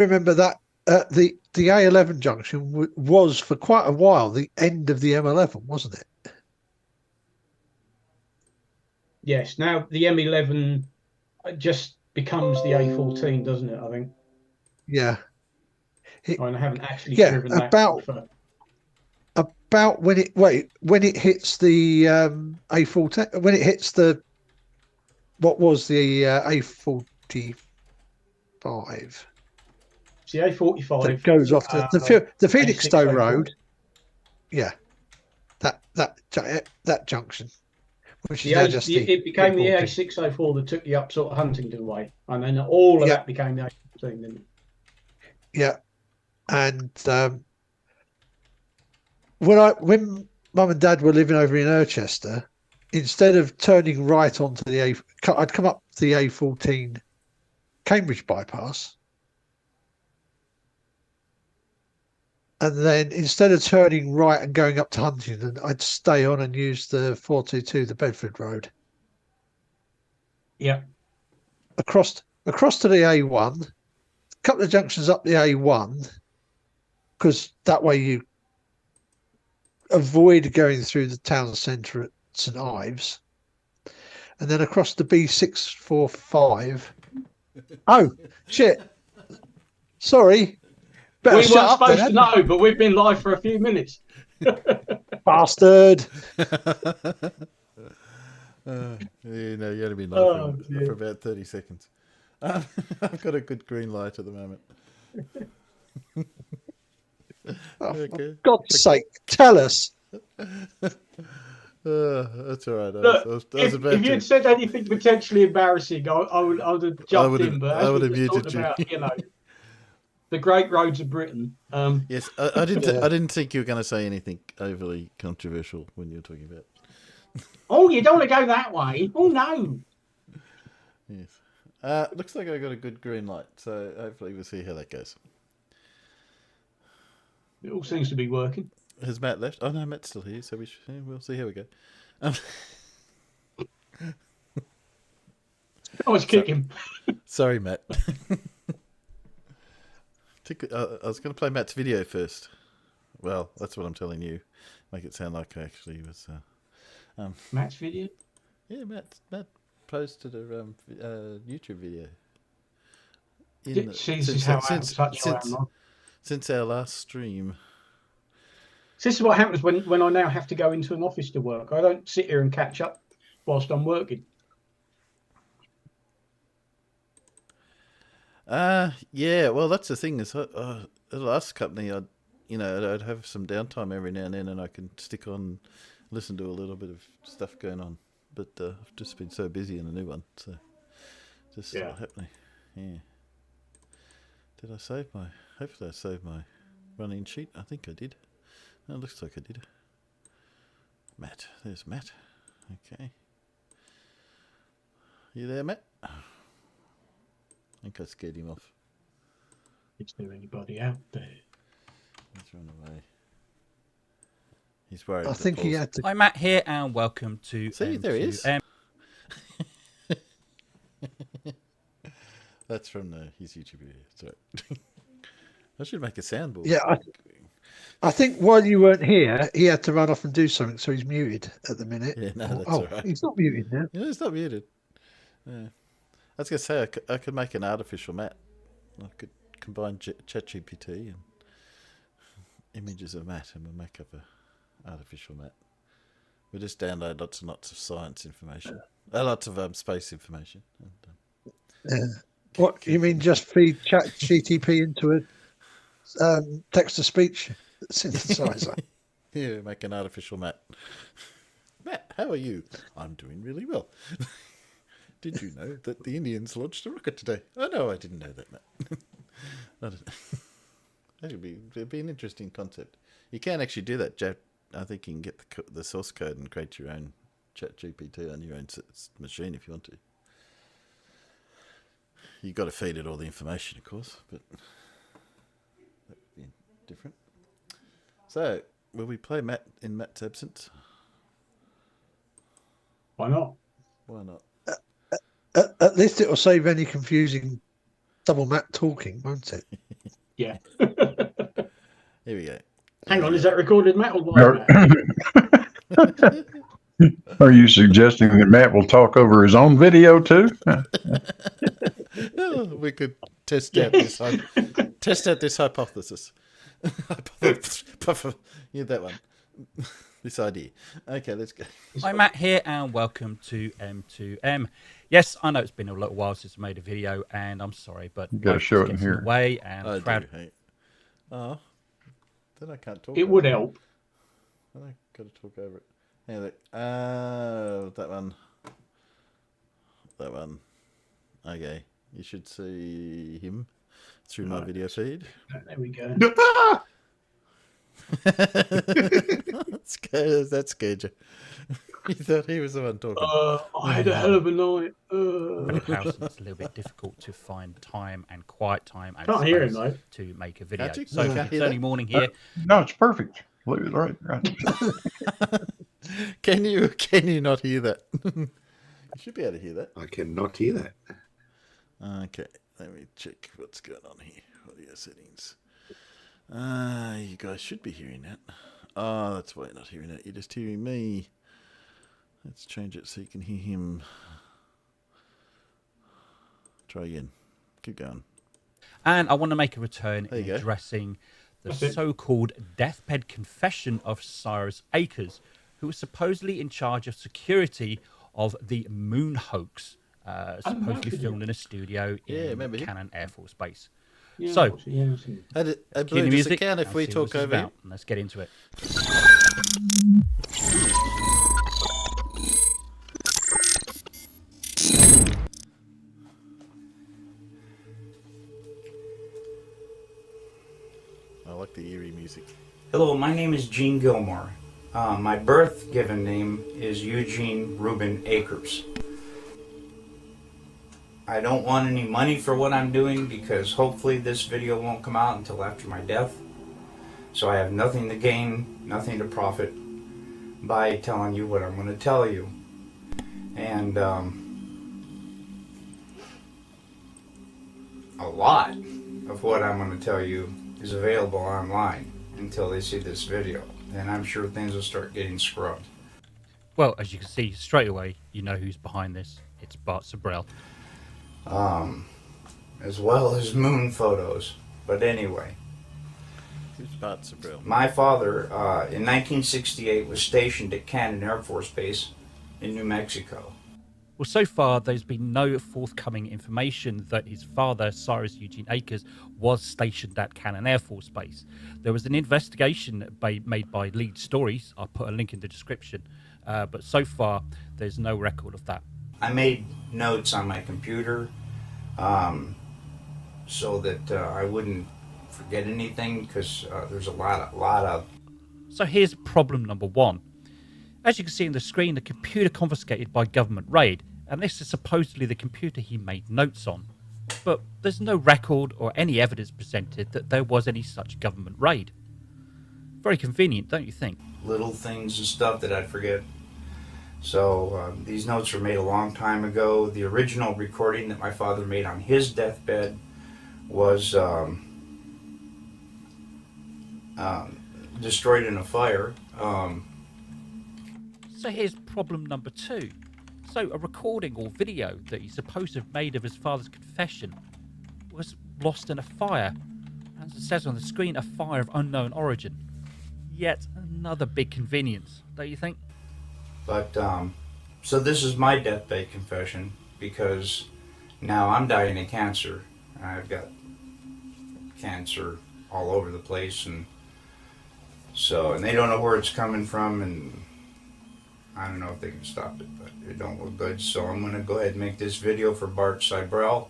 remember that the A11 junction was for quite a while the end of the M11, wasn't it? Yes. Now the M11 just becomes the A14, doesn't it? I think. Yeah. I haven't actually Yeah, driven that. about when it hits the A14, when it hits the what was the A45. It's the A45 That goes off the Felixstowe A604. Road. Yeah, that junction, which is now just it became the A604 that took you up sort of Huntingdon way, and then all of that became the A14, didn't it? Yeah, and when Mum and Dad were living over in Irchester, instead of turning right onto the I'd come up the A14 Cambridge bypass. And then instead of turning right and going up to Huntingdon, I'd stay on and use the 422, the Bedford Road. Yeah. Across to the A1, a couple of junctions up the A1, because that way you avoid going through the town centre at St Ives. And then across the B645. Oh, shit. Sorry. We weren't supposed to know, but we've been live for a few minutes. Bastard. You only been live for about 30 seconds. I've got a good green light at the moment. For God's sake, tell us. That's all right. Look, if you'd said anything potentially embarrassing, I would have jumped in. But I would have muted you. About, the great roads of Britain. Yes, I didn't think you were going to say anything overly controversial when you were talking about. Oh, you don't want to go that way. Oh no. Yes. Looks like I got a good green light, so hopefully we'll see how that goes. It all seems to be working. Has Matt left? Oh no, Matt's still here, so we'll see how we go. I was kicking. Sorry, Matt. I was going to play Matt's video first. Well, that's what I'm telling you. Make it sound like I actually was. Matt's video? Yeah, Matt posted a YouTube video. Since our last stream. This is what happens when I now have to go into an office to work. I don't sit here and catch up whilst I'm working. Yeah, well, that's the thing is, the last company, I'd have some downtime every now and then, and I can stick on, listen to a little bit of stuff going on. But I've just been so busy in the new one, so just not happening. Yeah. Did I save my? Hopefully, I saved my running sheet. I think I did. It looks like I did. Matt, there's Matt. Okay. You there, Matt? I think I scared him off. Is there anybody out there? He's run away. He's worried. I think he had to. Hi, Matt here, and welcome to. See, there he is. That's from his YouTube video. Sorry. I should make a soundboard. Yeah, I think while you weren't here, he had to run off and do something, so he's muted at the minute. Yeah, no, that's all right. He's not muted now. Yeah, he's not muted. Yeah. I was going to say, I could make an artificial Matt. I could combine ChatGPT and images of Matt, and we'll make up a artificial Matt. We'll just download lots and lots of science information. Lots of space information. And, what, you mean just feed ChatGPT into a text-to-speech synthesizer? Yeah, make an artificial Matt. Matt, how are you? I'm doing really well. Did you know that the Indians launched a rocket today? Oh, no, I didn't know that, Matt. It'd be an interesting concept. You can actually do that. I think you can get the source code and create your own ChatGPT on your own machine if you want to. You've got to feed it all the information, of course, but that would be different. So, will we play Matt in Matt's absence? Why not? Why not? At least it will save any confusing double Matt talking, won't it? Yeah. Here we go. Hang on, is that recorded, Matt, or live, Matt? Are you suggesting that Matt will talk over his own video too? We could test out this hypothesis. Yeah, that one. This idea. Okay, let's go. Hi, Matt here, and welcome to M2M. Yes, I know it's been a little while since I made a video, and I'm sorry, but You gotta show it in here. Away and I proud. do hate. Oh, then I can't talk. It would help. I got to talk over it. Hey, look. That one. That one. Okay, you should see him through my video feed. There we go. That scared you. You thought he was the one talking. I had a hell of a night. House, it's a little bit difficult to find time and quiet time and Can't hear him, space though. to make a video. Can't you? So You can't it's hear early that? morning here. No, it's perfect. Right. Can you not hear that? You should be able to hear that. I cannot hear that. Okay, let me check what's going on here. Audio settings. You guys should be hearing that. Oh, that's why you're not hearing it. You're just hearing me. Let's change it so you can hear him. Try again. Keep going. And I want to make a return There you in go. addressing the That's it. so-called deathbed confession of Cyrus Akers, who was supposedly in charge of security of the moon hoax, supposedly filmed in a studio Yeah, remember in him? Oh, Cannon Air Force Base. Yeah, So- yeah, I've seen it. Blue, Cue the does it music. count if and we see what talk this is over about. it? Let's get into it. I like the eerie music. Hello, my name is Gene Gilmore. My birth given name is Eugene Reuben Akers. I don't want any money for what I'm doing because hopefully this video won't come out until after my death. So I have nothing to gain, nothing to profit by telling you what I'm going to tell you. And a lot of what I'm going to tell you is available online until they see this video. And I'm sure things will start getting scrubbed. Well, as you can see straight away, you know who's behind this. It's Bart Sabrell. As well as moon photos. But anyway, Who's Bart Sabrell? my father in 1968 was stationed at Cannon Air Force Base in New Mexico. Well, so far, there's been no forthcoming information that his father, Cyrus Eugene Akers, was stationed at Cannon Air Force Base. There was an investigation made by Lead Stories. I'll put a link in the description. But so far, there's no record of that. I made notes on my computer so that I wouldn't forget anything because there's a lot of. So here's problem number one. As you can see on the screen, the computer confiscated by government raid, and this is supposedly the computer he made notes on. But there's no record or any evidence presented that there was any such government raid. Very convenient, don't you think? Little things and stuff that I'd forget. So these notes were made a long time ago. The original recording that my father made on his deathbed was destroyed in a fire. So here's problem number two. So a recording or video that he supposed to have made of his father's confession was lost in a fire. As it says on the screen, a fire of unknown origin. Yet another big convenience, don't you think? But so this is my deathbed confession because now I'm dying of cancer. I've got cancer all over the place, and they don't know where it's coming from, and I don't know if they can stop it, but it don't look good. So I'm going to go ahead and make this video for Bart Sabrell.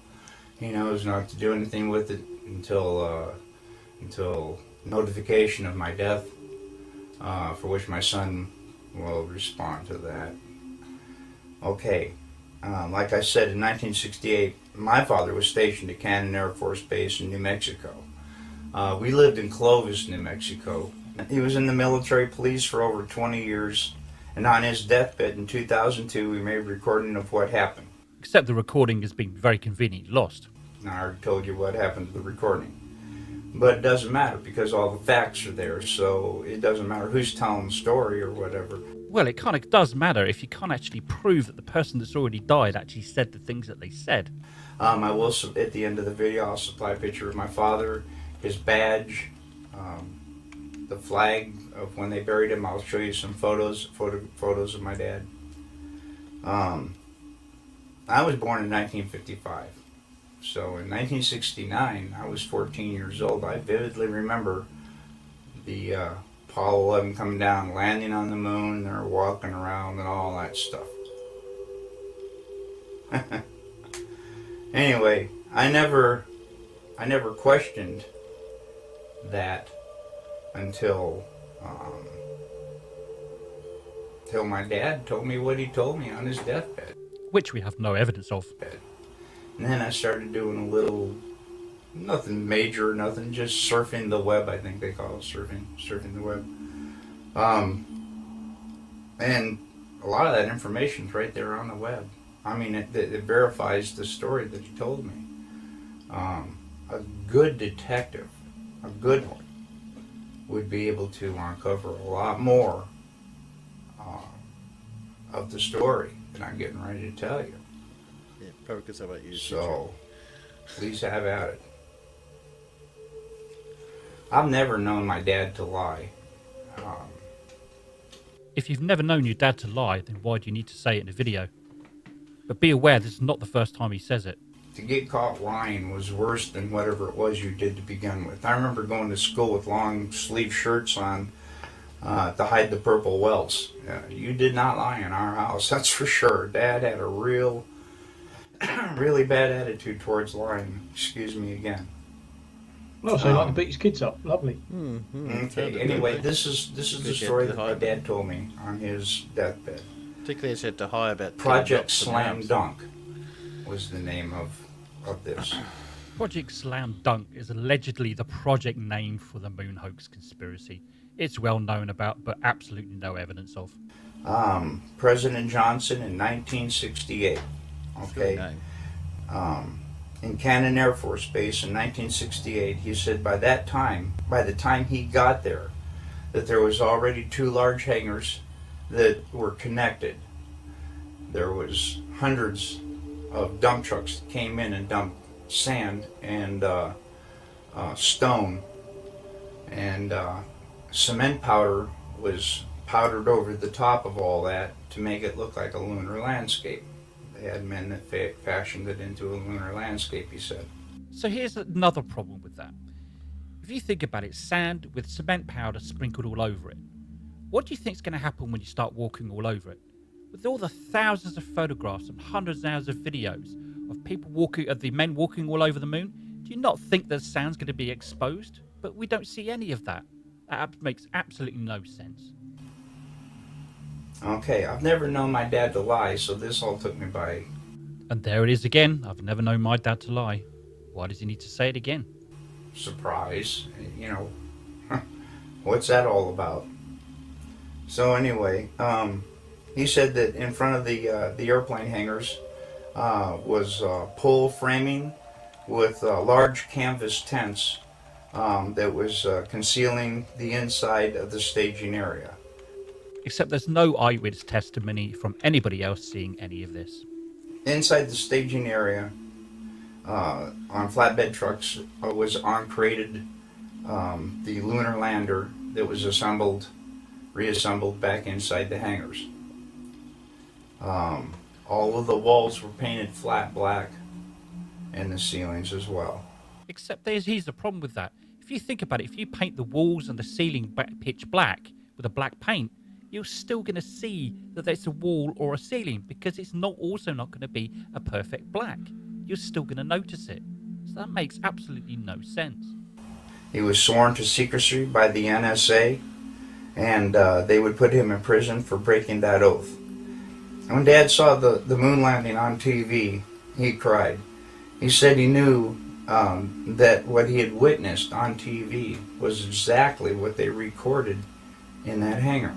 He knows not to do anything with it until notification of my death, for which my son will respond to that. Okay, like I said, in 1968, my father was stationed at Cannon Air Force Base in New Mexico. We lived in Clovis, New Mexico. He was in the military police for over 20 years, and on his deathbed in 2002, we made a recording of what happened. Except the recording has been very conveniently lost. And I already told you what happened to the recording. But it doesn't matter because all the facts are there, so it doesn't matter who's telling the story or whatever. Well, it kind of does matter if you can't actually prove that the person that's already died actually said the things that they said. I will, at the end of the video, I'll supply a picture of my father, his badge, the flag of when they buried him. I'll show you some photos of my dad. I was born in 1955. So in 1969, I was 14 years old. I vividly remember the Apollo 11 coming down, landing on the moon, they're walking around and all that stuff. Anyway, I never questioned that until my dad told me what he told me on his deathbed. Which we have no evidence of. And then I started doing a little, nothing major, nothing, just surfing the web, I think they call it, surfing the web. And a lot of that information's right there on the web. I mean, it verifies the story that he told me. A good detective, a good one, would be able to uncover a lot more of the story than I'm getting ready to tell you. Yeah, probably because about you. So, please have at it. I've never known my dad to lie. If you've never known your dad to lie, then why do you need to say it in a video? But be aware, this is not the first time he says it. To get caught lying was worse than whatever it was you did to begin with. I remember going to school with long sleeve shirts on to hide the purple welts. You did not lie in our house, that's for sure. Dad had a really bad attitude towards lying. Excuse me again. Well, so he liked to beat his kids up. Lovely. Okay. Anyway, this is the story that my dad told me on his deathbed. Particularly as you had to hire about Project Slam Dunk was the name of this. Project Slam Dunk is allegedly the project name for the moon hoax conspiracy. It's well known about, but absolutely no evidence of. President Johnson in 1968. Okay. In Cannon Air Force Base in 1968, he said by the time he got there, that there was already 2 large hangars that were connected. There was hundreds of dump trucks that came in and dumped sand and stone, and cement powder was powdered over the top of all that to make it look like a lunar landscape. They had men that fashioned it into a lunar landscape, he said. So here's another problem with that. If you think about it, sand with cement powder sprinkled all over it. What do you think is going to happen when you start walking all over it? With all the thousands of photographs and hundreds of thousands of videos of people the men walking all over the moon, do you not think the sand's going to be exposed? But we don't see any of that. That makes absolutely no sense. Okay, I've never known my dad to lie, so this all took me by... And there it is again. I've never known my dad to lie. Why does he need to say it again? surprise. You know, what's that all about? So anyway, he said that in front of the airplane hangars was pole framing with large canvas tents that was concealing the inside of the staging area. Except there's no eyewitness testimony from anybody else seeing any of this. Inside the staging area, on flatbed trucks, was uncrated the lunar lander that was reassembled back inside the hangars. All of the walls were painted flat black, and the ceilings as well. Except here's the problem with that. If you think about it, if you paint the walls and the ceiling pitch black with a black paint, you're still going to see that there's a wall or a ceiling, because it's also not going to be a perfect black. You're still going to notice it. So that makes absolutely no sense. He was sworn to secrecy by the NSA, and they would put him in prison for breaking that oath. And when Dad saw the moon landing on TV, he cried. He said he knew that what he had witnessed on TV was exactly what they recorded in that hangar.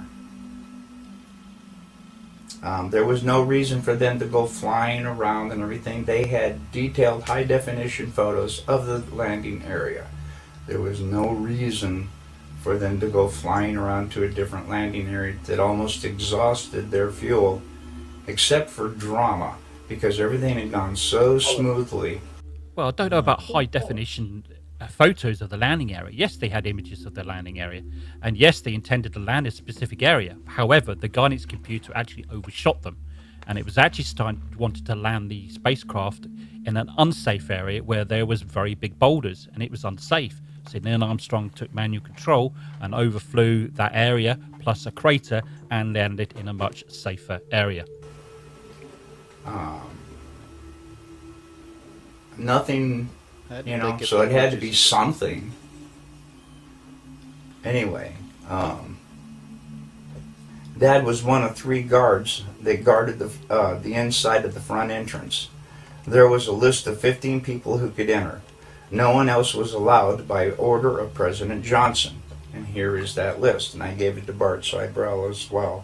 There was no reason for them to go flying around and everything. They had detailed high-definition photos of the landing area. There was no reason for them to go flying around to a different landing area that almost exhausted their fuel, except for drama, because everything had gone so smoothly. Well, I don't know about high definition photos of the landing area. Yes, they had images of the landing area, and yes, they intended to land a specific area. However, the guy in its computer actually overshot them, and it was actually wanted to land the spacecraft in an unsafe area where there was very big boulders, and it was unsafe. So Neil Armstrong took manual control and overflew that area plus a crater and landed in a much safer area. Nothing, you know, so it had to be something. Anyway, Dad was one of 3 guards that guarded the inside of the front entrance. There was a list of 15 people who could enter. No one else was allowed by order of President Johnson. And here is that list. And I gave it to Bart Seibel as well.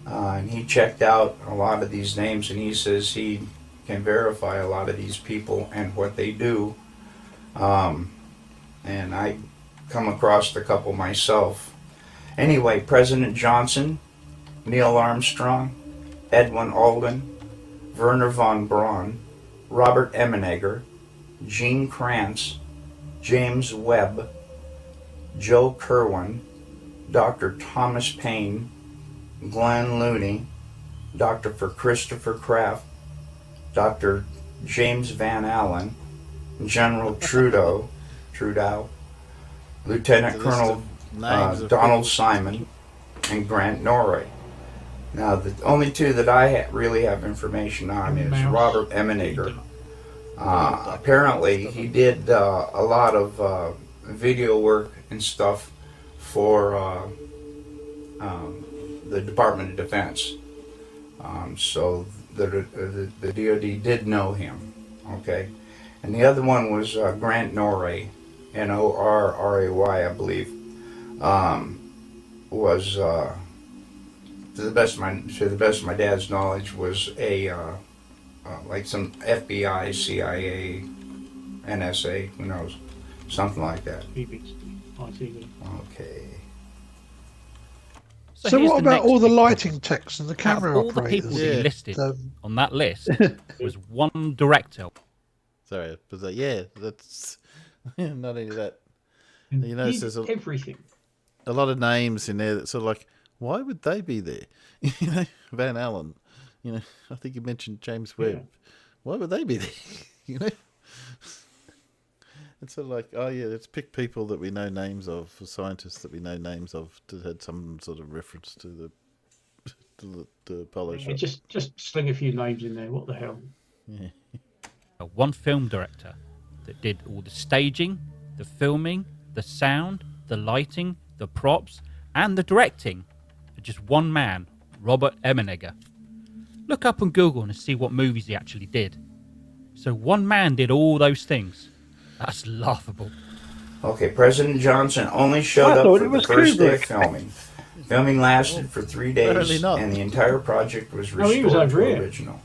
And he checked out a lot of these names, and he says he can verify a lot of these people and what they do. And I come across a couple myself. Anyway, President Johnson, Neil Armstrong, Edwin Aldrin, Werner von Braun, Robert Emenegger, Gene Kranz, James Webb, Joe Kerwin, Dr. Thomas Paine, Glenn Looney, Dr. Christopher Kraft, Dr. James Van Allen, General Trudeau, Lieutenant Colonel Donald Simon, and Grant Norrie. Now, the only 2 that I really have information on is Robert Emenegger. Apparently, he did a lot of video work and stuff for the Department of Defense. So the DoD did know him, okay? And the other one was Grant Norrie, Norray, I believe, was to the best of my dad's knowledge, was a like some FBI, CIA, NSA, who knows, something like that. Okay. So here's what the about next all the big lighting techs and the camera all operators? the people that he listed on that list was one director. Sorry, but that's not only that. You know, there's everything. A lot of names in there that sort of like, why would they be there? You know, Van Allen. You know, I think you mentioned James Webb. Yeah. Why would they be there? You know, it's sort of like, oh yeah, let's pick people that we know names of, scientists that we know names of, that had some sort of reference to the Apollo show. Just sling a few names in there. What the hell? Yeah. One film director that did all the staging, the filming, the sound, the lighting, the props, and the directing. Just one man, Robert Emenegger. Look up on Google and see what movies he actually did. So one man did all those things. That's laughable. Okay, President Johnson only showed up for the first day of filming. Filming lasted for 3 days, and the entire project was restored to original.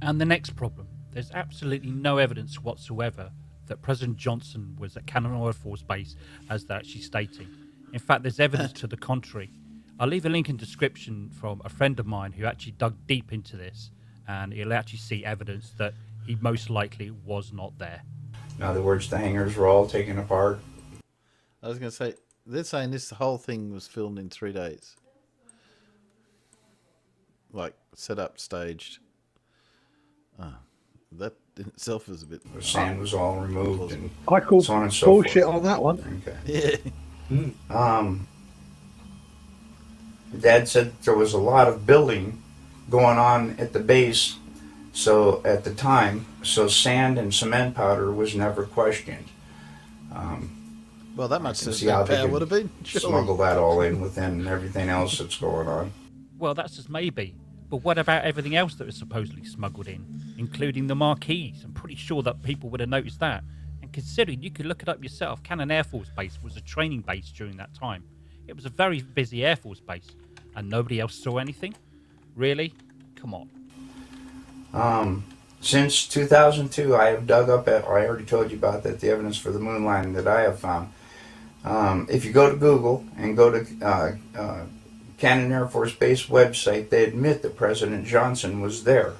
And the next problem. There's absolutely no evidence whatsoever that President Johnson was at Canaveral Air Force Base, as they're actually stating. In fact, there's evidence to the contrary. I'll leave a link in the description from a friend of mine who actually dug deep into this, and he'll actually see evidence that he most likely was not there. In other words, the hangars were all taken apart. I was going to say, they're saying this whole thing was filmed in 3 days. Like, set up, staged. That in itself is a bit... The sand was all removed and I call so on and so bullshit forth. on that one. Okay. Yeah. Dad said there was a lot of building going on at the base, so at the time, so sand and cement powder was never questioned. Well, that much power would have been. Smuggle that all in within everything else that's going on. Well, that's just maybe. But what about everything else that was supposedly smuggled in, including the marquees? I'm pretty sure that people would have noticed that. And considering, you could look it up yourself, Cannon Air Force Base was a training base during that time. It was a very busy Air Force base, and nobody else saw anything. Really? Come on. Since 2002, I have dug up, I already told you about that, the evidence for the moon landing that I have found. If you go to Google and go to Cannon Air Force Base website, they admit that President Johnson was there.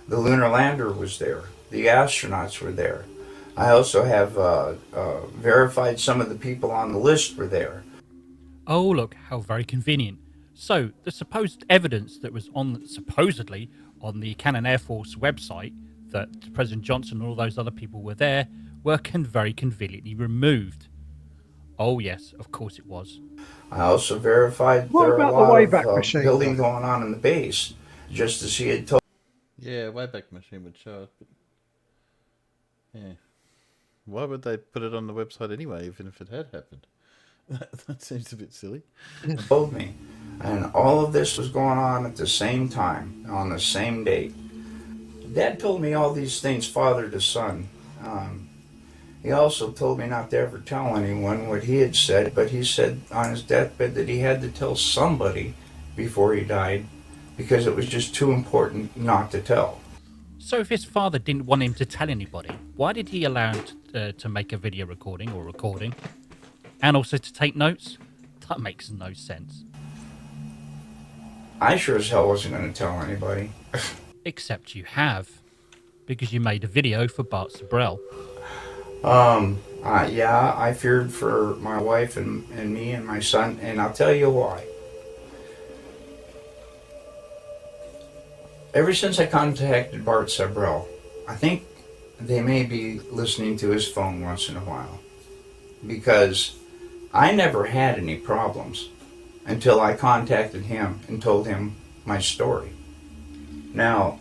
The lunar lander was there. The astronauts were there. I also have verified some of the people on the list were there. Oh, look, how very convenient. So, the supposed evidence that was supposedly on the Cannon Air Force website that President Johnson and all those other people were there were very conveniently removed. Oh, yes, of course it was. I also verified What there are a about the lot Wayback of Machine, building though? going on in the base, just as he had told. Yeah, Wayback Machine would show it. But yeah. Why would they put it on the website anyway, even if it had happened? That seems a bit silly. Told me. And all of this was going on at the same time, on the same date. Dad told me all these things father to son. He also told me not to ever tell anyone what he had said, but he said on his deathbed that he had to tell somebody before he died because it was just too important not to tell. So if his father didn't want him to tell anybody, why did he allow him to make a video recording and also to take notes? That makes no sense. I sure as hell wasn't going to tell anybody. Except you have, because you made a video for Bart Sabrell. Yeah, I feared for my wife and me and my son, and I'll tell you why. Ever since I contacted Bart Sabrell, I think they may be listening to his phone once in a while. Because I never had any problems until I contacted him and told him my story. Now,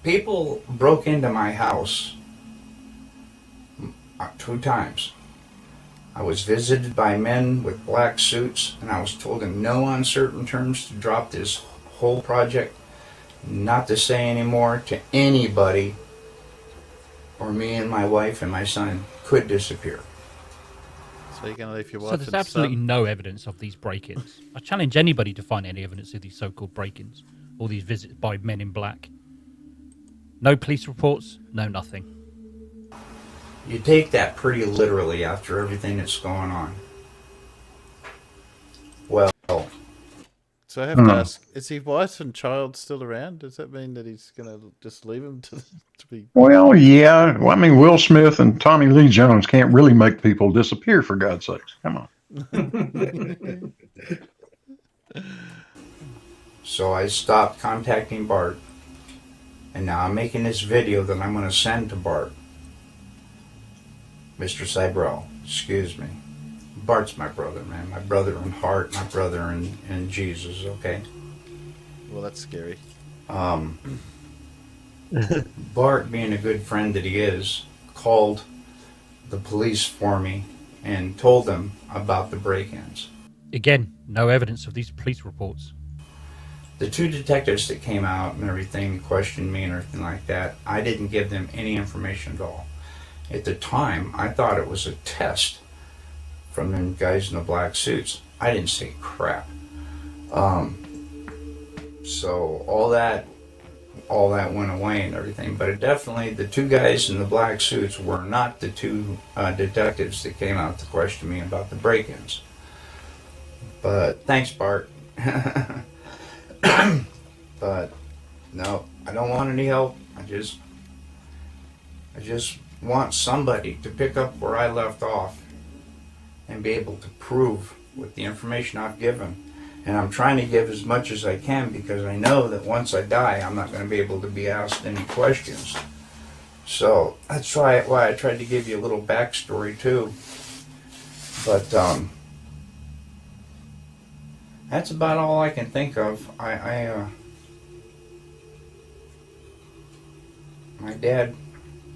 people broke into my house 2 times. I was visited by men with black suits, and I was told in no uncertain terms to drop this whole project, not to say anymore to anybody, or me and my wife and my son could disappear. So you're going to leave your wife So there's and absolutely son? no evidence of these break-ins. I challenge anybody to find any evidence of these so-called break-ins, or these visits by men in black. No police reports, no nothing. You take that pretty literally after everything that's going on. Well, So I have to ask, is his wife and child still around? Does that mean that he's going to just leave them to be... Well, yeah. Well, I mean, Will Smith and Tommy Lee Jones can't really make people disappear, for God's sakes. Come on. so I stopped contacting Bart, and now I'm making this video that I'm going to send to Bart. Mr. Sabrell, excuse me. Bart's my brother, man. My brother in heart, my brother in Jesus, okay? Well, that's scary. Bart, being a good friend that he is, called the police for me and told them about the break-ins. Again, no evidence of these police reports. The 2 detectives that came out and everything questioned me and everything like that, I didn't give them any information at all. At the time, I thought it was a test from them guys in the black suits. I didn't say crap. So all that went away and everything. But it definitely, the 2 guys in the black suits were not the 2 detectives that came out to question me about the break-ins. But thanks, Bart. But no, I don't want any help. I just want somebody to pick up where I left off and be able to prove with the information I've given. And I'm trying to give as much as I can because I know that once I die, I'm not going to be able to be asked any questions. So that's why I tried to give you a little backstory too. But that's about all I can think of. My dad,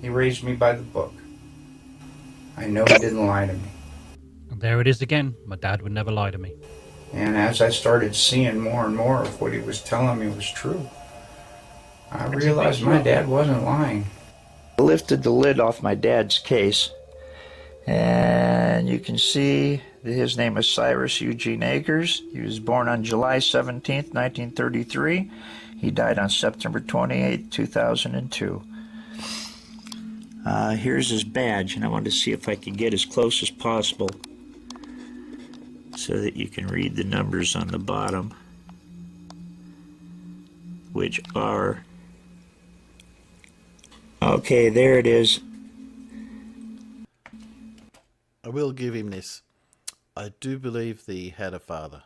he raised me by the book. I know he didn't lie to me. And there it is again. My dad would never lie to me. And as I started seeing more and more of what he was telling me was true, I realized my dad wasn't lying. lifted the lid off my dad's case, and you can see that his name is Cyrus Eugene Akers. He was born on July 17th, 1933. He died on September 28th, 2002. Here's his badge, and I wanted to see if I could get as close as possible so that you can read the numbers on the bottom, which are... Okay, there it is. I will give him this. I do believe that he had a father.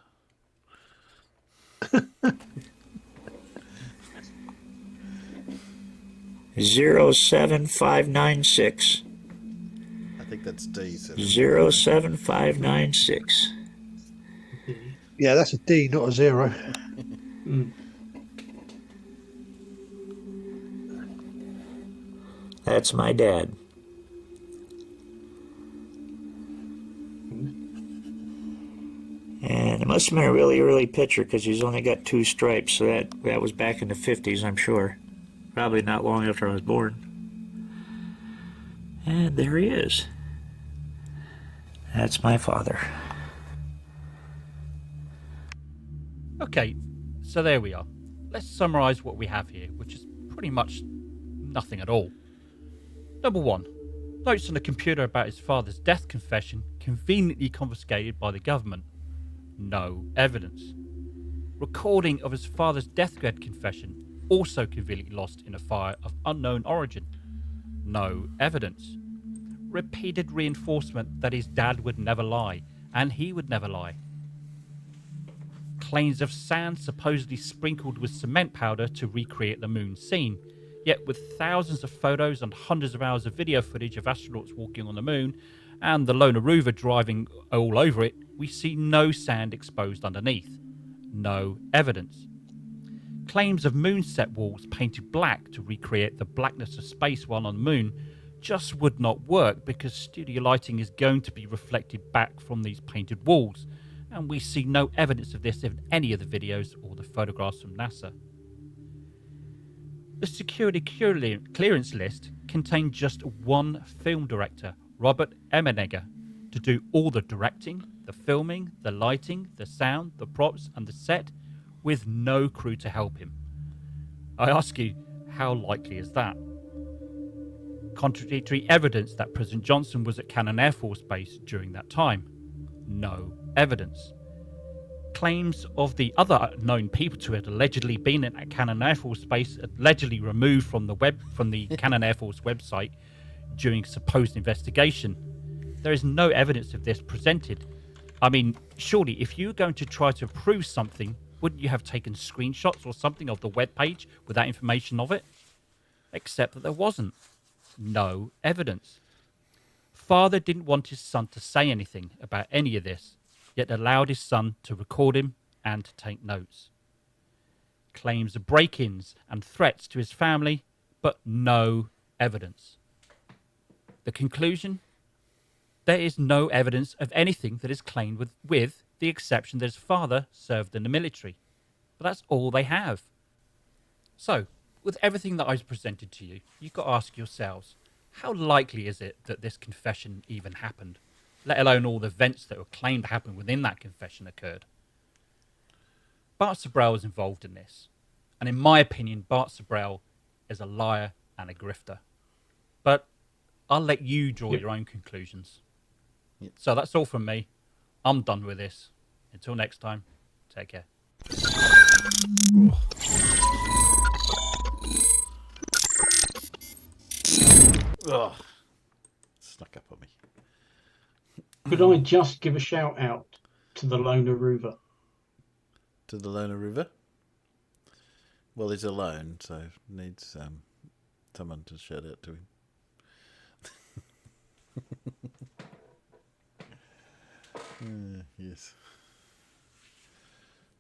07596. I think that's D. 07596. Yeah, that's a D, not a 0. That's my dad. And it must have been a really early picture because he's only got 2 stripes, so that was back in the 50s, I'm sure. Probably not long after I was born. And there he is. That's my father. Okay, so there we are. Let's summarise what we have here, which is pretty much nothing at all. Number 1. Notes on the computer about his father's death confession conveniently confiscated by the government. No evidence. Recording of his father's deathbed confession also conveniently lost in a fire of unknown origin. No evidence. Repeated reinforcement that his dad would never lie, and he would never lie. Claims of sand supposedly sprinkled with cement powder to recreate the moon scene, yet with thousands of photos and hundreds of hours of video footage of astronauts walking on the moon and the Lunar rover driving all over it, we see no sand exposed underneath. No evidence. Claims of moonset walls painted black to recreate the blackness of space while on the moon just would not work because studio lighting is going to be reflected back from these painted walls, and we see no evidence of this in any of the videos or the photographs from NASA. The security clearance list contained just one film director, Robert Emenegger, to do all the directing, the filming, the lighting, the sound, the props and the set, with no crew to help him. I ask you, how likely is that? Contradictory evidence that President Johnson was at Cannon Air Force Base during that time. No evidence. Claims of the other known people to have allegedly been at Cannon Air Force Base, allegedly removed from the Cannon Air Force website during supposed investigation. There is no evidence of this presented. I mean, surely if you were going to try to prove something, wouldn't you have taken screenshots or something of the web page with that information of it? Except that there wasn't. No evidence. Father didn't want his son to say anything about any of this, yet allowed his son to record him and to take notes. Claims of break-ins and threats to his family, but no evidence. The conclusion? There is no evidence of anything that is claimed with the exception that his father served in the military. But that's all they have. So, with everything that I've presented to you, you've got to ask yourselves, how likely is it that this confession even happened, let alone all the events that were claimed to happen within that confession occurred? Bart Sabrell is involved in this, and in my opinion, Bart Sabrell is a liar and a grifter. But I'll let you draw your own conclusions. So that's all from me. I'm done with this. Until next time, take care. Oh, snuck up on me. Could I just give a shout out to the Lunar rover? To the Lunar River? Well, he's alone, so needs someone to shout out to him. Yes.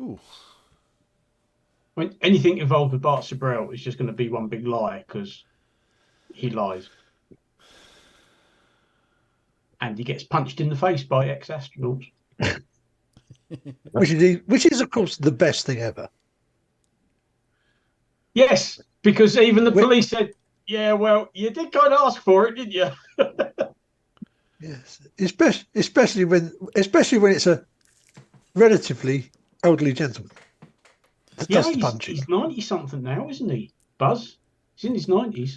Ooh. I mean, anything involved with Bart Sabrell is just going to be one big lie because he lies. And he gets punched in the face by ex-astronauts. which is, of course, the best thing ever. Yes, because even the police said Yeah, well, you did kind of ask for it, didn't you? Yes, especially when it's a relatively elderly gentleman that Yeah, does the he's punching. he's 90 something now, isn't he? Buzz. He's in his 90s.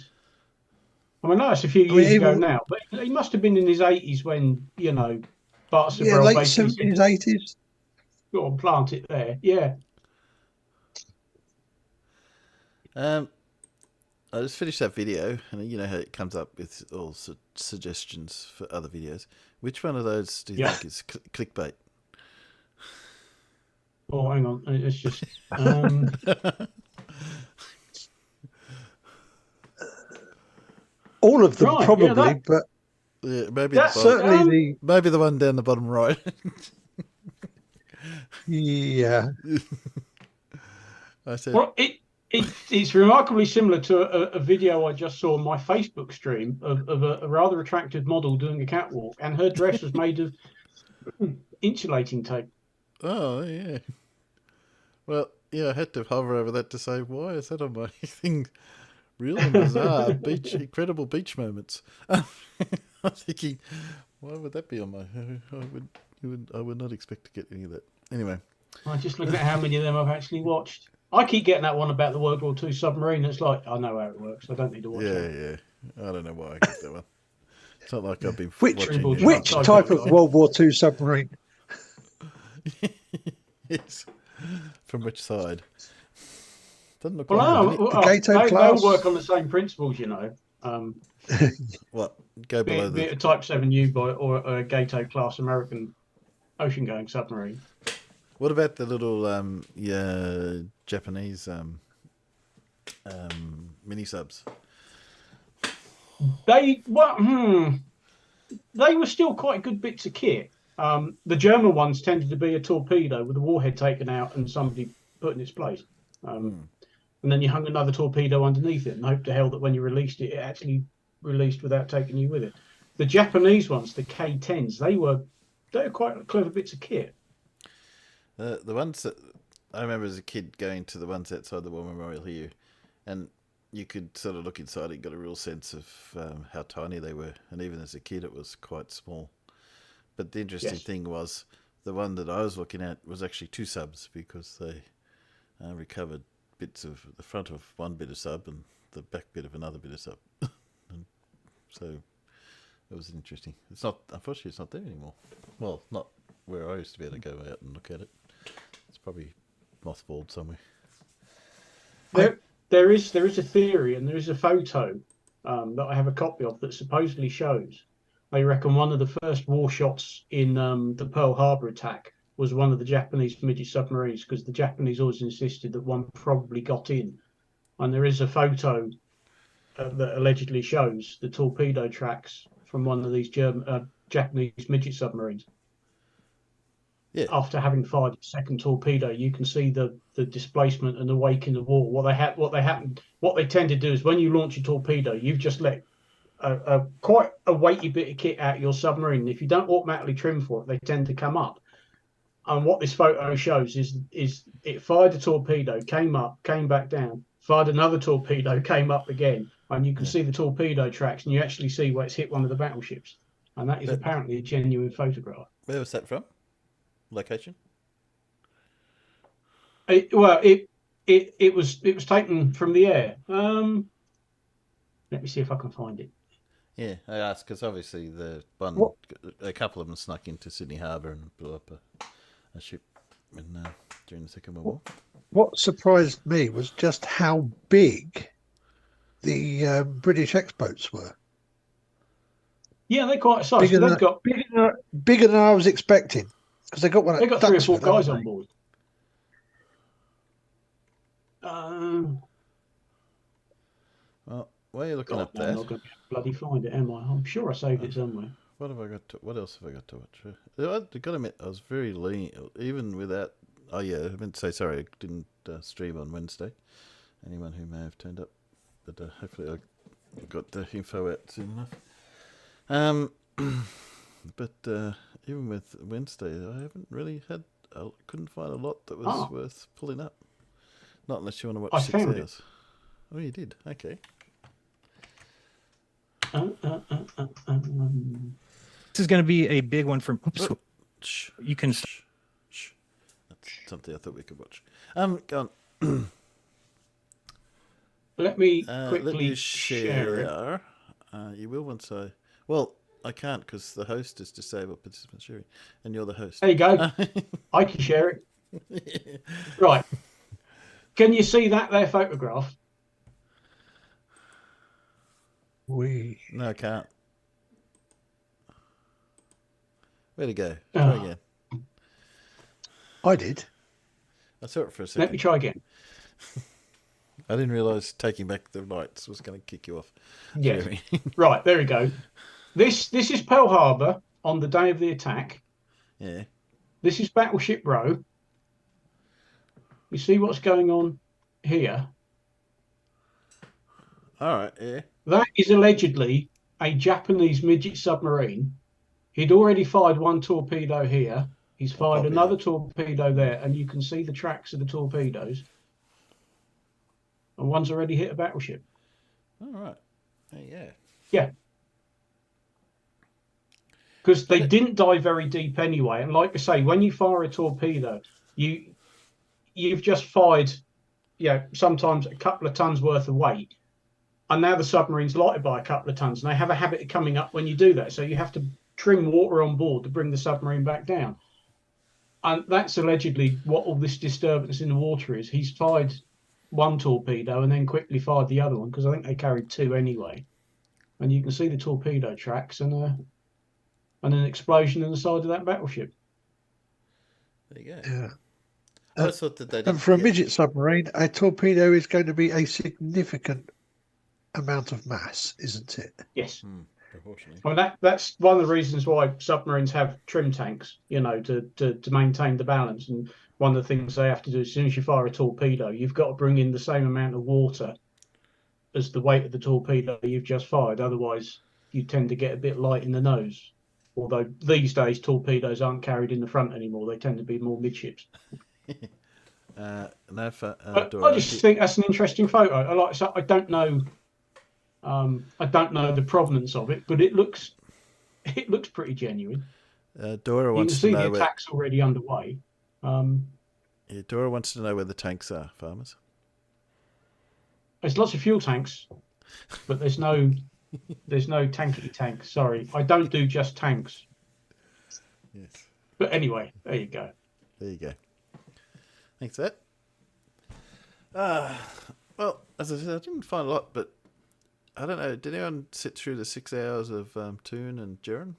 I mean, that's a few years ago Even now, but he must have been in his 80s when, Bart yeah, Sibrel late basically said, 70s, 80s. go on, plant it there. Yeah. I just finished that video, and you know how it comes up with all suggestions for other videos. Which one of those do you Yeah. think is clickbait? Oh, hang on. It's just. All of them Right, probably, but Yeah, maybe that, certainly maybe the one down the bottom right. yeah. I said, well, it's remarkably similar to a video I just saw on my Facebook stream of a rather attractive model doing a catwalk, and her dress was made of insulating tape. oh yeah. Well, yeah, I had to hover over that to say, why is that on my thing? Real and bizarre incredible beach moments. I'm thinking, why would that be on my? I would not expect to get any of that. Anyway, I'm just looking at how many of them I've actually watched. I keep getting that one about the World War II submarine. It's like, I know how it works. I don't need to watch it. Yeah. I don't know why I got that one. It's not like I've been watching. Which type of World War II submarine? Yes. From which side? Doesn't look Well, like the Gato they class? all work on the same principles, what? Go below be it a Type 7U or a Gato class American ocean-going submarine. What about the little Japanese mini subs? They were still quite good bits of kit. The German ones tended to be a torpedo with the warhead taken out and somebody put in its place. And then you hung another torpedo underneath it and hoped to hell that when you released it, it actually released without taking you with it. The Japanese ones, the K-10s, they were quite clever bits of kit. The ones that I remember as a kid going to the ones outside the War Memorial here, and you could sort of look inside and got a real sense of how tiny they were. And even as a kid, it was quite small. But the interesting thing was the one that I was looking at was actually two subs because they recovered bits of the front of one bit of sub and the back bit of another bit of sub. And so it was interesting. Unfortunately, it's not there anymore. Well, not where I used to be able to go out and look at it. It's probably mothballed somewhere. There is a theory and there is a photo that I have a copy of that supposedly shows. They reckon one of the first war shots in the Pearl Harbor attack was one of the Japanese midget submarines because the Japanese always insisted that one probably got in. And there is a photo that allegedly shows the torpedo tracks from one of these Japanese midget submarines. Yeah. After having fired its second torpedo, you can see the displacement and the wake in the wall. What they tend to do is when you launch a torpedo, you've just let quite a weighty bit of kit out of your submarine. If you don't automatically trim for it, they tend to come up. And what this photo shows is it fired a torpedo, came up, came back down, fired another torpedo, came up again, and you can see the torpedo tracks, and you actually see where it's hit one of the battleships. And that is apparently a genuine photograph. Where was that from? Location? It was taken from the air. Let me see if I can find it. Yeah, I asked because obviously a couple of them snuck into Sydney Harbour and blew up a ship during the Second World War. What surprised me was just how big the British X-boats were. Yeah, they're quite size. Bigger than I was expecting because they got one. They got 3 or 4 guys on board. Well, while you're looking up that, I'm not going to bloody find it, am I? I'm sure I saved it somewhere. What else have I got to watch? I got to admit, I was very lean, even without. Oh yeah, I meant to say sorry. I didn't stream on Wednesday. Anyone who may have turned up, but hopefully I got the info out soon enough. But even with Wednesday, I haven't really I couldn't find a lot that was worth pulling up. Not unless you want to watch 6 hours. Oh, you did? Okay. This is going to be a big one from. Oops, Shh, you can. shh, shh. That's something I thought we could watch. Go on. Let me Let quickly me share it. share. You will once I. Well, I can't because the host is disabled participant sharing, and you're the host. There you go. I can share it. Right. Can you see that there photograph? No, I can't. Where'd it go? Oh. Try again. I did. I saw it for a second. Let me try again. I didn't realise taking back the lights was going to kick you off. Yes. Sorry. Right, there we go. This is Pearl Harbor on the day of the attack. Yeah. This is Battleship Row. You see what's going on here? All right. Yeah. That is allegedly a Japanese midget submarine. He'd already fired one torpedo here. He's fired copy another that. torpedo there, and you can see the tracks of the torpedoes. And one's already hit a battleship. All right. Yeah. Yeah. Because they didn't dive very deep anyway. And like I say, when you fire a torpedo, you've just fired, sometimes a couple of tons worth of weight. And now the submarine's lighted by a couple of tons. And they have a habit of coming up when you do that. So you have to trim water on board to bring the submarine back down. And that's allegedly what all this disturbance in the water is. He's fired one torpedo and then quickly fired the other one, because I think they carried two anyway. And you can see the torpedo tracks and an explosion in the side of that battleship. There you go. Yeah. I just thought that they And didn't for a get- midget submarine, a torpedo is going to be a significant amount of mass, isn't it? Yes. Proportionally. Well, that's one of the reasons why submarines have trim tanks, to maintain the balance. And one of the things they have to do, as soon as you fire a torpedo, you've got to bring in the same amount of water as the weight of the torpedo you've just fired. Otherwise, you tend to get a bit light in the nose. Although these days, torpedoes aren't carried in the front anymore. They tend to be more midships. No, But Dora, I just think that's an interesting photo. I don't know. I don't know the provenance of it, but it looks pretty genuine. Dora You can wants to see the know where. attack's already underway. Yeah, Dora wants to know where the tanks are, farmers. There's lots of fuel tanks, but there's no tankety tank. Sorry, I don't do just tanks. Yes. But anyway, there you go. There you go. Thanks for that. Well, as I said, I didn't find a lot, but I don't know. Did anyone sit through the 6 hours of Toon and Jaren?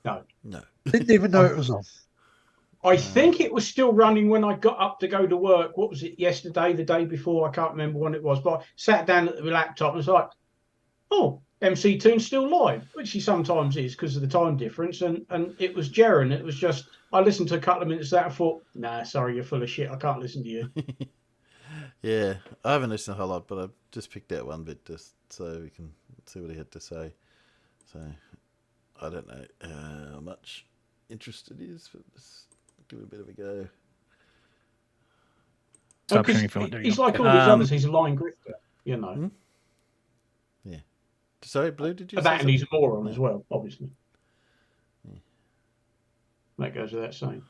No. No. Didn't even know it was on. I think it was still running when I got up to go to work. What was it, yesterday, the day before? I can't remember when it was, but I sat down at the laptop and was like, oh, MC Toon's still live, which he sometimes is because of the time difference. And it was Jaren. It was just, I listened to a couple of minutes of that and thought, nah, sorry, you're full of shit. I can't listen to you. Yeah, I haven't listened a whole lot, but I've just picked out one bit just so we can see what he had to say. So, I don't know how much interest it is, but let's give it a bit of a go. Stop Because sharing your phone. There you he's go. like all these others. He's a lying grifter, Yeah. Sorry, Blue, did you But say that and he's a something? moron No. as well, obviously. That goes without saying.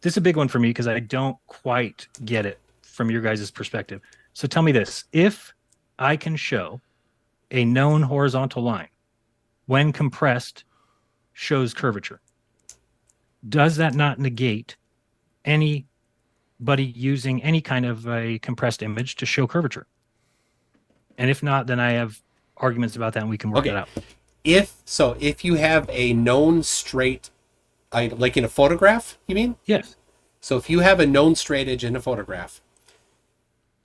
This is a big one for me because I don't quite get it from your guys' perspective. So tell me this. If I can show a known horizontal line when compressed shows curvature, does that not negate anybody using any kind of a compressed image to show curvature? And if not, then I have arguments about that and we can work Okay. that out. If you have a known straight, like in a photograph, you mean? Yes. So if you have a known straight edge in a photograph,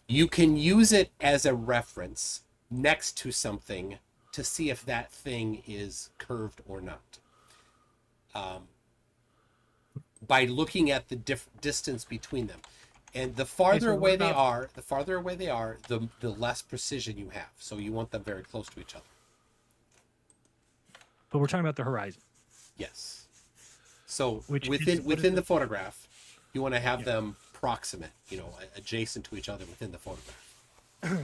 you can use it as a reference next to something to see if that thing is curved or not. By looking at the distance between them. And the farther away they are, the less precision you have. So you want them very close to each other. But we're talking about the horizon. Yes. So Which within is- what is the it? photograph, you want to have them proximate, adjacent to each other within the photograph.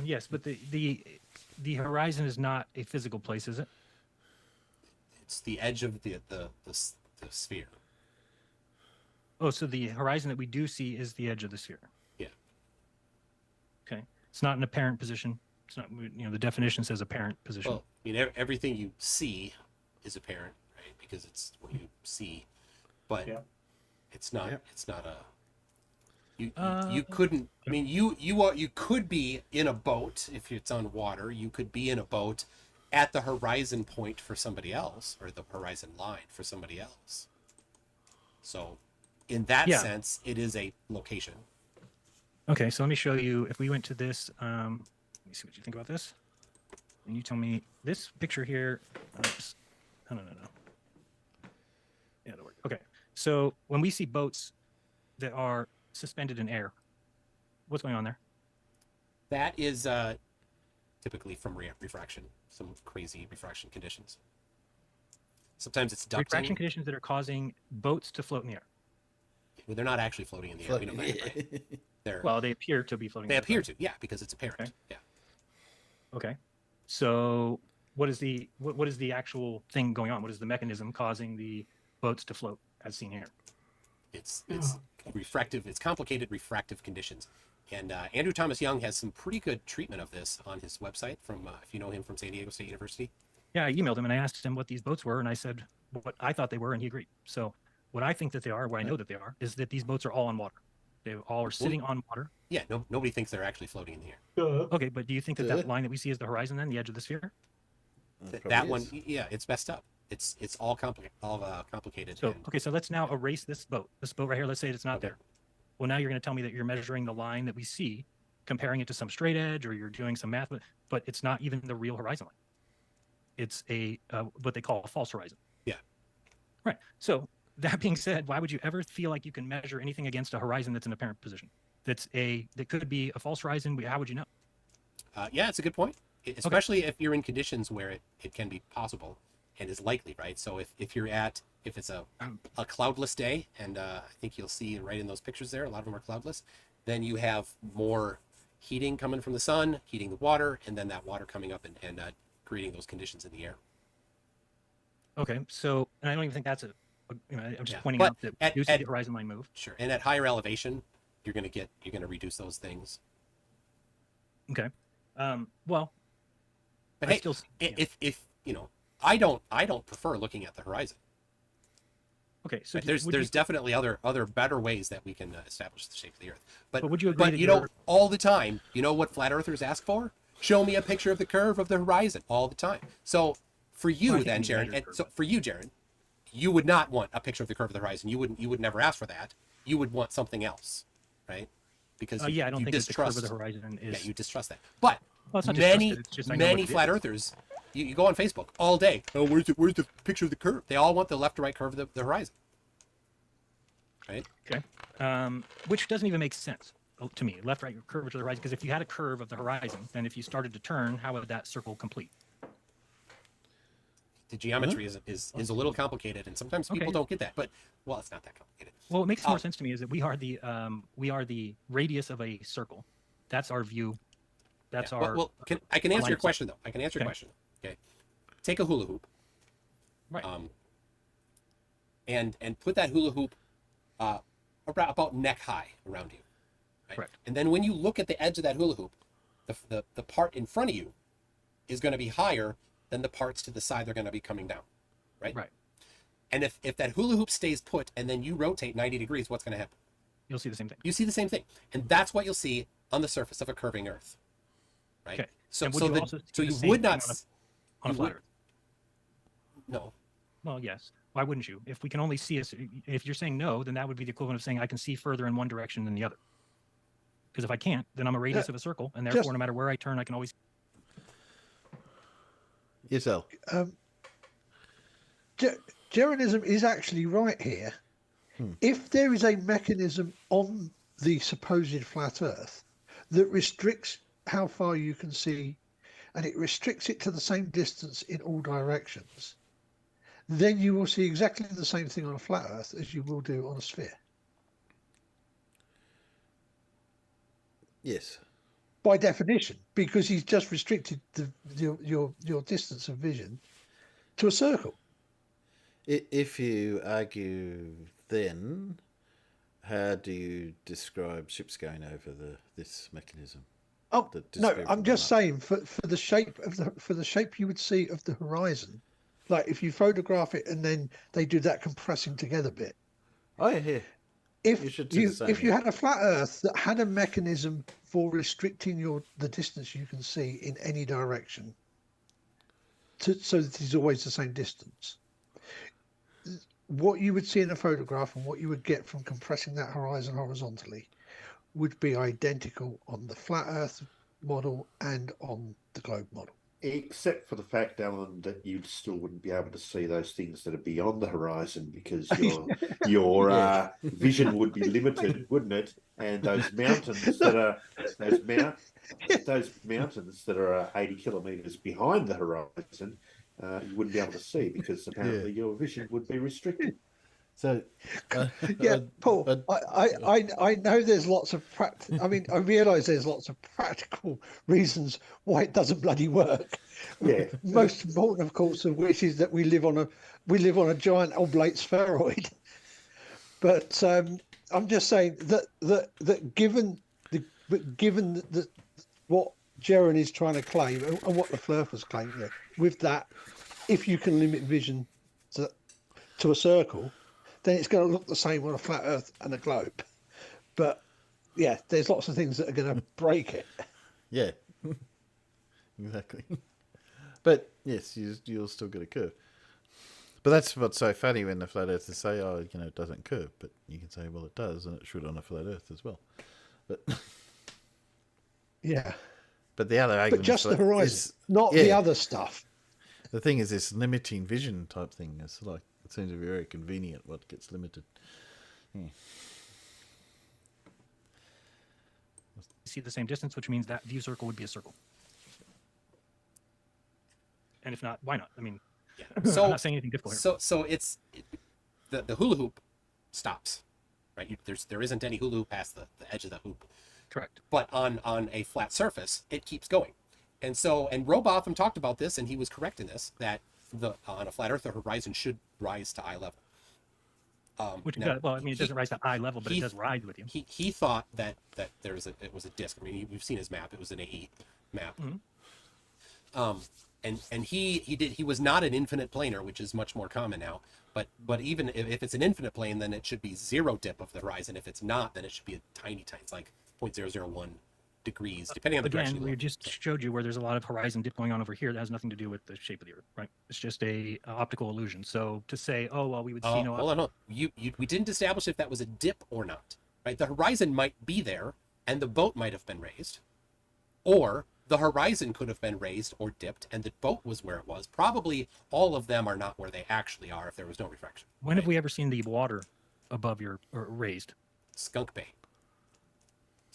Yes, but the horizon is not a physical place, is it? It's the edge of the sphere. Oh, so the horizon that we do see is the edge of the sphere. Yeah. Okay. It's not an apparent position. It's not, the definition says apparent position. Well, I mean, everything you see is apparent, right? Because it's what you see, but it's not. It's not a. You couldn't. I mean, you could be in a boat if it's on water. You could be in a boat at the horizon point for somebody else, or the horizon line for somebody else. So, in that sense, it is a location. Okay, so let me show you. If we went to this, let me see what you think about this. And you tell me this picture here. No. Yeah, that'll work. Okay, so when we see boats that are suspended in air, what's going on there? That is typically from refraction, some crazy refraction conditions. Sometimes it's ducting. Refraction conditions that are causing boats to float in the air. Well, they're not actually floating in the air. We know that, right? Well, they appear to be floating. They appear to, yeah, because it's apparent. Okay. Yeah. Okay. So what is the actual thing going on? What is the mechanism causing the boats to float as seen here? It's refractive. It's complicated refractive conditions. And Andrew Thomas Young has some pretty good treatment of this on his website from, if you know him, from San Diego State University. Yeah, I emailed him and I asked him what these boats were, and I said what I thought they were, and he agreed. So what I think that they are, what I know that they are, is that these boats are all on water. They all are sitting on water. Yeah, nobody thinks they're actually floating in the air. Okay, but do you think that line that we see is the horizon then, the edge of the sphere? That one, yeah, it's messed up. It's all complicated. So okay, so let's now erase this boat. This boat right here. Let's say it's not there. Well, now you're going to tell me that you're measuring the line that we see, comparing it to some straight edge, or you're doing some math, but it's not even the real horizon line. It's a what they call a false horizon. Yeah. Right. So that being said, why would you ever feel like you can measure anything against a horizon that's an apparent position? That could be a false horizon. How would you know? Yeah, it's a good point. Especially if you're in conditions where it can be possible and is likely, right? So if it's a cloudless day, and I think you'll see right in those pictures there, a lot of them are cloudless, then you have more heating coming from the sun, heating the water, and then that water coming up and creating those conditions in the air. Okay, so, and I don't even think that's I'm just pointing out that you see the horizon line move. Sure, and at higher elevation, you're going to reduce those things. Okay, well, but I hey, still see, if I don't prefer looking at the horizon. Okay, so right? There's definitely other better ways that we can establish the shape of the Earth. But would you agree that you know, all the time, you know what flat earthers ask for? Show me a picture of the curve of the horizon all the time. So for you then, Jaron, you would not want a picture of the curve of the horizon. You would never ask for that. You would want something else, right? Because I don't think distrust, the curve of the horizon is. Yeah, you distrust that. But it's not many flat earthers, you go on Facebook all day. Oh, where's the picture of the curve? They all want the left to right curve of the horizon, right? Okay, which doesn't even make sense to me. Left right curve of the horizon, because if you had a curve of the horizon, then if you started to turn, how would that circle complete? The geometry is a little complicated, and sometimes people don't get that. But it's not that complicated. Well, what makes more sense to me is that we are the radius of a circle. That's our view. That's our. Well, I can answer your question though. I can answer your question. Okay, take a hula hoop. Right. And put that hula hoop about neck high around you. Right? Correct. And then when you look at the edge of that hula hoop, the part in front of you is going to be higher than the parts to the side. They're going to be coming down, right? Right. And if that hula hoop stays put and then you rotate 90 degrees, what's going to happen? You'll see the same thing. You see the same thing, and that's what you'll see on the surface of a curving Earth, right? Okay. So you would not on a flat Earth. No. Well, yes. Why wouldn't you? If we can only see us, if you're saying no, then that would be the equivalent of saying I can see further in one direction than the other. Because if I can't, then I'm a radius of a circle, and therefore, no matter where I turn, I can always. Yes, Al. Jaronism is actually right here. If there is a mechanism on the supposed flat Earth that restricts how far you can see, and it restricts it to the same distance in all directions, then you will see exactly the same thing on a flat Earth as you will do on a sphere. Yes. by definition, because he's just restricted your distance of vision to a circle. If you argue, then how do you describe ships going over this mechanism? Oh that no, disappear I'm from just the map? saying for the shape of the shape you would see of the horizon, like if you photograph it and then they do that compressing together bit. Oh yeah. If You should do the same, if you yeah. had a flat Earth that had a mechanism for restricting the distance you can see in any direction, so that it's always the same distance, what you would see in a photograph and what you would get from compressing that horizon horizontally would be identical on the flat Earth model and on the globe model. Except for the fact, Alan, that you still wouldn't be able to see those things that are beyond the horizon because your Yeah. vision would be limited, wouldn't it? And those mountains that are those mountains that are 80 kilometres behind the horizon, you wouldn't be able to see because apparently your vision would be restricted. So, Yeah, Paul, I know there's lots of I mean, I realise there's lots of practical reasons why it doesn't bloody work. Yeah. Most important, of course, of which is that we live on a giant oblate spheroid. But I'm just saying that given what Jaron is trying to claim and what Lefleur was claiming, with that, if you can limit vision to a circle, then it's going to look the same on a flat Earth and a globe. But yeah, there's lots of things that are going to break it. yeah, exactly. But yes, you'll still get a curve. But that's what's so funny when the flat earthers say, "Oh, it doesn't curve," but you can say, "Well, it does, and it should on a flat Earth as well." But Yeah, but the other argument, but just the horizon, not the other stuff. The thing is, this limiting vision type thing. It's like it seems to be very convenient what gets limited. Yeah. See the same distance, which means that view circle would be a circle. And if not, why not? I mean, So I'm not saying anything difficult here. So the hula hoop stops, right? There isn't any hula hoop past the edge of the hoop. Correct. But on a flat surface, it keeps going. And Robotham talked about this, and he was correct in this, that on a flat Earth, the horizon should rise to eye level. Which now, does, well, I mean, it doesn't rise to eye level, but it does rise with you. He thought that it was a disc. I mean, we've seen his map; it was an AE map. Mm-hmm. And he was not an infinite planar, which is much more common now. But even if it's an infinite plane, then it should be zero dip of the horizon. If it's not, then it should be a tiny, it's like 0.001 degrees, depending on the direction. Again, we just showed you where there's a lot of horizon dip going on over here. That has nothing to do with the shape of the Earth, right? It's just a optical illusion. So to say, oh well, we would see no. Hold on. We didn't establish if that was a dip or not, right? The horizon might be there, and the boat might have been raised, or the horizon could have been raised or dipped, and the boat was where it was. Probably all of them are not where they actually are if there was no refraction. When have we ever seen the water above or raised? Skunk Bay.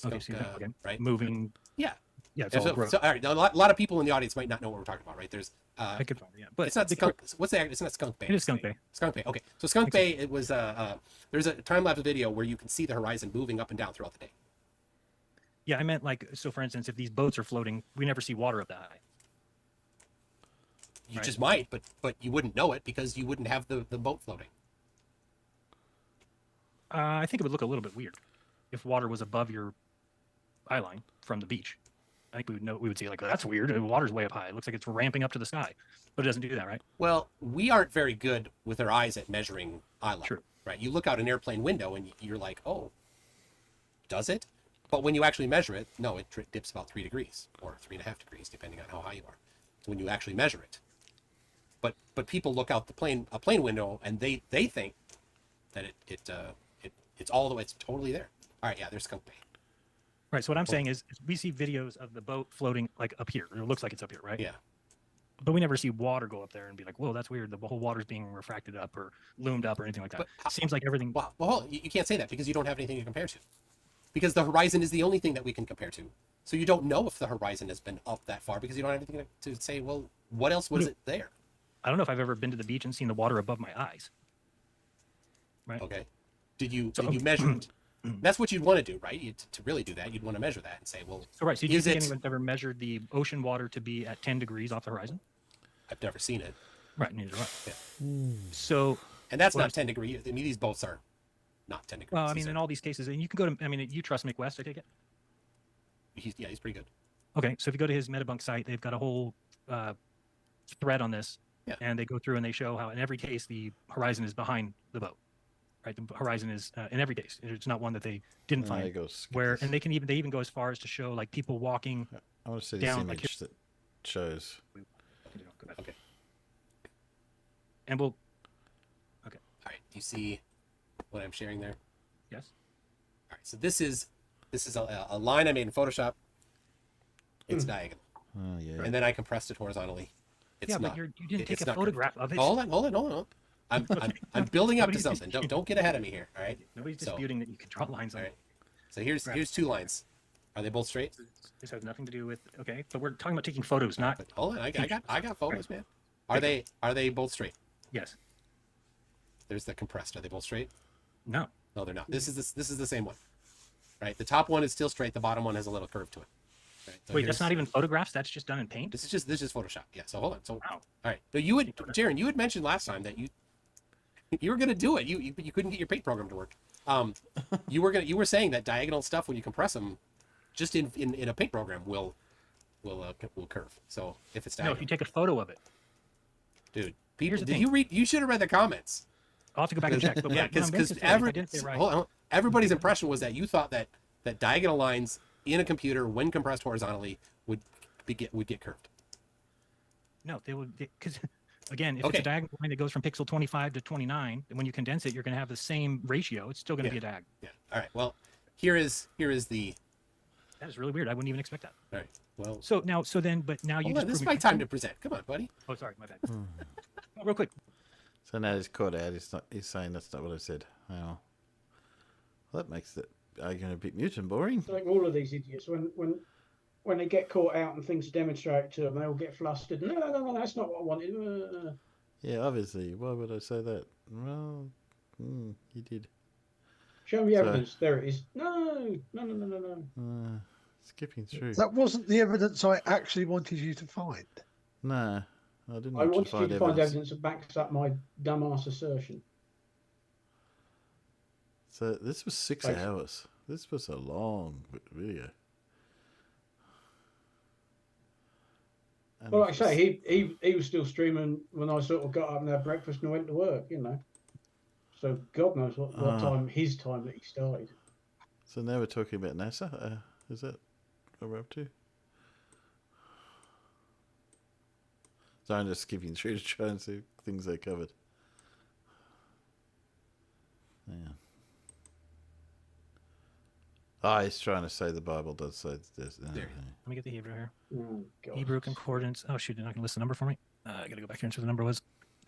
Okay, so okay. Right? Moving. Yeah. Yeah. It's all growth. All right. Now, a lot of people in the audience might not know what we're talking about, right? There's. I could find it. Yeah, but it's not Skunk. What's the? It's not Skunk Bay. It is Skunk Bay. Skunk Bay. Okay. So Skunk Bay. It was. There's a time lapse video where you can see the horizon moving up and down throughout the day. Yeah, I meant like, so for instance, if these boats are floating, we never see water up that high. You just might, but you wouldn't know it because you wouldn't have the boat floating. I think it would look a little bit weird if water was above your eye line from the beach. I think we would see like, that's weird. The water's way up high. It looks like it's ramping up to the sky, but it doesn't do that, right? Well, we aren't very good with our eyes at measuring eye level. True. Right? You look out an airplane window and you're like, oh, does it? But when you actually measure it, no, it dips about 3 degrees or 3.5 degrees, depending on how high you are. So when you actually measure it, but people look out a plane window and they think that it's all the way, it's totally there. All right, yeah, there's Skunk Bay. Right. So what I'm saying is we see videos of the boat floating like up here. It looks like it's up here, right? Yeah. But we never see water go up there and be like, whoa, that's weird. The whole water's being refracted up or loomed up or anything like that. It seems like everything. Well, you can't say that because you don't have anything to compare to. Because the horizon is the only thing that we can compare to. So you don't know if the horizon has been up that far because you don't have anything to say, well, what else was it there? I don't know if I've ever been to the beach and seen the water above my eyes. Right. Okay. Did you measure it? That's what you'd want to do, right? To really do that, you'd want to measure that and say, well, So right. So do you is think it? anyone's ever measured the ocean water to be at 10 degrees off the horizon? I've never seen it, Right. Neither do I. Yeah. So, and that's Well, not 10 degrees. I mean, these boats are not 10 degrees. well, I mean, in all these cases, and you can go to. I mean, you trust Mick West, I take it. he's pretty good. Okay, so if you go to his Metabunk site, they've got a whole thread on this, Yeah. and they go through and they show how in every case the horizon is behind the boat, right? The horizon is in every case. It's not one that they didn't There find. goes. Where and they even go as far as to show like people walking. I want to see this down, like, image that shows. Okay. And we'll. All right. Do you see what I'm sharing there? Yes. All right. So this is a line I made in Photoshop. It's diagonal, Oh yeah. and then I compressed it horizontally. It's Yeah, not. but you didn't take it's a not photograph of it. Hold on. I'm building up to Nobody's something. Don't get ahead of me here. All right. Nobody's So- disputing that you can draw lines on All it. right. So here's two lines. Are they both straight? This has nothing to do with okay, but we're talking about taking photos, not But hold on. I got photos, man. Are they both straight? yes, There's the compressed. Are they both straight? no. No, they're not. This is the same one. Right. The top one is still straight. The bottom one has a little curve to it. Right. So Wait, here's- that's not even photographs. That's just done in paint. This is just Photoshop. Yeah. So hold on. So Wow. all right. No, Jaron, you had mentioned last time that you were gonna do it. You couldn't get your paint program to work. You were saying that diagonal stuff when you compress them, just in a paint program will curve. So if it's No, diagonal, if you take a photo of it, dude, Here's people, the did thing. you read? You should have read the comments. I'll have to go back and check. But Yeah, what I'm because basically saying, if I didn't say it right. everybody's impression was that you thought that diagonal lines in a computer, when compressed horizontally, would get curved. No, they would because again, if Okay. it's a diagonal line that goes from pixel 25 to 29, and when you condense it, you're going to have the same ratio. It's still going to be a diag. Yeah. All right. Well, here is the. That is really weird. I wouldn't even expect that. All right. Well, So now, but now you hold just on, this is proved my me- time to present. Come on, buddy. Oh, sorry, my bad. Real quick, So now he's caught out. He's saying that's not what I said. Well, that makes it arguing a bit mute and boring. Like all of these idiots, when they get caught out and things are demonstrated to them, they all get flustered. No, that's not what I wanted. Yeah, obviously. Why would I say that? Well, you did. Show me So- evidence. There it is. No. Skipping through. That wasn't the evidence I actually wanted you to find. No, I didn't I want you to wanted you find to find evidence. evidence that backs up my dumbass assertion. So this was 6 Thanks. hours. This was a long video. And Well, it like I was- say, he was still streaming when I sort of got up and had breakfast and went to work, So God knows what his time that he started. So now we're talking about NASA. Is that what we're up to? So I'm just skipping through to try and see things they covered. Yeah. Oh, he's trying to say the Bible does say this. There. let me get the Hebrew here. Oh, God. Hebrew concordance. Oh shoot, you're not going to list the number for me. I got to go back here and see what the number was.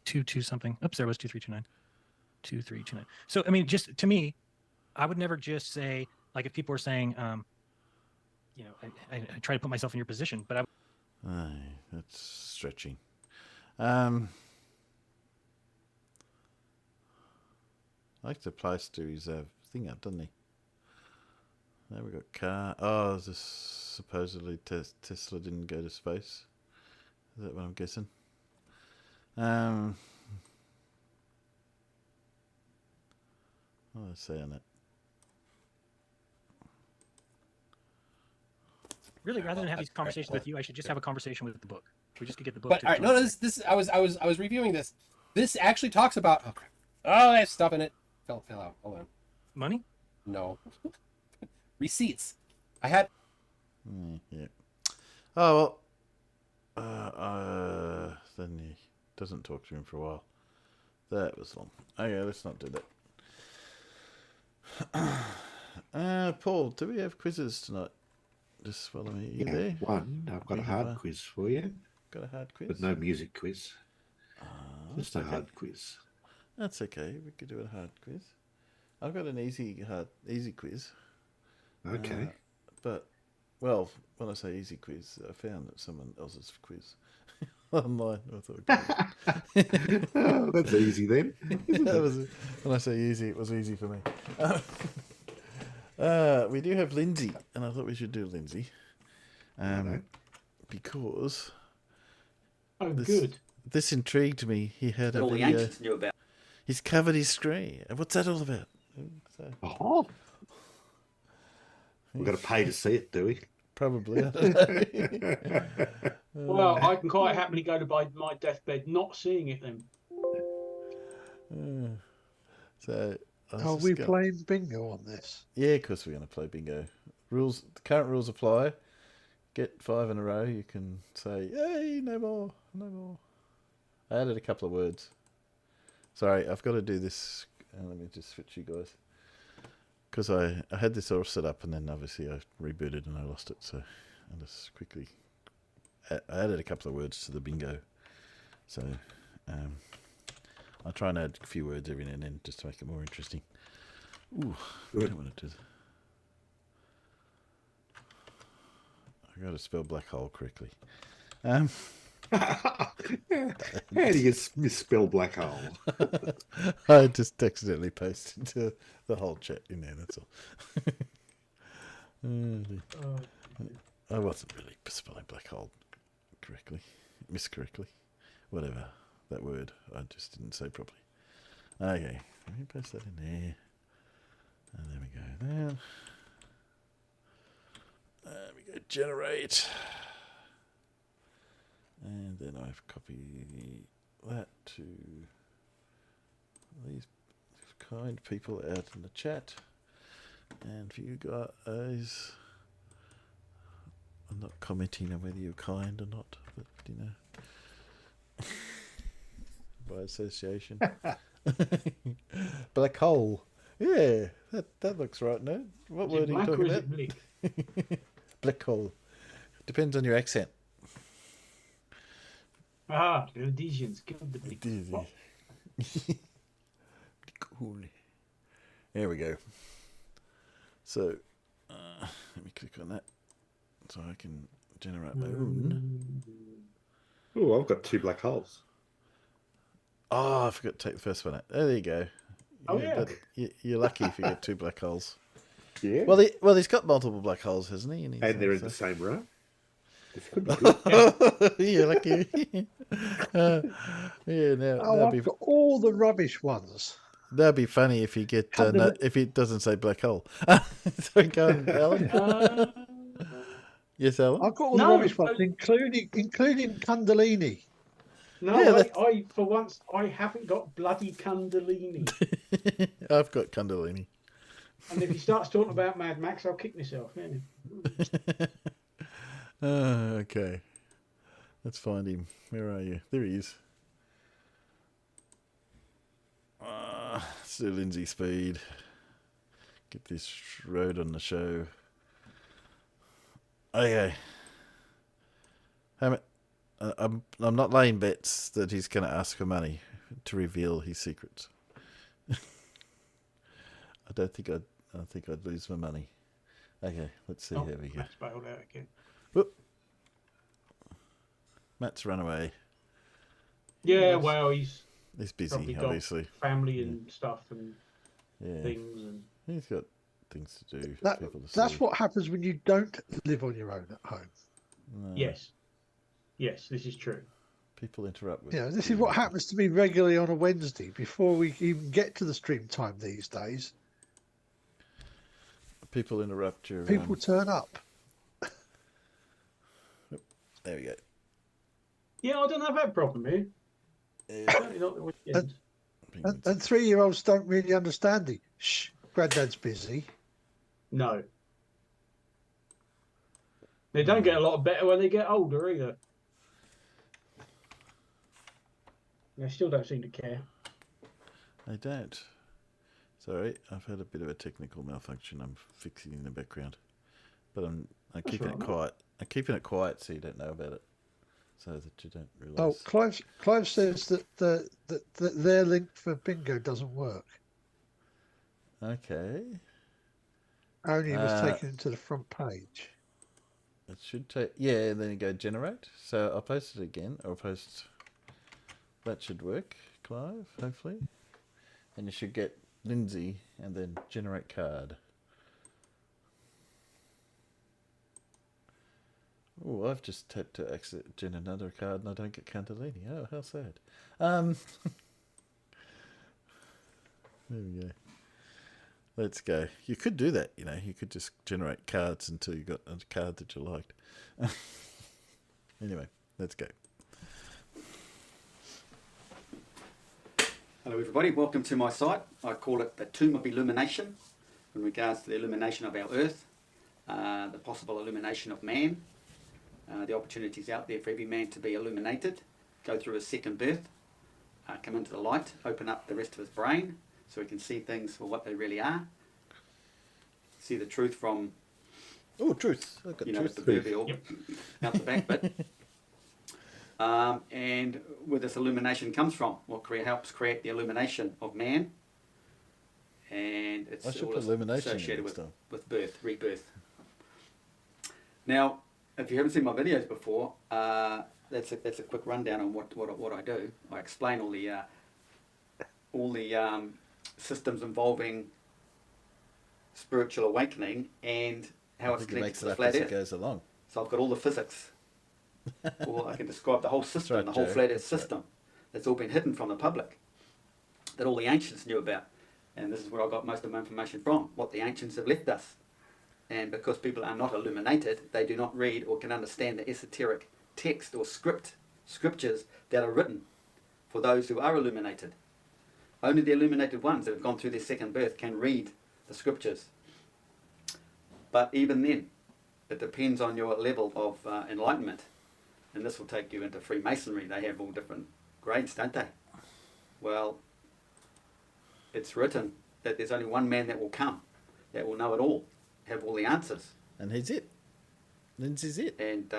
22 something. Oops, there was 2329. 2329. So I mean, just to me, I would never just say like if people were saying, I try to put myself in your position, but Aye, that's stretching. I like to place to his thing up, doesn't he? Now we got car. Oh, this supposedly Tesla didn't go to space. Is that what I'm guessing? What do I say on it? really rather than have these conversations with you, I should just have a conversation with the book. We just could get the book. But all right, no, this I was reviewing this. This actually talks about oh crap. Oh, I have stuff in it. Fell out. Hold on. money. No. Receipts. I had. Yeah. Oh well. Then he doesn't talk to him for a while. That was long. Okay, let's not do that. Paul, do we have quizzes tonight? Just follow me. You there? One. I've got a hard quiz for you, Got a hard quiz? but no music quiz. Just a okay. hard quiz. That's okay. We could do a hard quiz. I've got an easy quiz. Okay. But, well, when I say easy quiz, I found that someone else's quiz online. I thought, Oh, that's easy then. that was when I say easy, it was easy for me. We do have Lindsay, and I thought we should do Lindsay. Because good. This intrigued me. He had a All the video. ancients knew about. He's covered his screen. What's that all about? Oh. We've got to pay to see it, do we? Probably. I don't know. Well, I can quite happily go to my deathbed not seeing it then. So, Are we playing bingo on this? Yeah, of course we're going to play bingo. Rules. The current rules apply. Get 5 in a row. You can say, "Yay, no more, no more." I added a couple of words. Sorry, I've got to do this. Let me just switch you guys. Because I had this all set up and then obviously I rebooted and I lost it. So I'll just quickly... I added a couple of words to the bingo. So I'll try and add a few words every now and then just to make it more interesting. Ooh, I don't want to do that. I got to spell black hole correctly. How do you misspell black hole? I just accidentally posted the whole chat in there, that's all. I wasn't really spelling black hole correctly, miscorrectly, whatever, that word, I just didn't say properly. Okay, let me paste that in there. And there we go there. There we go, generate. And then I've copied that to these kind people out in the chat. And for you guys, I'm not commenting on whether you're kind or not, but you know, by association. Black hole. Yeah, that looks right, no? What word are you talking about? Black hole. Depends on your accent. The auditions. Give the big Cool. There we go. So, let me click on that so I can generate my own. Oh, I've got 2 black holes. Oh, I forgot to take the first one out. There you go. Oh, yeah. You're lucky if you get 2 black holes. Yeah. Well, he's got multiple black holes, hasn't he? And they're in the same row. This could be good. You're lucky. Yeah, I've got all the rubbish ones. That'd be funny if you get if it doesn't say black hole. So go on, Alan. Yes, Alan. I've got all the rubbish ones, including Kundalini. No, Yeah, I for once I haven't got bloody Kundalini. I've got Kundalini. And if he starts talking about Mad Max, I'll kick myself. Yeah. Okay. Let's find him. Where are you? There he is. Let's do Lindsay Speed. Get this road on the show. Okay. I'm not laying bets that he's going to ask for money to reveal his secrets. I think I'd lose my money. Okay, let's see how we go. Matt's bailed out again. Whoop. Matt's run away. Yeah, well, he's busy, obviously. Family and stuff and things, and he's got things to do. That's what happens when you don't live on your own at home. No. Yes, this is true. People interrupt with. Yeah, this is what happens to me regularly on a Wednesday before we even get to the stream time these days. People interrupt your. People turn up. There we go. Yeah, I don't have that problem here. Certainly not the weekend. And 3-year-olds don't really understand it. Shh, Granddad's busy. No. They don't get a lot better when they get older either. They still don't seem to care. They don't. Sorry, I've had a bit of a technical malfunction. I'm fixing in the background, but I'm keeping it quiet. I'm keeping it quiet so you don't know about it, so that you don't realise. Oh, Clive says that their link for bingo doesn't work. Okay. Only was taken to the front page. It should take, and then you go generate. So I'll post it again, or post. That should work, Clive, hopefully. And you should get Lindsay and then generate card. Oh, I've just had to exit gen another card and I don't get Cantalini. Oh, how sad. There we go. Let's go. You could do that, you know. You could just generate cards until you got a card that you liked. Anyway, let's go. Hello everybody, welcome to my site. I call it the Tomb of Illumination in regards to the illumination of our earth, the possible illumination of man, the opportunities out there for every man to be illuminated, go through his second birth, come into the light, open up the rest of his brain so he can see things for what they really are, see the truth from, truth. I've got you know, truth. the proverbial out the back bit. And where this illumination comes from, what helps create the illumination of man, and it's all associated with birth, rebirth. Now, if you haven't seen my videos before, that's a quick rundown on what I do. I explain all the systems involving spiritual awakening and how it's connected to the flat Earth. Goes along. So I've got all the physics. Or I can describe the whole system, right, the whole flat Earth system. That's all been hidden from the public, that all the ancients knew about. And this is where I got most of my information from, what the ancients have left us. And because people are not illuminated, they do not read or can understand the esoteric text or scriptures that are written for those who are illuminated. Only the illuminated ones that have gone through their second birth can read the scriptures. But even then, it depends on your level of enlightenment. And this will take you into Freemasonry. They have all different grades, don't they? Well, it's written that there's only one man that will come, that will know it all, have all the answers. And he's it. Lindsay's it. And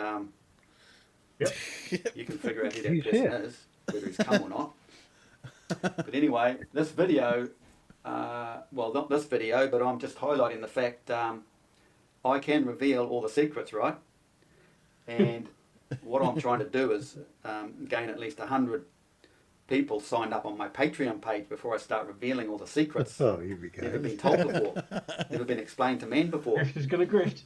you can figure out who that person is, whether he's come or not. But anyway, this video, well, not this video, but I'm just highlighting the fact I can reveal all the secrets, right? And what I'm trying to do is gain at least 100 people signed up on my Patreon page before I start revealing all the secrets. Oh, here we go. Never been told before. Never been explained to men before. She's going to grift.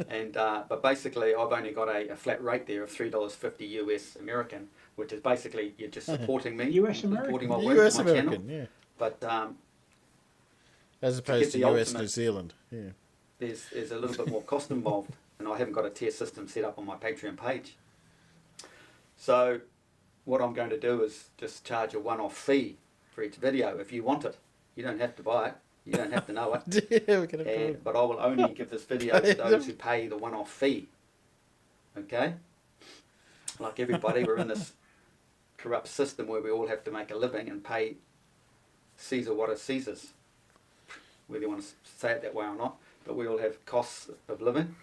And but basically, I've only got a flat rate there of $3.50 US American, which is basically you're just supporting me, US American. supporting my work, US my American, channel. yeah. But as opposed to US ultimate, New Zealand, yeah. There's a little bit more cost involved, and I haven't got a tier system set up on my Patreon page. So what I'm going to do is just charge a one-off fee for each video if you want it. You don't have to buy it. You don't have to know it. Yeah, but I will only give this video to those who pay the one-off fee. Okay? Like everybody, we're in this corrupt system where we all have to make a living and pay Caesar what is Caesar's. Whether you want to say it that way or not. But we all have costs of living.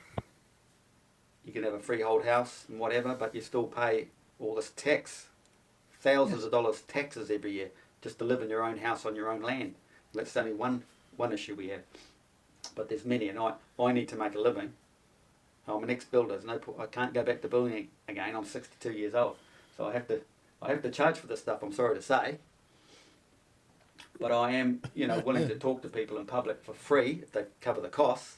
You can have a freehold house and whatever, but you still pay all this tax. Thousands of dollars taxes every year just to live in your own house on your own land. That's only one issue we have. But there's many, and I need to make a living. I'm an ex-builder. I can't go back to building again. I'm 62 years old. So I have to charge for this stuff, I'm sorry to say. But I am, willing to talk to people in public for free if they cover the costs.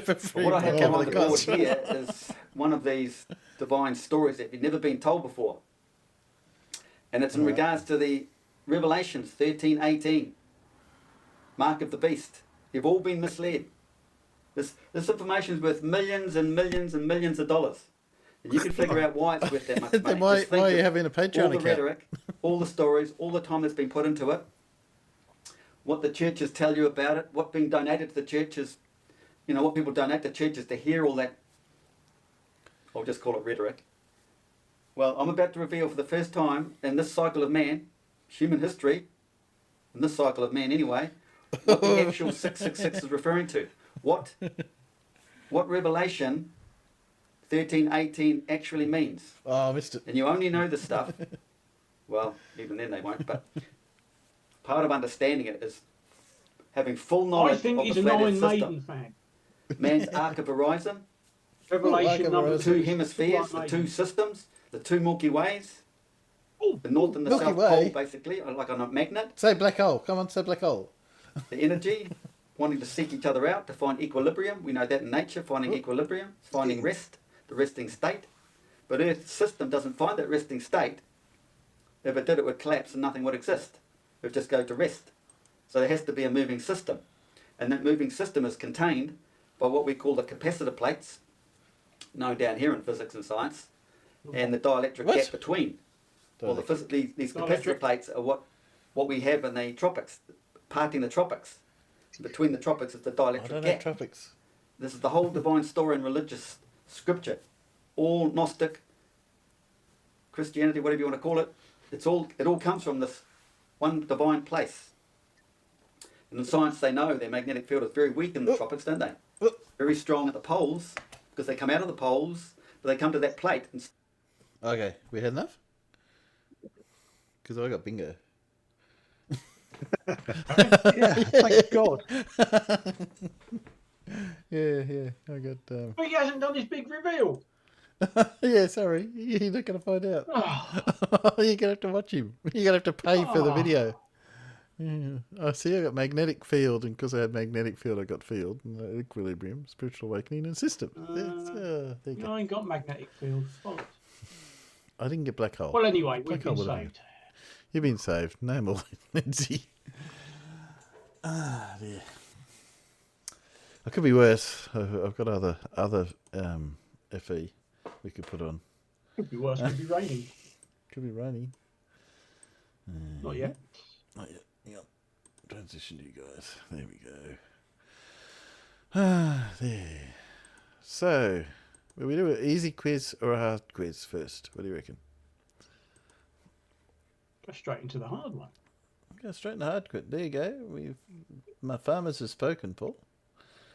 For free, what I have on the board here is one of these divine stories that have never been told before. And it's in regards to the Revelations 13:18. Mark of the Beast. You've all been misled. This information is worth millions and millions and millions of dollars. And you can figure out why it's worth that much money. Then why are you having a Patreon all the account? rhetoric, all the stories, all the time that's been put into it, what the churches tell you about it, what being donated to the churches, what people donate to churches to hear all that, I'll just call it rhetoric. Well, I'm about to reveal for the first time in this cycle of man, human history, in this cycle of man anyway, what the actual 666 is referring to. What Revelation 13:18 actually means. Oh, I missed it. And you only know this stuff. Well, even then they won't, but part of understanding it is having full knowledge I think of he's the an flat Earth Iron system. Maiden fan. Man's Arc of Horizon, Revelation number the two 2. hemispheres, the two systems, the two Milky Ways, the north and the Milky south Way? pole, basically, like on a magnet. Say black hole. Come on, say black hole. The energy, wanting to seek each other out to find equilibrium. We know that in nature, finding equilibrium, finding rest, the resting state. But Earth's system doesn't find that resting state. If it did, it would collapse and nothing would exist. It would just go to rest. So there has to be a moving system. And that moving system is contained by what we call the capacitor plates, known down here in physics and science, and the dielectric gap between. Well, these capacitor plates are what we have in the tropics, parting the tropics. Between the tropics is the dielectric gap. Tropics. This is the whole divine story in religious scripture. All Gnostic, Christianity, whatever you want to call it, it all comes from this one divine place. And in science, they know their magnetic field is very weak in the tropics, don't they? Very strong at the poles, because they come out of the poles, but they come to that plate. And Okay, we had enough? Because I got bingo. Yeah, thank God. Yeah, I got... But he hasn't done his big reveal. yeah, sorry. You're not going to find out. You're going to have to watch him. You're going to have to pay for the video. Yeah. I see I got magnetic field, and because I had magnetic field, I got field, and equilibrium, spiritual awakening, and system. There you go. I ain't got magnetic field. Bollocks. I didn't get black hole. Well, anyway, we've Black hole been would've saved. You've been saved. No more, Lindsay. Ah, dear. I could be worse. I've got other FE we could put on. Could be worse. Could be raining. Could be raining. Not yet. Not yet. Hang on. Transition to you guys. There we go. Ah, there. So, will we do an easy quiz or a hard quiz first? What do you reckon? Go straight into the hard one. Go straight in the hard quiz. There you go. My farmers have spoken, Paul.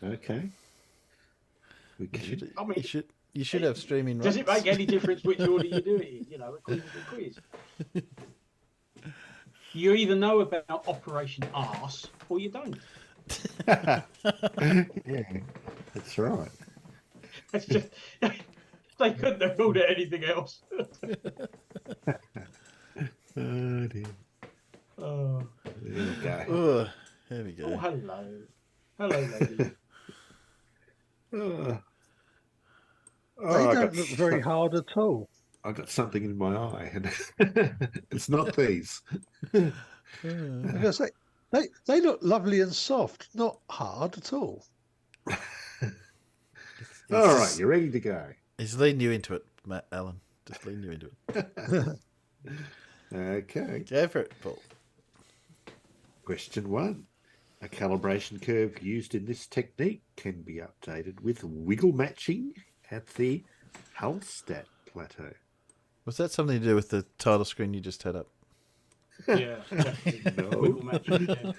Okay. You should have streaming rights. Does it make any difference which order you do it in? You know, a quiz is a quiz. You either know about Operation Arse or you don't. Yeah, that's right. It's just they couldn't have called it anything else. Oh dear. Oh. There we go. Oh, there we go. Oh, hello. Hello, lady. They don't look very hard at all. I got something in my eye, and it's not these. I'm gonna say, they look lovely and soft, not hard at all. All right, you're ready to go. He's leading you into it, Matt Allen. Just leading you into it. Okay. Go for it, Paul. Question 1. A calibration curve used in this technique can be updated with wiggle matching at the Hallstatt plateau. Was that something to do with the title screen you just had up? Yeah, definitely. No. Wiggle matching, yeah.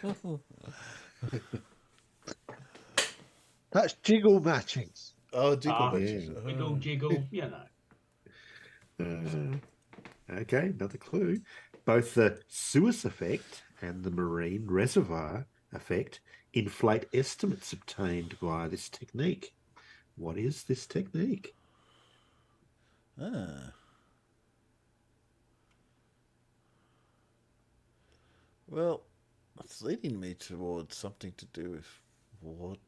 That's jiggle matching. Oh, jiggle matching. Wiggle, jiggle, you know. Okay, another clue. Both the Suez effect and the marine reservoir effect inflate estimates obtained via this technique. What is this technique? Well, it's leading me towards something to do with water.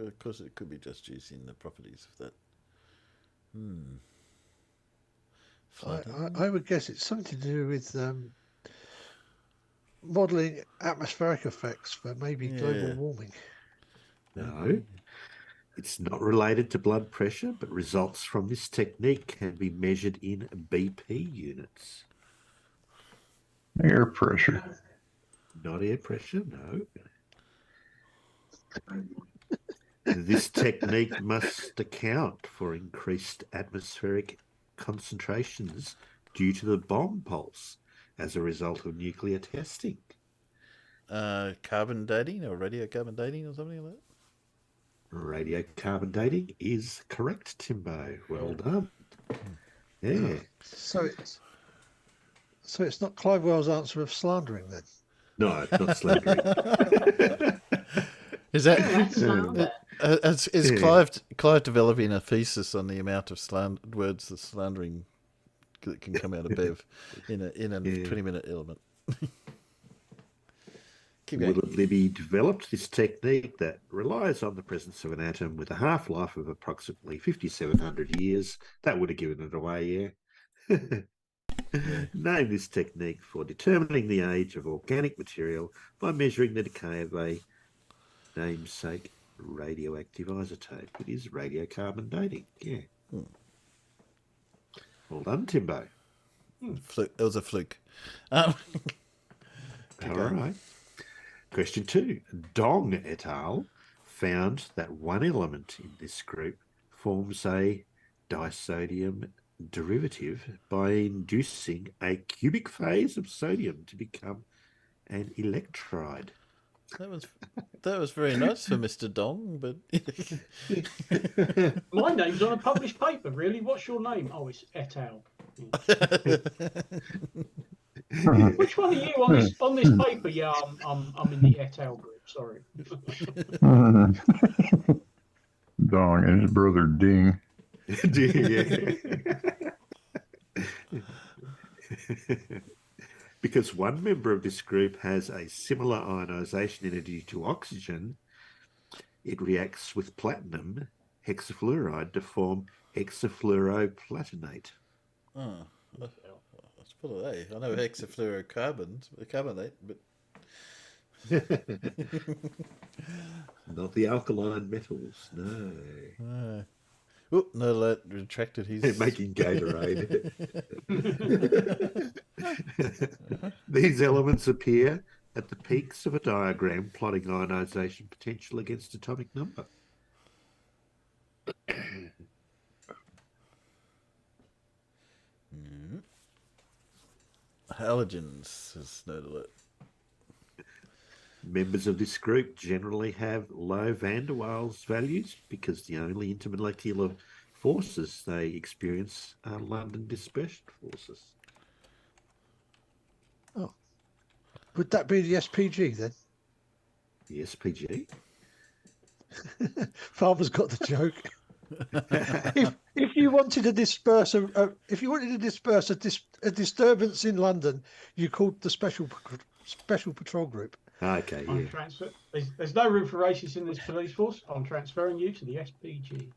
Of course, it could be just using the properties of that. I would guess it's something to do with modelling atmospheric effects for maybe global warming. No. It's not related to blood pressure, but results from this technique can be measured in BP units. Air pressure. Not air pressure, no. This technique must account for increased atmospheric concentrations due to the bomb pulse as a result of nuclear testing. Carbon dating or radiocarbon dating or something like that? Radiocarbon dating is correct, Timbo. Well done. Yeah. So it's not Clive Well's answer of slandering then. No, not slandering. Is that is Clive developing a thesis on the amount of words the slandering that can come out of Bev in a 20-minute element? Keep going. Willard Libby developed this technique that relies on the presence of an atom with a half-life of approximately 5,700 years. That would have given it away, yeah. Name this technique for determining the age of organic material by measuring the decay of a namesake radioactive isotope. It is radiocarbon dating, yeah. Well done, Timbo. Fluke. It was a fluke. All right. Question 2. Dong et al. Found that one element in this group forms a disodium derivative by inducing a cubic phase of sodium to become an electride. That was very nice for Mr. Dong, but My name's on a published paper, really. What's your name? Oh, it's et al. Which one are you on this paper? Yeah, I'm in the et al group. Sorry. Dong and his brother Ding. Because one member of this group has a similar ionization energy to oxygen, it reacts with platinum hexafluoride to form hexafluoroplatinate. oh, that's full of A. I know hexafluorocarbons, carbonate, but Not the alkaline metals, no. Oh, no, that retracted his. They're making Gatorade. These elements appear at the peaks of a diagram plotting ionization potential against atomic number. Halogens, says Nerd Alert. Members of this group generally have low van der Waals values because the only intermolecular forces they experience are London dispersion forces. Oh. Would that be the SPG then? The SPG? Farmer's got the joke. if you wanted to disperse a disturbance in London, you called the special patrol group. Okay, yeah. There's no room for racists in this police force. I'm transferring you to the SPG.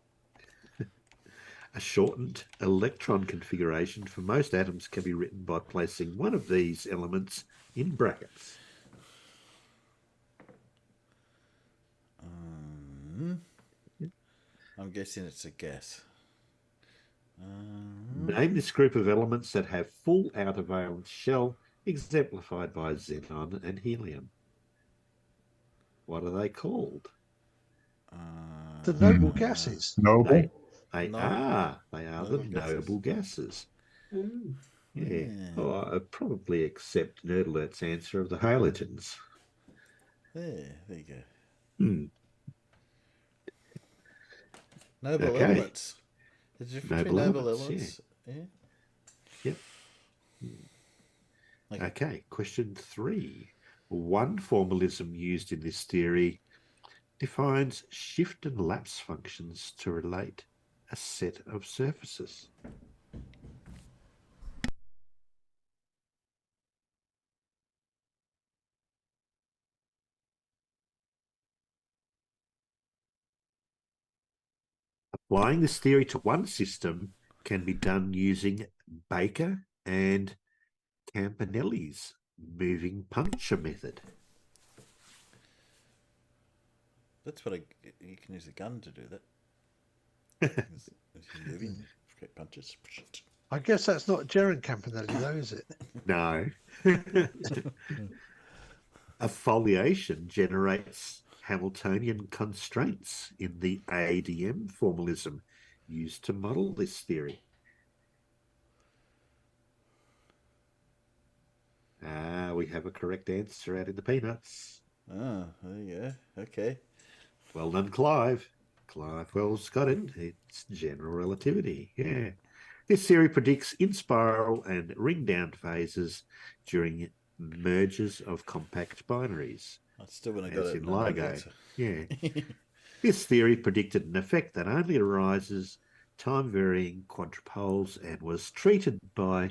A shortened electron configuration for most atoms can be written by placing one of these elements in brackets. I'm guessing it's a gas. Name this group of elements that have full outer valence shell, exemplified by xenon and helium. What are they called? The noble gases. Noble. They No. are. They are the Noble gases. noble gases. Ooh. Yeah. Oh, I'd probably accept Nerd Alert's answer of the halogens. There you go. Hmm. Noble Okay. elements. Did you between Noble noble elements, elements? Yep. Okay, question 3. One formalism used in this theory defines shift and lapse functions to relate a set of surfaces. Applying this theory to one system can be done using Baker and Campanelli's moving puncture method. That's what you can use a gun to do that. Moving, great punches. I guess that's not Gerard Campanelli, though, is it? No. A foliation generates Hamiltonian constraints in the ADM formalism used to model this theory. We have a correct answer out in the peanuts. Ah, there you go. Okay. Well done, Clive. Clive Wells got it. It's general relativity. Yeah. This theory predicts in spiral and ring down phases during mergers of compact binaries. I still wouldn't have got As it. in No, LIGO. that's- Yeah. This theory predicted an effect that only arises time-varying quadrupoles and was treated by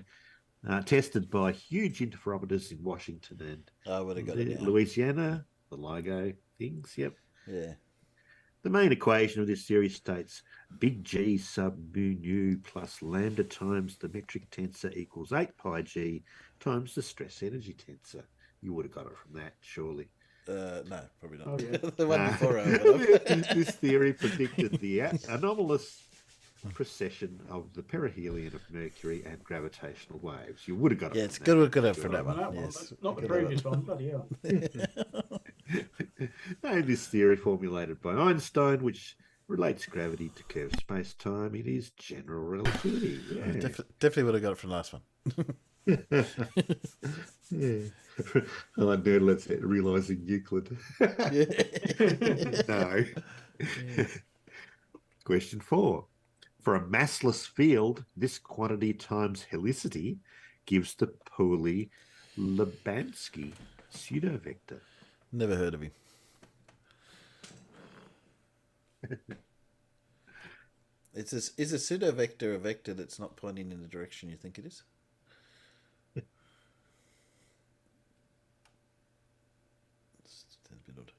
tested by huge interferometers in Washington and I would have got it now. Louisiana. The LIGO things, yep. Yeah. The main equation of this theory states big G sub mu nu plus lambda times the metric tensor equals 8 pi G times the stress energy tensor. You would have got it from that, surely. No, probably not. Oh, yeah. The one before I would have. This theory predicted the anomalous precession of the perihelion of Mercury and gravitational waves. You would have got it. Yeah, it's from that. good for that Well, one. that one, Yes. that's not the Good previous one. Bloody hell. And this theory formulated by Einstein, which relates gravity to curved space-time, it is general relativity. Yeah. Definitely would have got it from the last one. Yeah. I nerdlets realizing Euclid. No. Question 4. For a massless field, this quantity times helicity gives the Pauli-Lebansky pseudovector. Never heard of him. Is a pseudovector a vector that's not pointing in the direction you think it is? It's a bit odd.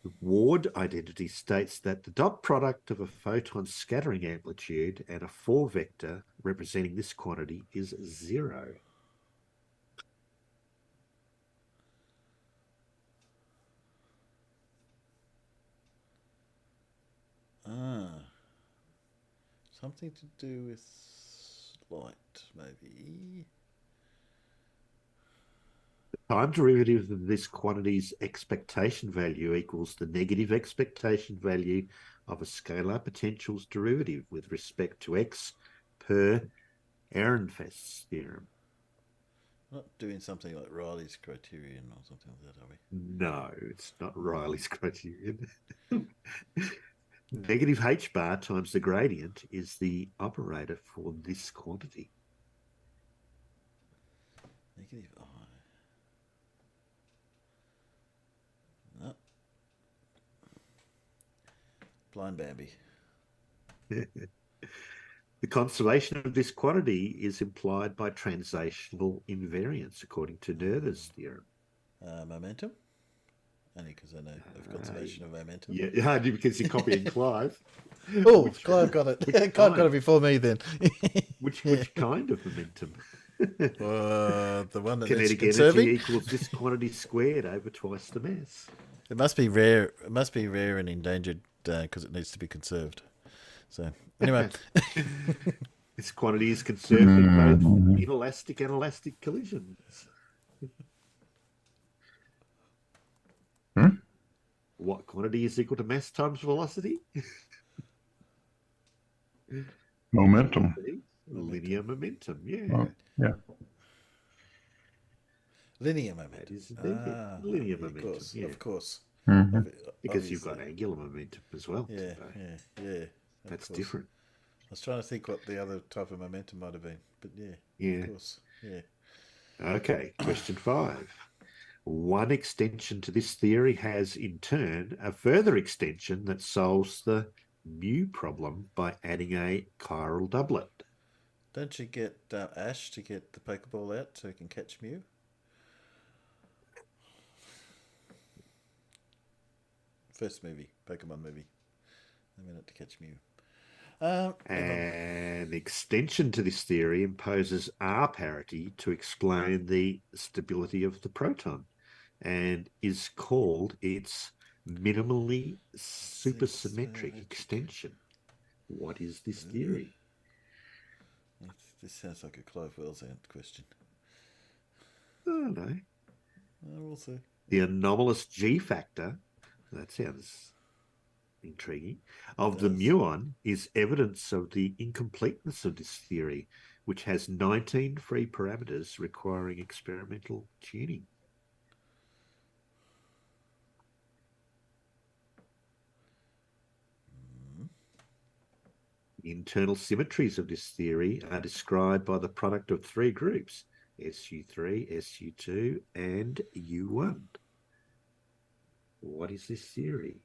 The Ward identity states that the dot product of a photon's scattering amplitude and a 4 vector representing this quantity is 0. Something to do with light, maybe. The time derivative of this quantity's expectation value equals the negative expectation value of a scalar potential's derivative with respect to x per Ehrenfest's theorem. Not doing something like Riley's criterion or something like that, are we? No, it's not Riley's criterion. Negative h bar times the gradient is the operator for this quantity. Negative I. No. Blind Bambi. The conservation of this quantity is implied by translational invariance, according to Noether's theorem. Momentum? Only because I know of conservation of momentum. Yeah, hardly because you're copying Clive. Oh, Clive got it. Clive got it before me then. Which kind of momentum? The one that Kinetic needs energy conserving? equals this quantity squared over twice the mass. It must be rare. It must be rare and endangered because it needs to be conserved. So anyway, this quantity is conserved in both inelastic and elastic collisions. What quantity is equal to mass times velocity? Momentum. Linear momentum, yeah. Oh, yeah. linear momentum. That is linear momentum, Of course, yeah. of course. Mhm. Because you've got Obviously. angular momentum as well. Yeah, Timbo. yeah. of That's course. different. I was trying to think what the other type of momentum might have been, but Yeah. of course, yeah. Okay, question 5. One extension to this theory has, in turn, a further extension that solves the mu problem by adding a chiral doublet. Don't you get Ash to get the Pokeball out so he can catch Mew? First movie, Pokemon movie. They went out to catch Mew. An extension to this theory imposes R parity to explain the stability of the proton and is called its minimally supersymmetric extension. What is this theory? This sounds like a Clive Wells question. Oh, no. We'll see. The anomalous G factor, that sounds intriguing, of the muon is evidence of the incompleteness of this theory, which has 19 free parameters requiring experimental tuning. The internal symmetries of this theory are described by the product of 3 groups, SU3, SU2, and U1. What is this theory?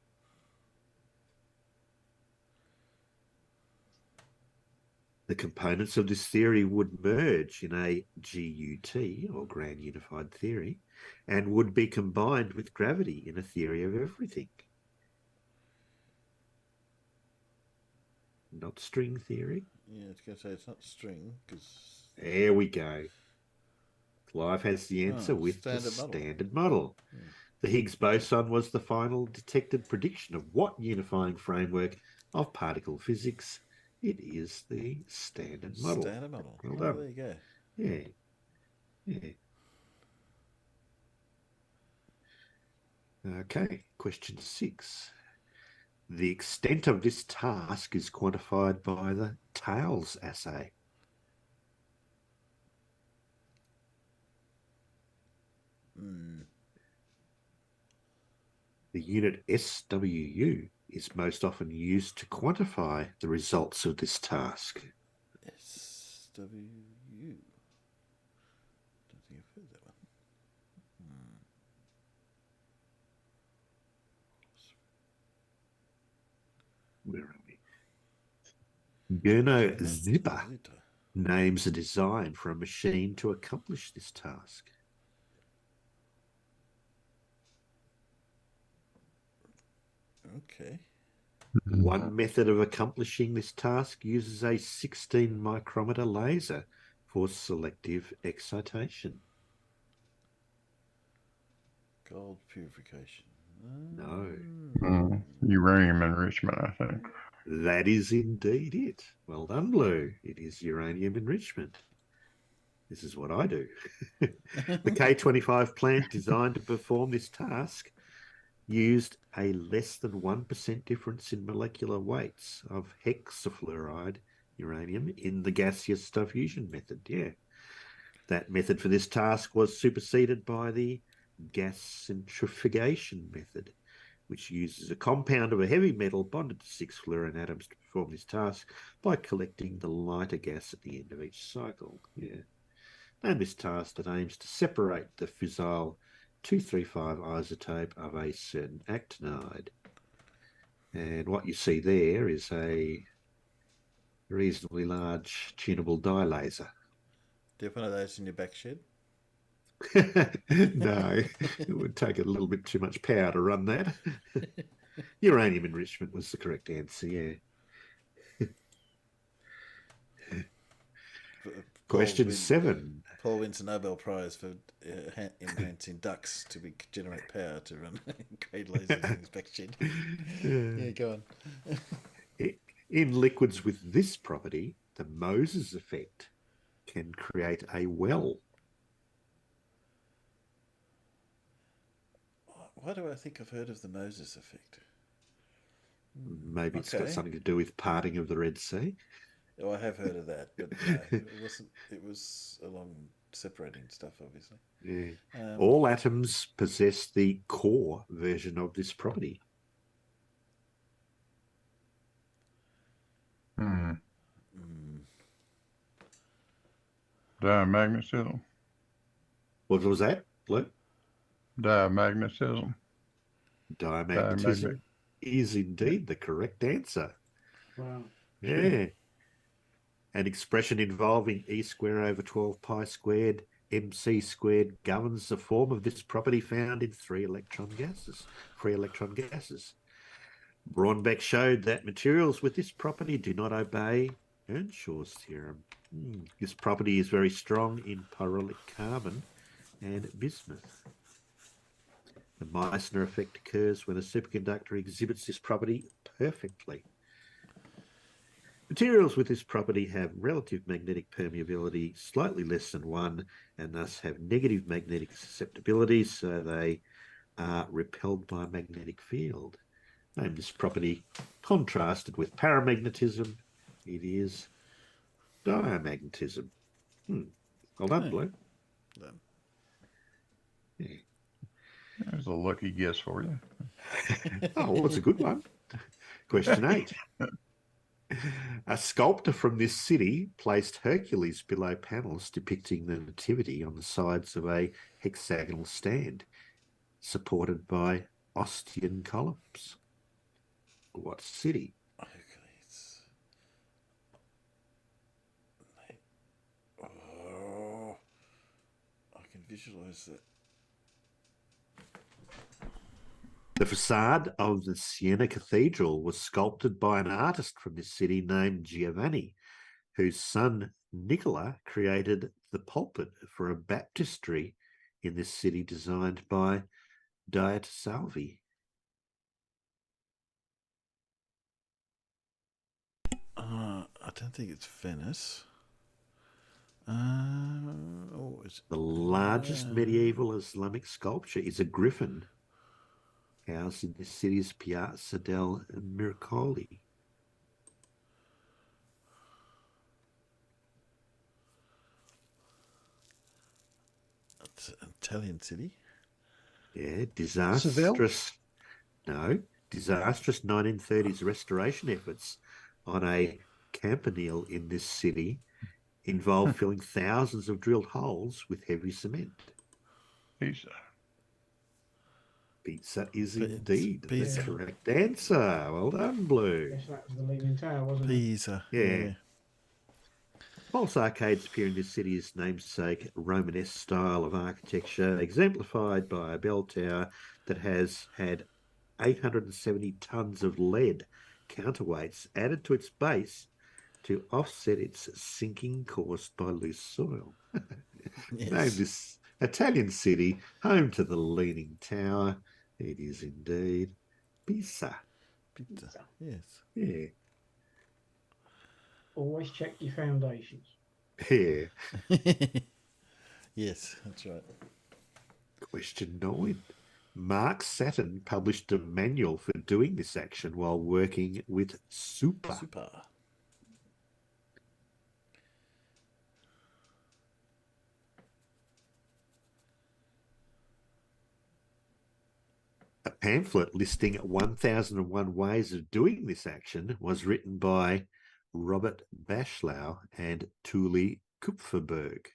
The components of this theory would merge in a GUT, or grand unified theory, and would be combined with gravity in a theory of everything. Not string theory. Yeah, I was going to say it's not string, because... There we go. Clive has the answer with the standard model. standard model. The Higgs boson was the final detected prediction of what unifying framework of particle physics? It is the standard model. Standard model. Well Oh, done. there you go. Yeah. Yeah. Okay, question 6. The extent of this task is quantified by the Thales assay. The unit SWU is most often used to quantify the results of this task. SWU. Don't think I've heard that one. Where are we? Gurno Zipper names a design for a machine to accomplish this task. Okay. One method of accomplishing this task uses a 16 micrometer laser for selective excitation. Gold purification. No. Uranium enrichment, I think. That is indeed it. Well done, Blue. It is uranium enrichment. This is what I do. The K25 plant designed to perform this task used a less than 1% difference in molecular weights of hexafluoride uranium in the gaseous diffusion method. Yeah. That method for this task was superseded by the gas centrifugation method, which uses a compound of a heavy metal bonded to 6 fluorine atoms to perform this task by collecting the lighter gas at the end of each cycle. Yeah. And this task that aims to separate the fissile 235 isotope of a certain actinide. And what you see there is a reasonably large tunable dye laser. Do you have one of those in your back shed? No, it would take a little bit too much power to run that. Uranium enrichment was the correct answer, yeah. Question 7. Paul wins a Nobel Prize for enhancing ducts to generate power to run grade lasers in his back shed. Yeah, go on. In liquids with this property, the Moses effect can create a well. Why do I think I've heard of the Moses effect? Maybe it's got something to do with parting of the Red Sea. Oh, I have heard of that, but no, it wasn't. It was along separating stuff, obviously. Yeah. All atoms possess the core version of this property. Diamagnetism. What was that, Luke? Diamagnetism. Diamagnetism is indeed the correct answer. Wow. Yeah. An expression involving E square over 12 pi squared mc squared governs the form of this property found in free electron gases. Braunbeck showed that materials with this property do not obey Earnshaw's theorem. This property is very strong in pyrolytic carbon and bismuth. The Meissner effect occurs when a superconductor exhibits this property perfectly. Materials with this property have relative magnetic permeability slightly less than 1 and thus have negative magnetic susceptibility, so they are repelled by a magnetic field. Name this property contrasted with paramagnetism. It is diamagnetism. Well done, Blue. Done. Yeah. There's a lucky guess for you. Oh, well, it's a good one. Question 8. A sculptor from this city placed Hercules below panels depicting the nativity on the sides of a hexagonal stand, supported by Ostian columns. What city? Hercules. visualize that. The facade of the Siena Cathedral was sculpted by an artist from this city named Giovanni, whose son Nicola created the pulpit for a baptistry in this city designed by Diet Salvi. I don't think it's Venice. The largest medieval Islamic sculpture is a griffin housed in the city's Piazza del Miracoli. It's an Italian city. Yeah, disastrous 1930s restoration efforts on a campanile in this city involved filling thousands of drilled holes with heavy cement. Pizza is indeed the correct answer. Well done, Blue. Yes, that was the Leaning Tower, wasn't it? Pisa. Yeah. False arcades appear in this city's namesake Romanesque style of architecture, exemplified by a bell tower that has had 870 tons of lead counterweights added to its base to offset its sinking caused by loose soil. Yes. Named this Italian city home to the Leaning Tower. It is indeed Pisa. Pizza. Yes. Yeah. Always check your foundations. Yeah. Yes, that's right. Question 9. Mark Saturn published a manual for doing this action while working with Super. A pamphlet listing 1001 ways of doing this action was written by Robert Bashlau and Thule Kupferberg.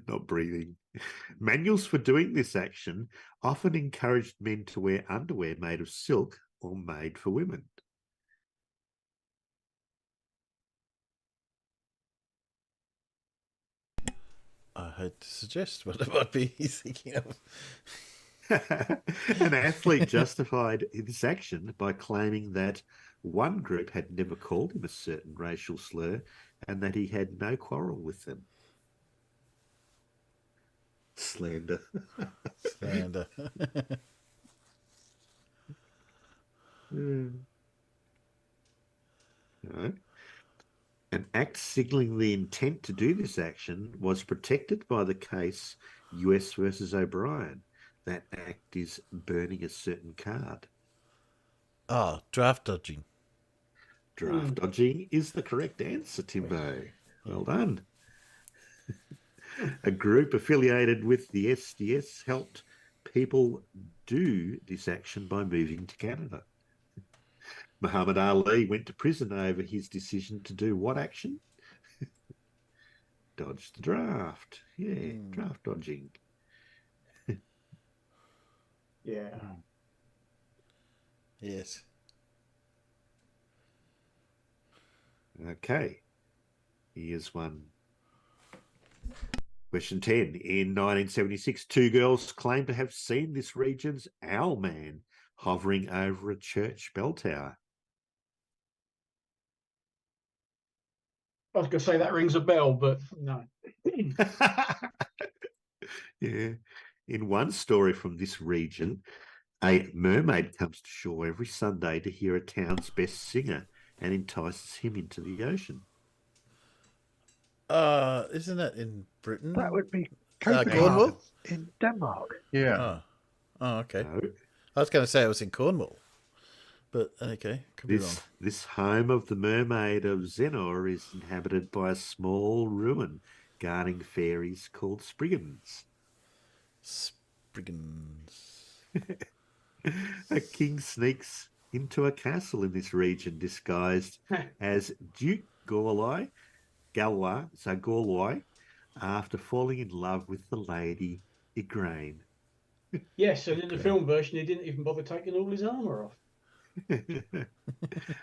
Not breathing. Manuals for doing this action often encouraged men to wear underwear made of silk or made for women. I had to suggest what it might be he's thinking of. An athlete justified this action by claiming that one group had never called him a certain racial slur and that he had no quarrel with them. Slander. Slander. No. An act signalling the intent to do this action was protected by the case US versus O'Brien. That act is burning a certain card. Ah, draft dodging. Draft dodging is the correct answer, Timbo. Well done. A group affiliated with the SDS helped people do this action by moving to Canada. Muhammad Ali went to prison over his decision to do what action? Dodge the draft. Yeah, draft dodging. Yeah. Yes. Okay. Here's one. Question 10. In 1976, two girls claimed to have seen this region's owl man hovering over a church bell tower. I was going to say that rings a bell, but no. Yeah. In one story from this region, a mermaid comes to shore every Sunday to hear a town's best singer and entices him into the ocean. Isn't that in Britain? That would be Cornwall? in Denmark. Yeah. Oh, okay. No. I was going to say it was in Cornwall. But, okay, could be wrong. This home of the mermaid of Zenor is inhabited by a small ruin guarding fairies called Spriggans. Spriggans. A king sneaks into a castle in this region disguised as Duke Galway, after falling in love with the lady Igraine. Yes, and in the film version, he didn't even bother taking all his armour off.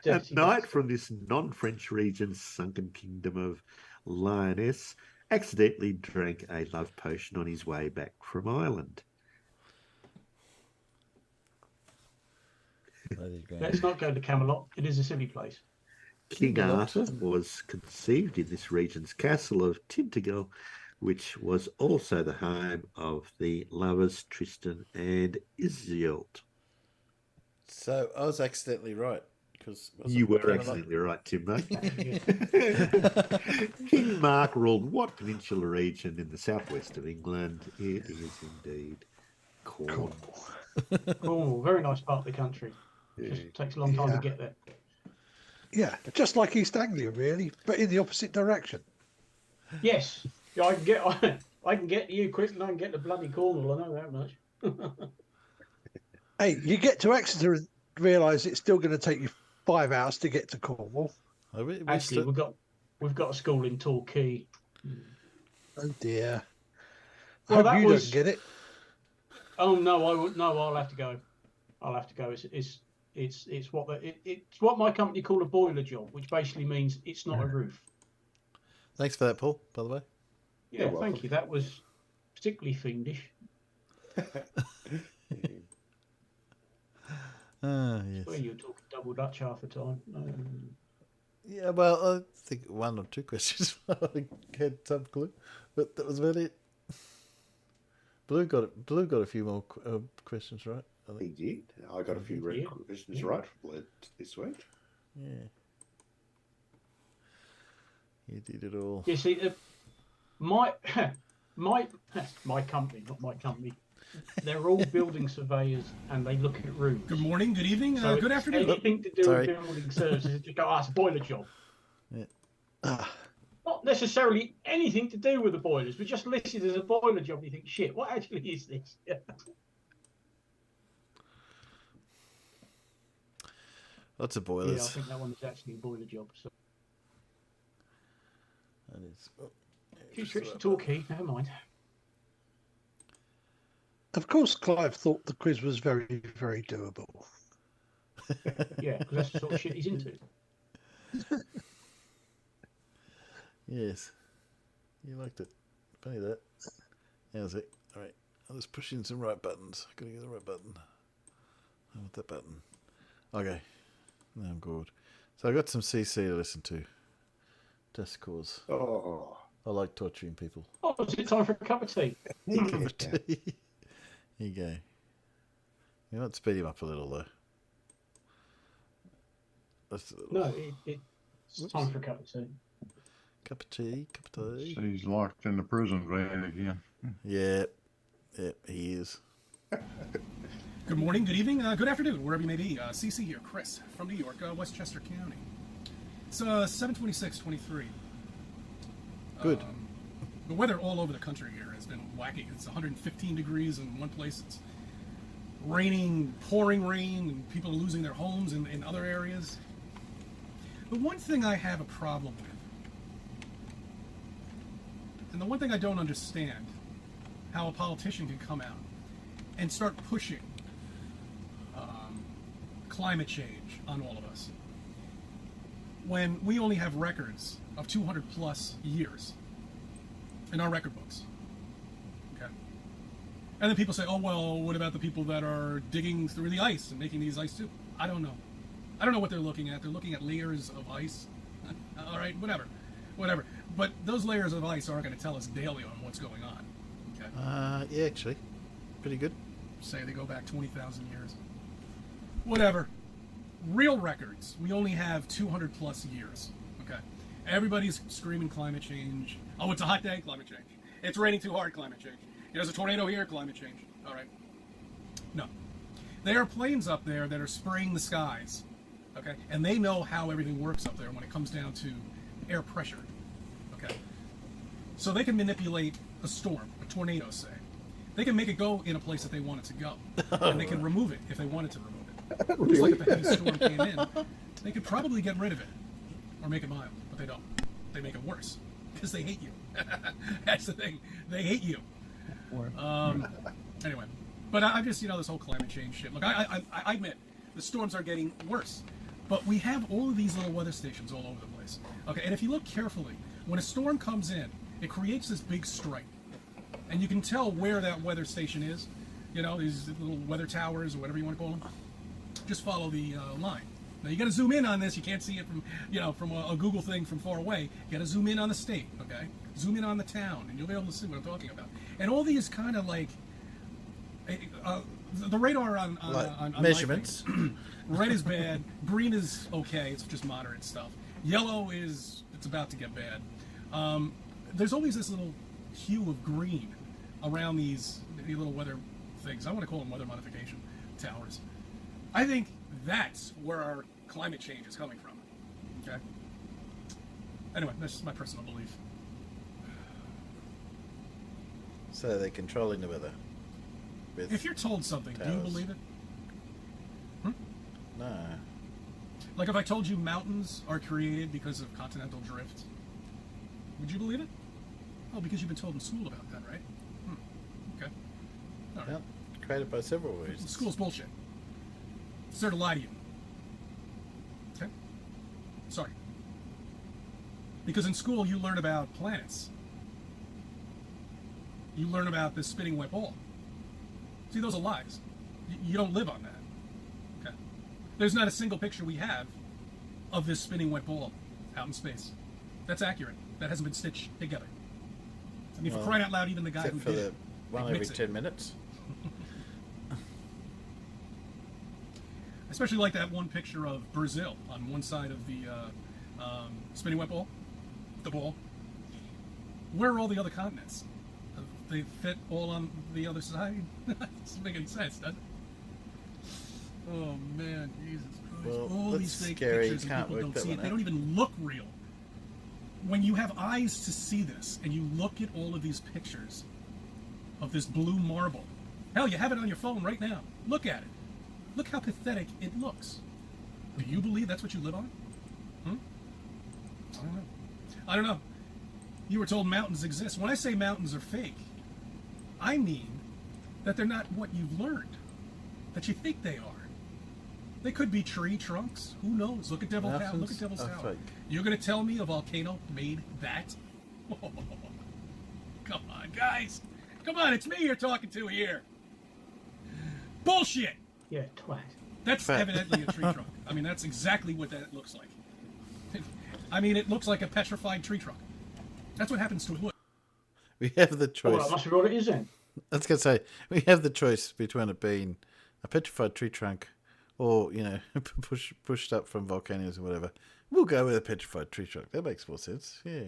At night, from this non-French region's sunken kingdom of Lioness, accidentally drank a love potion on his way back from Ireland. Let's not go to Camelot. It is a silly place. King Arthur was conceived in this region's castle of Tintagel, which was also the home of the lovers Tristan and Iseult. So I was accidentally right. You were accidentally right, Timbo. King Mark ruled what peninsula region in the southwest of England? It is indeed Cornwall. Cornwall, very nice part of the country. Just takes a long time to get there. Yeah, just like East Anglia, really, but in the opposite direction. Yes, yeah, I can get to you quick, and I can get to bloody Cornwall. I know that much. Hey, you get to Exeter and realise it's still going to take you 5 hours to get to Cornwall. Actually, we've got a school in Torquay. Oh dear. Well, I hope you don't get it. Oh no, I would. No, I'll have to go. I'll have to go. It's what my company call a boiler job, which basically means it's not a roof. Thanks for that, Paul, by the way. Yeah, thank you. That was particularly fiendish. Yes. Well, you're talking double Dutch half the time. Yeah, well, I think 1 or 2 questions I had some clue, but that was about it. Blue got a few more questions right. I think. He did. I got a few questions right this week. Yeah. You did it all. You see, my company, not my company. They're all building surveyors, and they look at rooms. Good morning, good evening, So good afternoon. Anything to do with building services, just go, it's a boiler job. Yeah. Not necessarily anything to do with the boilers, but just listed as a boiler job. And you think, shit, what actually is this? Lots of boilers. Yeah, I think that one is actually a boiler job. So. That is. Too switch to Torquay, never mind. Of course, Clive thought the quiz was very, very doable. Yeah, because that's the sort of shit he's into. Yes. You liked it. Funny that. How's it? All right. I'll just push in some right buttons. I've got to get the right button. I want that button. Okay. Now I'm good. So I got some CC to listen to. Just cause. Oh. I like torturing people. Oh, is it time for a cup of tea? Cup of tea. Here you go. You might speed him up a little though. No, it's time for a cup of tea. Cup of tea, cup of tea. So he's locked in the prison van again. Yeah, he is. Good morning, good evening, good afternoon, wherever you may be. CC here, Chris from New York, Westchester County. It's 7/26/23. Good. The weather all over the country here has been wacky. It's 115 degrees in one place. It's raining, pouring rain, and people are losing their homes in other areas. The one thing I have a problem with, and the one thing I don't understand, how a politician can come out and start pushing climate change on all of us when we only have records of 200 plus years in our record books. Okay. And then people say, oh, well, what about the people that are digging through the ice and making these ice too? I don't know. I don't know what they're looking at. They're looking at layers of ice. All right, whatever. But those layers of ice aren't going to tell us daily on what's going on. Okay. Yeah, actually. Pretty good. Say they go back 20,000 years. Whatever. Real records, we only have 200 plus years. Okay. Everybody's screaming climate change. Oh, it's a hot day, climate change. It's raining too hard, climate change. There's a tornado here, climate change. All right. No. There are planes up there that are spraying the skies. Okay. And they know how everything works up there when it comes down to air pressure. Okay. So they can manipulate a storm, a tornado, say. They can make it go in a place that they want it to go. And they can remove it if they wanted to remove it. Just like if a heavy storm came in, they could probably get rid of it or make it mild, but they don't. They make it worse because they hate you. That's the thing. They hate you. Anyway, but I just, this whole climate change shit. Look, I admit, the storms are getting worse. But we have all of these little weather stations all over the place. Okay, and if you look carefully, when a storm comes in, it creates this big stripe. And you can tell where that weather station is. You know, these little weather towers or whatever you want to call them. Just follow the line. Now you got to zoom in on this. You can't see it from, you know, from a Google thing from far away. You got to zoom in on the state, okay? Zoom in on the town, and you'll be able to see what I'm talking about. And all these kind of like the radar on measurements. Red is bad. Green is okay. It's just moderate stuff. Yellow is it's about to get bad. There's always this little hue of green around these little weather things. I want to call them weather modification towers. I think that's where our climate change is coming from. Okay. Anyway, that's just my personal belief. So they're controlling the weather. If you're told something, do you believe it? No. Like if I told you mountains are created because of continental drift, would you believe it? Oh, because you've been told in school about that, right? Okay. All right. Well, created by several reasons. School's bullshit. It's there to lie to you. Okay? Sorry. Because in school you learn about planets. You learn about this spinning wet ball. See, those are lies. You don't live on that. Okay? There's not a single picture we have of this spinning wet ball out in space. That's accurate. That hasn't been stitched together. I mean, for crying out loud, even the guy who did it. One every 10 minutes. Especially like that one picture of Brazil on one side of the spinning wet ball, the ball. Where are all the other continents? They fit all on the other side? Doesn't make any sense, does it? Oh man, Jesus Christ. Well, all that's these fake scary. pictures and Can't people work don't that see it. one They out. don't even look real. When you have eyes to see this and you look at all of these pictures of this blue marble, hell, you have it on your phone right now. Look at it. Look how pathetic it looks. Do you believe that's what you live on? I don't know. I don't know. You were told mountains exist. When I say mountains are fake, I mean that they're not what you've learned, that you think they are. They could be tree trunks. Who knows? Look at Devil's Tower. Look at Devil's Tower. You're going to tell me a volcano made that? Come on, guys. Come on, it's me you're talking to here. Bullshit. Yeah, twat. That's evidently a tree trunk. I mean, that's exactly what that looks like. I mean, it looks like a petrified tree trunk. That's what happens to wood. We have the choice. Well, that must be what it is then. I was going to say, we have the choice between it being a petrified tree trunk or, you know, pushed up from volcanoes or whatever. We'll go with a petrified tree trunk. That makes more sense. Yeah.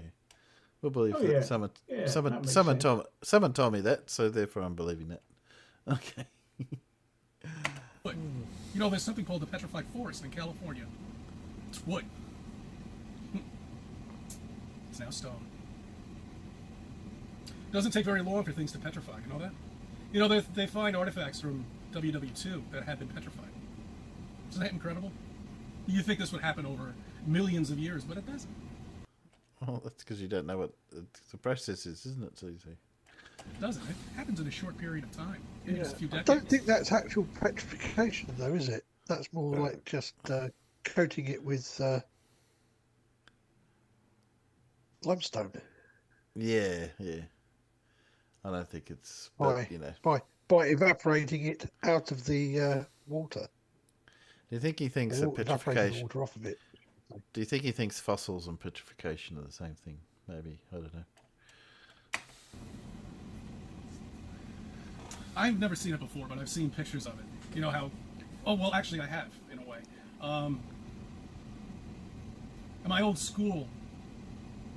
We'll believe that. Yeah. Someone told me that, so therefore I'm believing that. Okay. Wood. You know, there's something called the petrified forest in California. It's wood. It's now stone. Doesn't take very long for things to petrify. You know that? You know, they find artifacts from WW2 that have been petrified. Isn't that incredible? You think this would happen over millions of years, but it doesn't. Well, that's because you don't know what the process is, isn't it, Susie? It doesn't. It happens in a short period of time. Maybe just a few I decades. don't think that's actual petrification, though, is it? That's more like just coating it with limestone. Yeah. I don't think it's, By evaporating it out of the water. Do you think he thinks that Evaporating the petrification? water off of it. Do you think he thinks fossils and petrification are the same thing? Maybe, I don't know. I've never seen it before, but I've seen pictures of it. You know how... Oh, well, actually, I have, in a way. In my old school,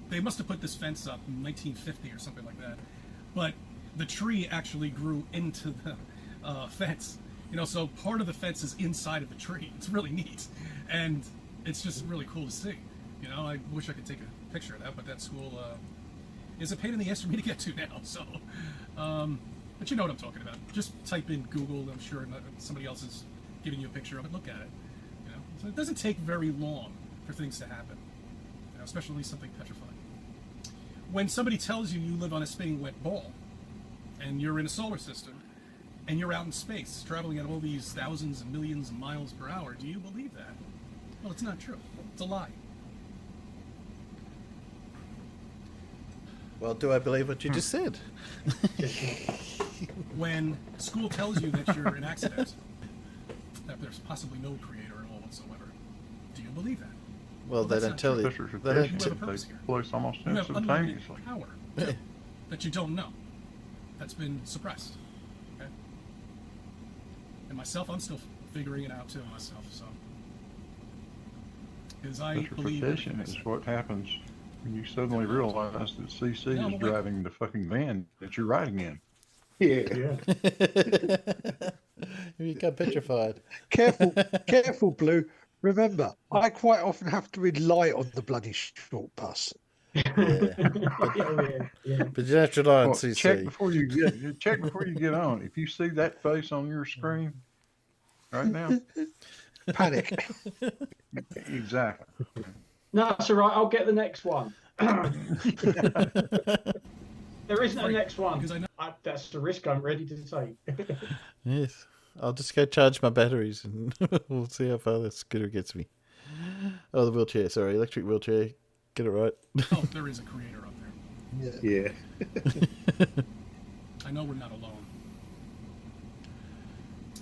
they must have put this fence up in 1950 or something like that. But the tree actually grew into the fence. You know, so part of the fence is inside of the tree. It's really neat. And it's just really cool to see. You know, I wish I could take a picture of that, but that school is a pain in the ass for me to get to now. So, but you know what I'm talking about. Just type in Google. I'm sure somebody else is giving you a picture of it. Look at it. You know, so it doesn't take very long for things to happen. You know, especially something petrified. When somebody tells you you live on a spinning wet ball, and you're in a solar system, and you're out in space, traveling at all these thousands and millions of miles per hour. Do you believe that? Well, it's not true. It's a lie. Well, do I believe what you just said? When school tells you that you're an accident, that there's possibly no creator at all whatsoever, do you believe that? Well, they that's don't not tell true. you. Professors They are don't You have tell a purpose here. place almost You have unlimited instantaneously. power too, that you don't know. That's been suppressed. Okay? And myself, I'm still figuring it out too myself. So, because I believe Petrification is what happens when you suddenly realize that CC No, is wait. driving the fucking van that you're riding in. Yeah. You become petrified. Careful, careful, Blue. Remember, I quite often have to rely on the bloody short bus. Yeah. Yeah. But you have to rely on Well, CC. check before you get on. If you see that face on your screen right now, Panic. exactly. No, that's all right. I'll get the next one. There isn't a next one. Because I know That's the risk I'm ready to take. Yes. I'll just go charge my batteries and we'll see how far the scooter gets me. Oh, the wheelchair. Sorry, electric wheelchair. Get it right. oh, there is a creator up there. Yeah. Yeah. I know we're not alone.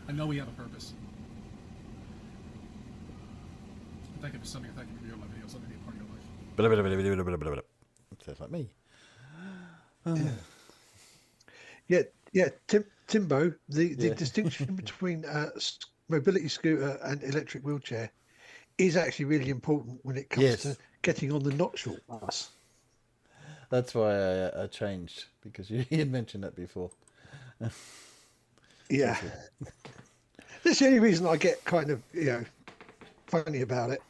I know we have a purpose. Thank you for something. Thank you for viewing my videos. Let me be a part of your life. Sounds like me. Yeah. Timbo, the distinction between mobility scooter and electric wheelchair is actually really important when it comes to getting on the not short bus. That's why I changed, because you had mentioned that before. Yeah. That's the only reason I get kind of, funny about it.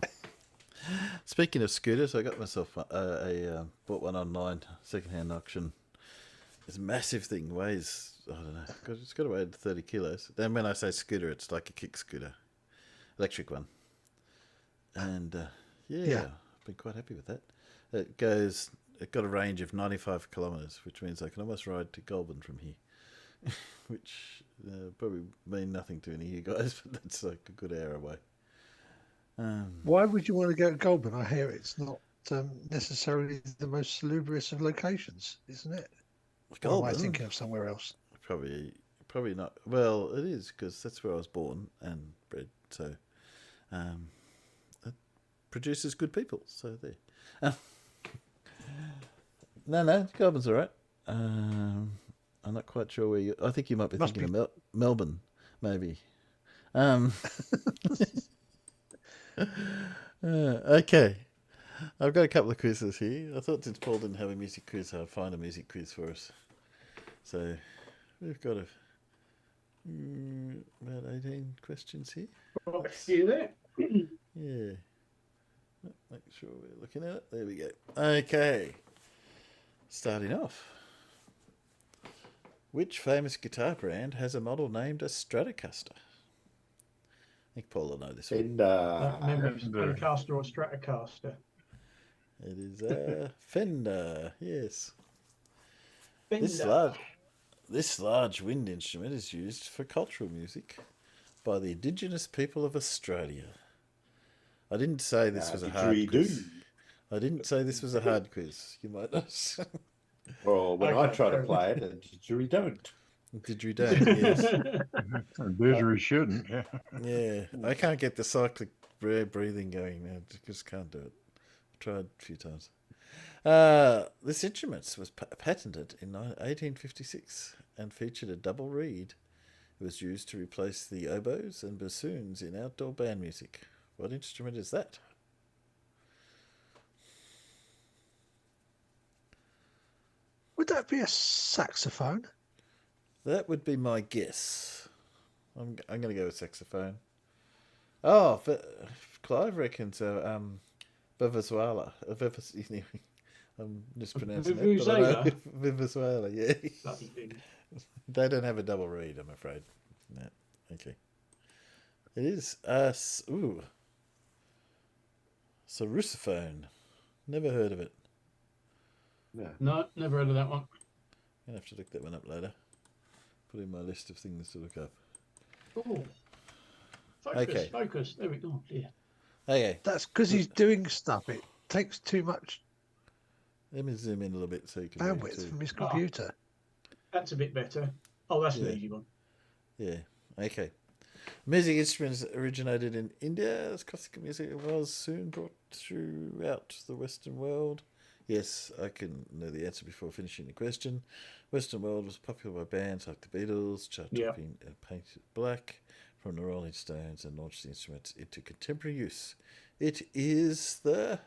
Speaking of scooters, I got myself bought one online, secondhand auction. It's a massive thing, weighs, I don't know, it's got to weigh 30 kilos. Then when I say scooter, it's like a kick scooter, electric one. And I've been quite happy with that. It got a range of 95 kilometres, which means I can almost ride to Goulburn from here, which probably mean nothing to any of you guys, but that's like a good hour away. Why would you want to go to Goulburn? I hear it's not necessarily the most salubrious of locations, isn't it? Or am I thinking of somewhere else? Probably not. Well, it is, because that's where I was born and bred. So it produces good people. So there. No, Goulburn's all right. I'm not quite sure where you. I think you might be thinking of Melbourne, maybe. Okay. I've got a couple of quizzes here. I thought since Paul didn't have a music quiz, I'd find a music quiz for us. So we've got about 18 questions here. Right, see you there. Yeah. Make sure we're looking at it. There we go. Okay. Starting off. Which famous guitar brand has a model named a Stratocaster? I think Paul will know this one. Remember, it's Stratocaster or Stratocaster. It is a Fender, yes. Fender. This large wind instrument is used for cultural music by the indigenous people of Australia. I didn't say this was a hard quiz. I didn't say this was a hard quiz. You might not. Well, when I try to play it, a didgeridoo don't. Didgeridoo, yes. Didgeridoo shouldn't, yeah. Yeah, I can't get the cyclic breathing going now. Just can't do it. I've tried a few times. This instrument was patented in 1856 and featured a double reed. It was used to replace the oboes and bassoons in outdoor band music. What instrument is that? Would that be a saxophone? That would be my guess. I'm going to go with saxophone. Oh, Clive reckons Vuvuzela. I'm mispronouncing it. But I know. Vuvuzela, yeah. They don't have a double reed, I'm afraid. No. Okay. It is Sarrusophone. Never heard of it. No, never heard of that one. I'm going to have to look that one up later. put in my list of things to look up. Oh, focus, Okay. focus. There we go. Yeah. Okay, That's because he's doing stuff. It takes too much let me zoom in a little bit so you can read bandwidth too. from his computer. That's a bit better. Oh, that's Yeah. an easy one. Yeah. Okay. Music instruments originated in India. As classical music was soon brought throughout the Western world. Yes, I can know the answer before finishing the question. Western world was popular by bands like the Beatles, chart-topping Painted Black from the Rolling Stones, and launched the instruments into contemporary use. It is the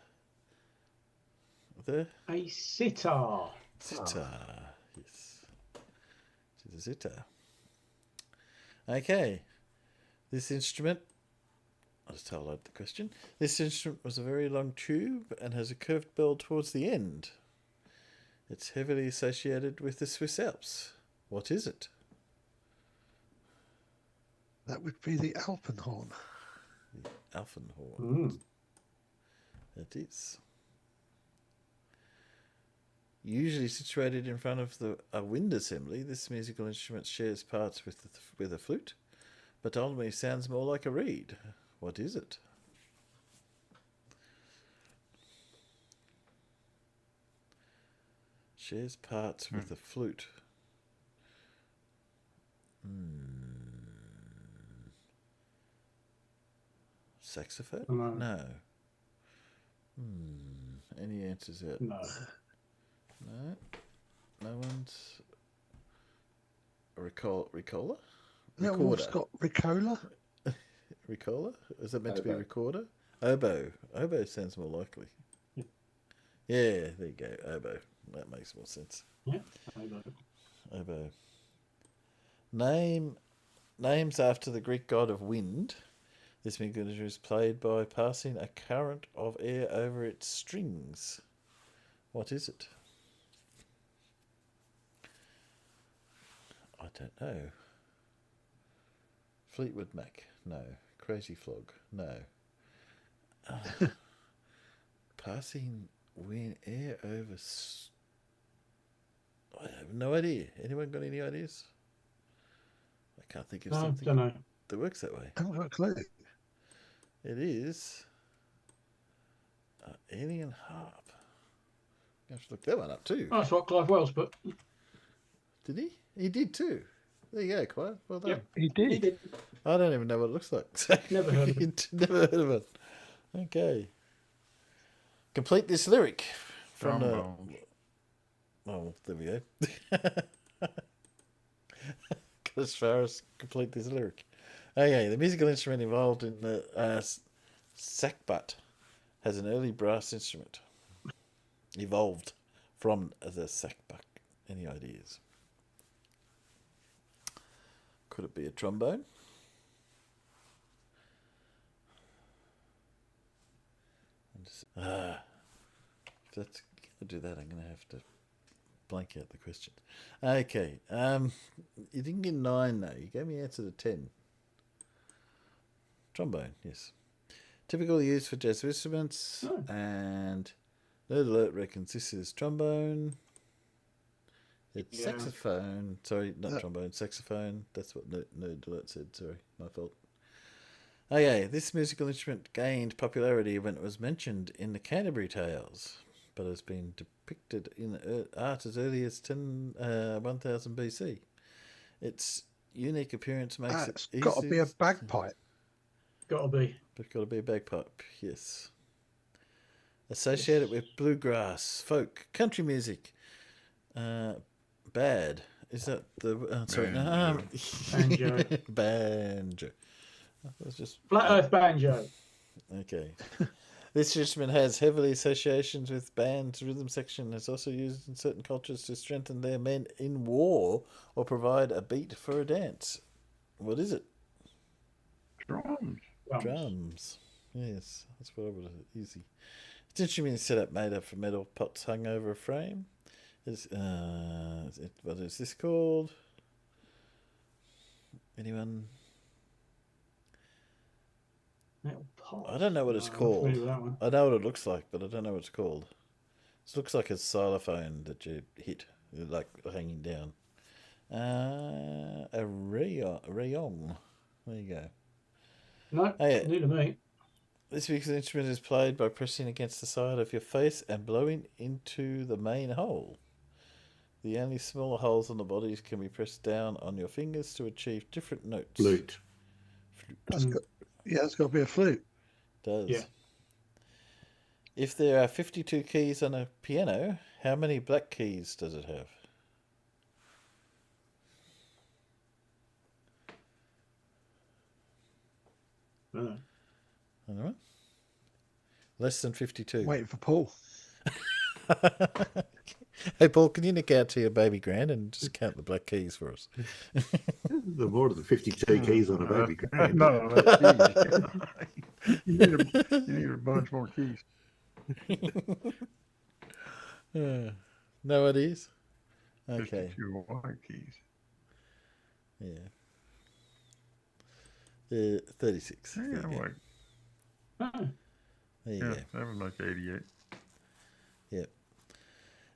A sitar. sitar. Yes. It is a sitar. Okay. This instrument, I'll just highlight the question. This instrument was a very long tube and has a curved bell towards the end. It's heavily associated with the Swiss Alps. What is it? That would be the Alpenhorn. The Alpenhorn. Mm. It is. Usually situated in front of a wind assembly, this musical instrument shares parts with a flute, but ultimately sounds more like a reed. What is it? Shares parts with a flute. Saxophone? No. Any answers yet? No. No. No one's. A Ricola? No one's got Ricola. Ricola? Is that meant to be recorder? Oboe. Oboe sounds more likely. Yeah, there you go. Oboe. That makes more sense. Yeah. Oboe. Names after the Greek god of wind. This mechanism is played by passing a current of air over its strings. What is it? I don't know. Fleetwood Mac? No. Crazy Flog? No. Passing wind air over. I have no idea. Anyone got any ideas? I can't think of something don't know. that works that way. I haven't got a clue. It is alien harp. I have to look that one up too. Oh, that's what Clive Wells put. Did he? He did too. There you go, Clive. Well done. Yep. He did. I don't even know what it looks like. Never heard of it. Never heard of it. Okay. Complete this lyric from the. Oh, there we go. Got as far as complete this lyric. Okay, the musical instrument involved in the sackbut has an early brass instrument. Evolved from the sackbut. Any ideas? Could it be a trombone? If that's going to do that, I'm going to have to blank out the question. Okay. You didn't get 9 though. You gave me answer to 10. Trombone, yes. Typically used for jazz instruments, and Nerd Alert reckons this is trombone. It's saxophone. Sorry, not trombone, saxophone. That's what Nerd Alert said. Sorry, my fault. Okay, this musical instrument gained popularity when it was mentioned in the Canterbury Tales, but has been depicted in art as early as 1000 BC. Its unique appearance makes it easy. It's got to be a bagpipe. Got to be. It's got to be a bagpipe, yes. Associated with bluegrass, folk, country music. Bad. Is that the... sorry. Banjo. Banjo. That was just... Flat Earth Banjo. Okay. This instrument has heavily associations with bands. Rhythm section is also used in certain cultures to strengthen their men in war or provide a beat for a dance. What is it? Drums. Drums. Yes, that's what I would have. Easy. It's instrument setup made up of metal pots hung over a frame. What is this called? Anyone? Metal pot. I don't know what it's called. I know what it looks like, but I don't know what it's called. It looks like a xylophone that you hit, like hanging down. A rayong. There you go. No, neither me. This musical instrument is played by pressing against the side of your face and blowing into the main hole. The only smaller holes on the bodies can be pressed down on your fingers to achieve different notes. Flute. It's got to be a flute. Does. Yeah. If there are 52 keys on a piano, how many black keys does it have? Anyone? Less than 52. Waiting for Paul. Hey, Paul, can you nick out to your baby grand and just count the black keys for us? The more than 52 keys on a baby grand. No, that's keys. You need a bunch more keys. No ideas? Okay. 52 white keys. Yeah. 36. Yeah, There you like, go. There you go. that was like 88. Yep.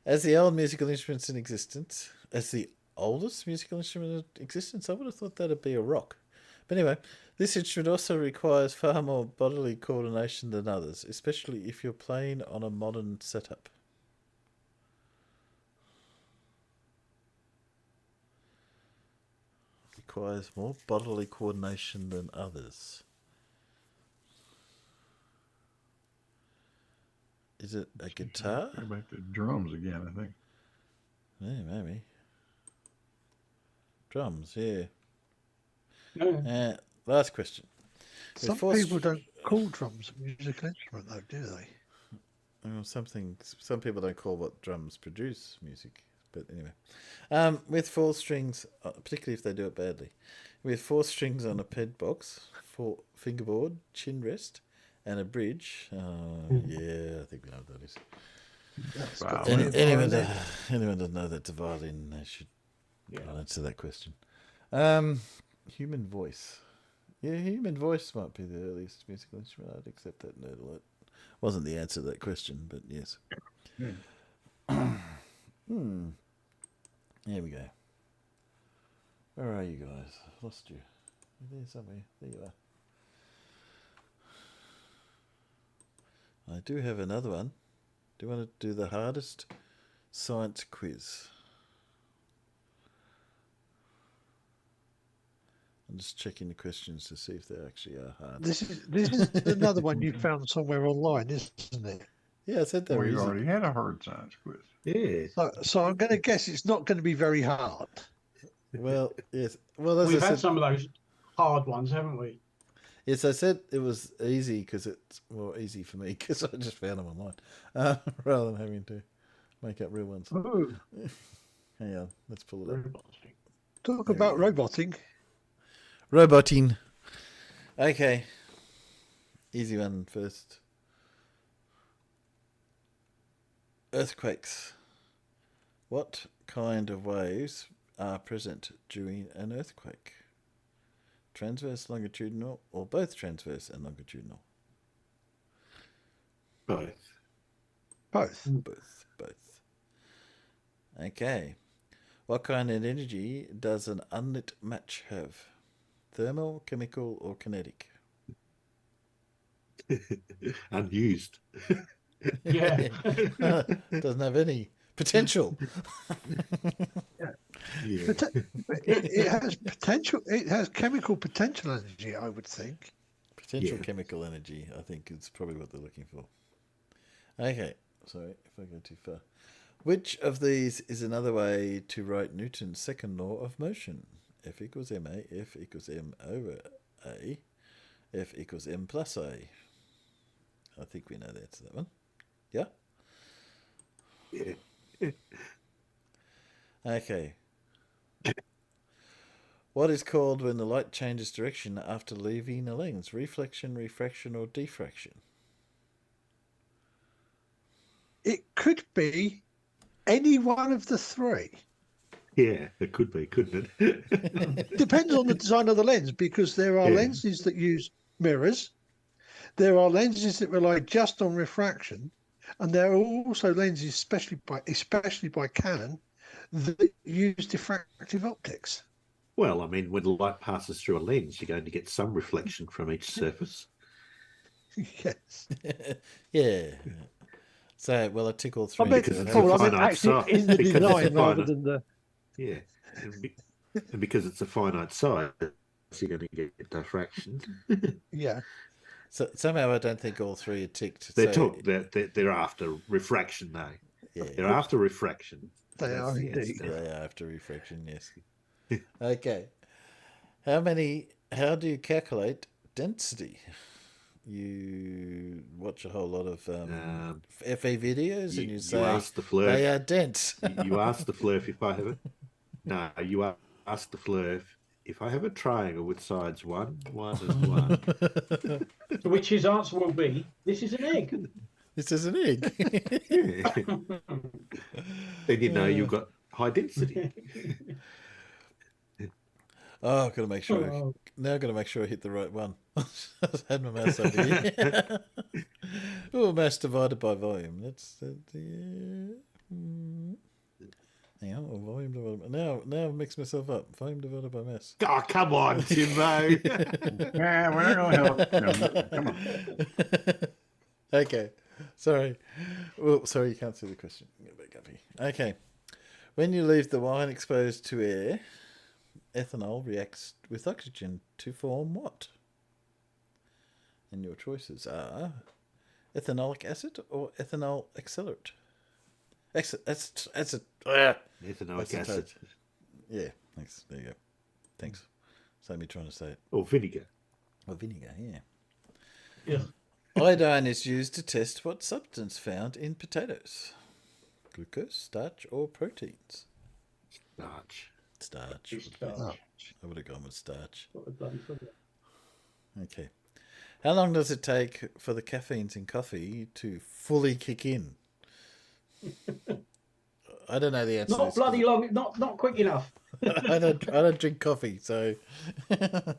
As the old musical instruments in existence, as the oldest musical instrument in existence, I would have thought that'd be a rock. But anyway, this instrument also requires far more bodily coordination than others, especially if you're playing on a modern setup. Requires more bodily coordination than others. Is it a guitar? Go back to drums again, I think. Yeah, maybe. Drums, yeah. Last question. Some people don't call drums a musical instrument, though, do they? Well, some people don't call what drums produce music. But anyway. With 4 strings, particularly if they do it badly. With 4 strings on a ped box, 4 fingerboard, chin rest, and a bridge. Yeah, I think we know what that is. Anyone doesn't know that's a violin, they should answer that question. Human voice. Yeah, human voice might be the earliest musical instrument. I'd accept that nerd alert. Wasn't the answer to that question, but yes. Here we go. Where are you guys? I lost you. You're there somewhere. There you are. I do have another one. Do you want to do the hardest science quiz? I'm just checking the questions to see if they actually are hard. This is another one you found somewhere online, isn't it? Yeah, I said that. We already had a hard science quiz. Yeah. So I'm going to guess it's not going to be very hard. Well, yes. Well, as We've I had said, some of those hard ones, haven't we? yes, I said it was easy because it's more easy for me because I just found them online rather than having to make up real ones. Ooh. Hang on, let's pull it up. Talk about roboting. Roboting. Okay. Easy one first. Earthquakes. What kind of waves are present during an earthquake? Transverse, longitudinal, or both transverse and longitudinal? Both. Both. Okay. What kind of energy does an unlit match have? Thermal, chemical, or kinetic? Unused. Yeah. Doesn't have any potential. Yeah. It has potential. It has chemical potential energy, I would think. Potential chemical energy, I think, is probably what they're looking for. Okay, sorry if I go too far. Which of these is another way to write Newton's second law of motion? F equals ma, F equals m over a, F equals m plus a. I think we know the answer to that one. Yeah? Yeah. Okay. What is called when the light changes direction after leaving a lens? Reflection, refraction, or diffraction? It could be any one of the three. Yeah, it could be, couldn't it? Depends on the design of the lens, because there are lenses that use mirrors. There are lenses that rely just on refraction, and there are also lenses, especially by Canon, that use diffractive optics. Well, I mean, when light passes through a lens, you're going to get some reflection from each surface. Yes. Yeah. So, well, I tick all three. I meant, Because it's Paul, a I meant finite actually size. in the Because it's a design rather finite- than the. Yeah, and because it's a finite size, you're going to get diffraction. Yeah. So somehow I don't think all three are ticked. They're after refraction, though. Yeah. They're after refraction. They That's are the indeed. answer. They are after refraction, yes. Okay. How do you calculate density? You watch a whole lot of FA videos and you say ask the flirt. they are dense. You ask the flirt if I have it. No, you ask the flirt if I have a triangle with sides 1, 1, and 1. To which his answer will be, "This is an egg." This is an egg. Then you know you've got high density. Oh, I've got to make sure. Now I've got to make sure I hit the right one. I had my mouse over here. Oh, mass divided by volume. That's hang on, volume divided by... Now I've mixed myself up. Volume divided by mass. Oh, come on, Timbo. Yeah, we're not going to help. Come on. Okay. Sorry. Well, sorry, you can't see the question. Get back up here. Okay. When you leave the wine exposed to air, ethanol reacts with oxygen to form what? And your choices are ethanolic acid or ethanol accelerant. Ethanoic acid. Yeah, thanks. There you go. Thanks. Same me trying to say it. Or vinegar. Or vinegar, yeah. Yeah. Iodine is used to test what substance found in potatoes. Glucose, starch, or proteins? Starch. Starch. I would have gone with starch. Okay. How long does it take for the caffeines in coffee to fully kick in? I don't know the answer. Not bloody long. Not quick enough. I don't drink coffee, so. What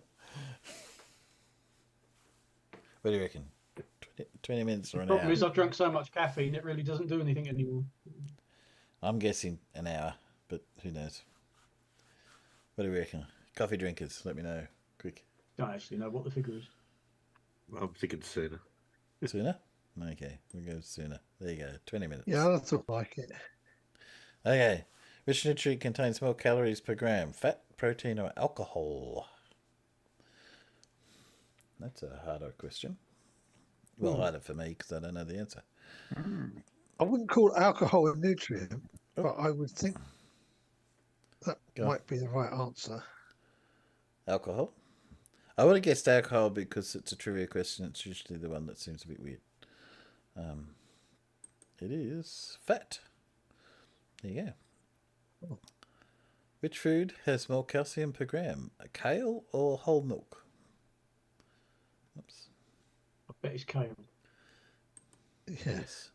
do you reckon? 20 minutes or an The problem hour? is I've drunk so much caffeine it really doesn't do anything anymore. I'm guessing an hour, but who knows? What do you reckon? Coffee drinkers, let me know. Quick. Don't actually know what the figure is. I'm thinking sooner. Sooner? Okay, we'll go sooner. There you go, 20 minutes. Yeah, that looked like it. Okay. Which nutrient contains more calories per gram? Fat, protein, or alcohol? That's a harder question. Well, harder for me because I don't know the answer. I wouldn't call alcohol a nutrient, but I would think that might be the right answer. Alcohol? I would have guessed alcohol because it's a trivia question. It's usually the one that seems a bit weird. It is fat. There you go. Which food has more calcium per gram? A kale or whole milk? Oops. I bet it's kale. Yes.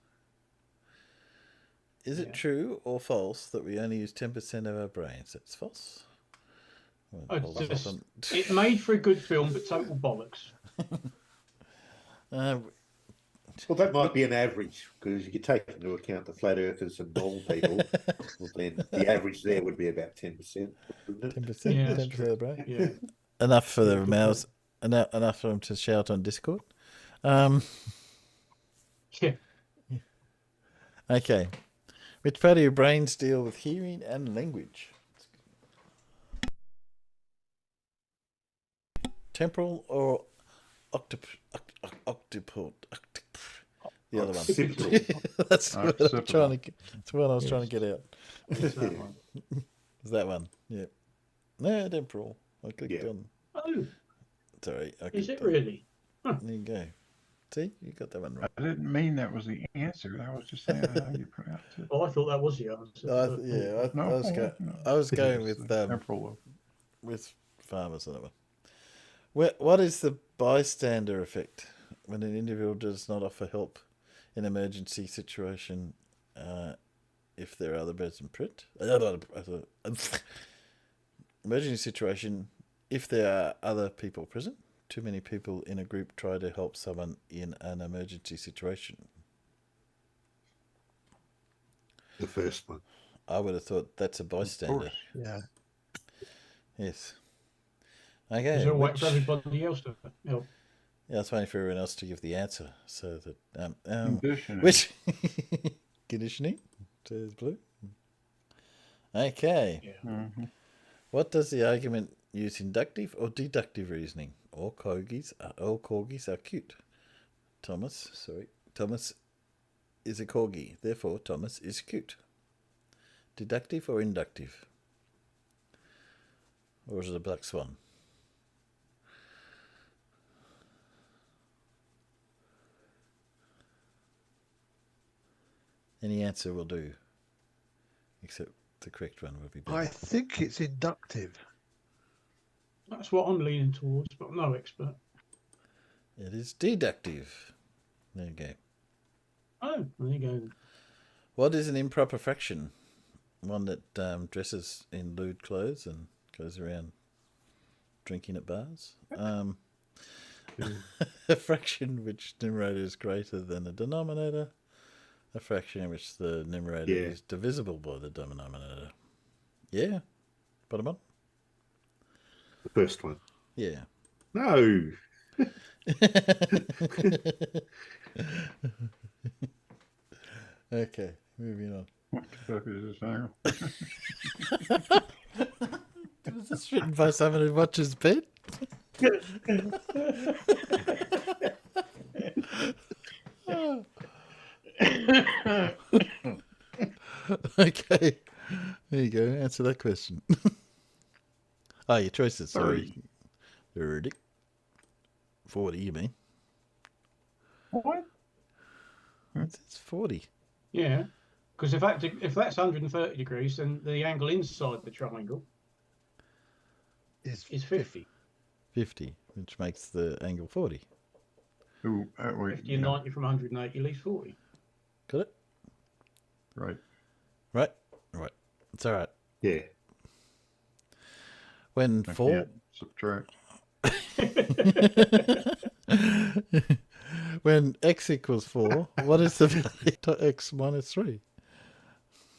Is it true or false that we only use 10% of our brains? That's false. It made for a good film, but total bollocks. Well, that might be an average, because if you take into account the flat earthers and normal people, well, then the average there would be about 10%. 10%? Yeah, 10% of the brain? Yeah. Enough for the mouths. Enough for them to shout on Discord. Yeah. Okay. Which part of your brains deal with hearing and language? Temporal or occipital? The other one. That's what I'm trying to. That's what I was trying to get out. It's that one. Is that one? Yeah. No, temporal. I clicked on. Oh, Sorry. is it really? There you go. See, you got that one right. I didn't mean that was the answer. I was just saying how you pronounce it. Oh, I thought that was the answer. I was going with farmers on that one. What is the bystander effect when an individual does not offer help in emergency situation if there are other person present? Emergency situation if there are other people present. Too many people in a group try to help someone in an emergency situation. The first one. I would have thought that's a bystander. Yeah. Yes. Okay. Is there a way for everybody else to help? Yeah, I was waiting for everyone else to give the answer, so that Conditioning. which conditioning says Blue. Okay. Yeah. What does the argument use, inductive or deductive reasoning? All corgis are cute. Thomas is a corgi, therefore Thomas is cute. Deductive or inductive? Or is it a black swan? Any answer will do, except the correct one will be better. I think it's inductive. That's what I'm leaning towards, but I'm no expert. It is deductive. There you go. Oh, there you go. What is an improper fraction? One that dresses in lewd clothes and goes around drinking at bars. A fraction which numerator is greater than the denominator. A fraction in which the numerator is divisible by the denominator. Yeah. Bottom one? The first one. Yeah. No. Okay, moving on. What the fuck is this now? Was this written by someone who watches bed? Okay, there you go. Answer that question. Your choices. Sorry. 30. 40, you mean? What? It's 40. Yeah, because if that's 130 degrees, then the angle inside the triangle is 50. 50, which makes the angle 40. Ooh, wait. 50 and 90 from 180 leaves 40. Got it? Right. Right. It's all right. Yeah. When I 4... can't subtract. When x equals 4, what is the value to x minus 3?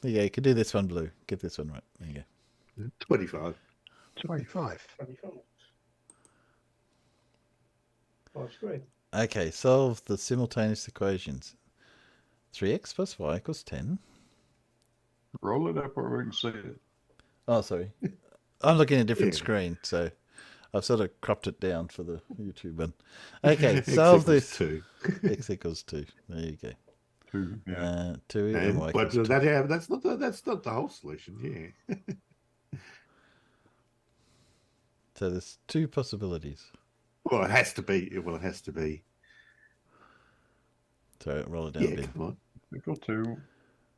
There you go. You can do this one, Blue. Get this one right. There you go. 25. 25. 25. 5 squared. Okay, solve the simultaneous equations. 3x plus y equals 10. Roll it up where we can see it. Oh, sorry. I'm looking at a different screen, so I've sort of cropped it down for the YouTube one. Okay, solve this. 2. X equals 2. There you go. 2, yeah. 2 and And, y but equals 2. that's not the whole solution. Yeah. So there's 2 possibilities. Well, it has to be. Well, it has to be. So roll it down a Yeah, bit. come on. Equal 2.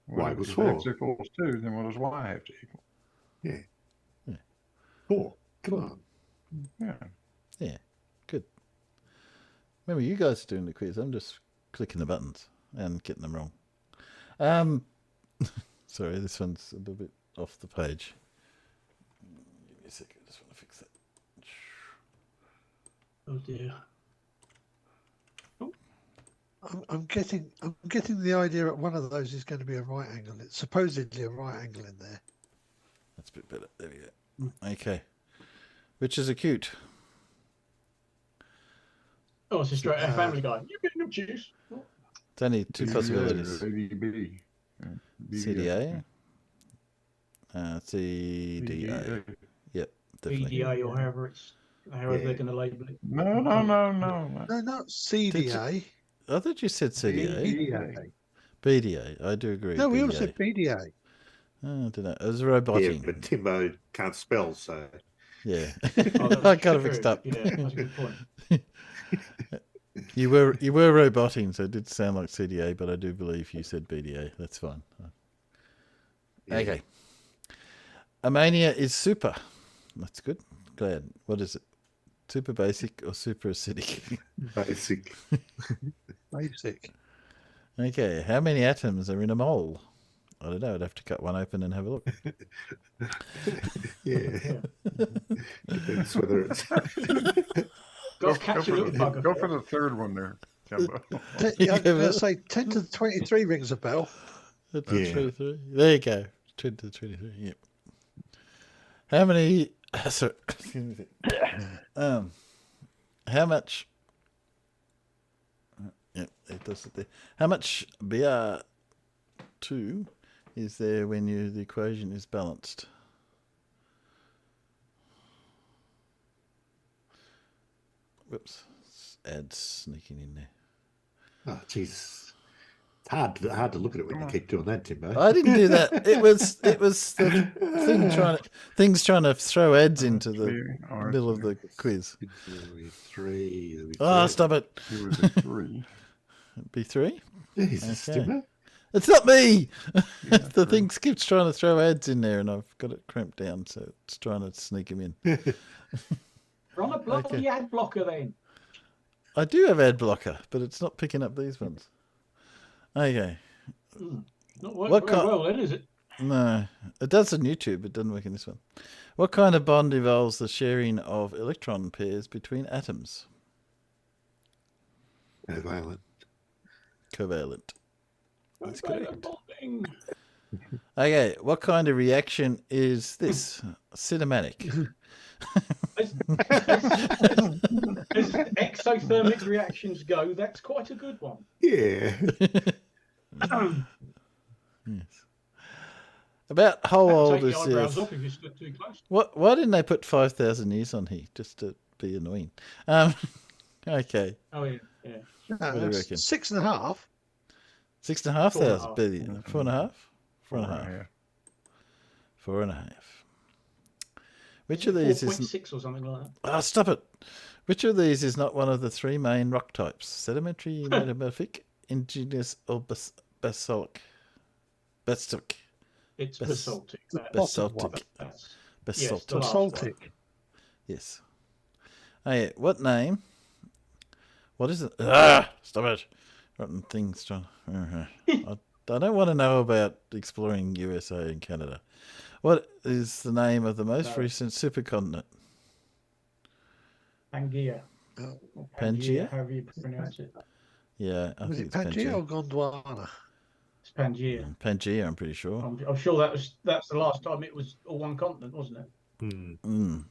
Y equals If 4. X equals 2, then what does Y have to equal? Yeah. 4. Come on. Yeah. Yeah, good. Remember, you guys are doing the quiz. I'm just clicking the buttons and getting them wrong. Sorry, this one's a little bit off the page. Give me a second. I just want to fix that. Oh dear. I'm getting the idea that one of those is going to be a right angle. It's supposedly a right angle in there. That's a bit better. There we go. Okay. Which is acute? Oh, it's a straight Family Guy. You get no juice. It's only 2 possibilities. CDB. CDA. CDA. Yep, definitely. BDA or however they're going to label it. No. No, not CDA. I thought you said CDA. BDA. I do agree. No, we all BDA. said BDA. I don't know. It was roboting. Yeah, but Timbo can't spell, so. Yeah. Oh, I kind of mixed up. Yeah, that's a good point. You were roboting, so it did sound like CDA, but I do believe you said BDA. That's fine. Yeah. Okay. Ammonia is super. That's good. Glad. What is it? Super basic or super acidic? Basic. Basic. Okay. How many atoms are in a mole? I don't know. I'd have to cut one open and have a look. Yeah. Depends whether it's. Go catch a little bugger. Go for the third one there, Timbo. I'm going to say 10 to the 23 rings a bell. There you go. 23. Yep. How many? Sorry. Excuse me. How much? Yep, it does it there. How much BR2 is there when the equation is balanced? Whoops, ads sneaking in there. Oh, jeez. It's hard to look at it when you keep doing that, Timbo. I didn't do that. It was the thing's trying to throw ads into the middle of the quiz. Three. Oh, stop it. It was a 3. It'd be 3? Jesus, Okay. Timbo. It's not me. Yeah, The thing keeps trying to throw ads in there, and I've got it cramped down, so it's trying to sneak them in. Run a bloody ad blocker then. I do have ad blocker, but it's not picking up these ones. Okay. Not working What very kind- well then, is it? No, it does on YouTube. It doesn't work in this one. What kind of bond involves the sharing of electron pairs between atoms? Covalent. Covalent. That's correct. Bonding. Okay, what kind of reaction is this? Cinematic. As exothermic reactions go, that's quite a good one. Yeah. Yes. About how old Take the is eyebrows this? off if you stood too close. Why didn't they put 5,000 years on here just to be annoying? Okay, Oh yeah, yeah. what do you reckon? 6.5. 6,500 billion. 4.5. 4.5. 4.5. Which of these is? 4.6 or something like that. Oh, stop it! Which of these is not one of the 3 main rock types? Sedimentary, metamorphic, indigenous, or basaltic? Basaltic. It's Bas- basaltic. Basaltic. That's, Basaltic. Yes, the last Basaltic. Yes. Okay, what name? What is it? Ah, stop it! Rotten things, John. I don't want to know about exploring USA and Canada. What is the name of the most recent supercontinent? Pangaea. Oh. Pangea? However you pronounce it. Yeah, I Was think it it's Pangea or Pangea. Gondwana? It's Pangaea. Pangea, I'm pretty sure. I'm sure that's the last time it was all one continent, wasn't it? Mm.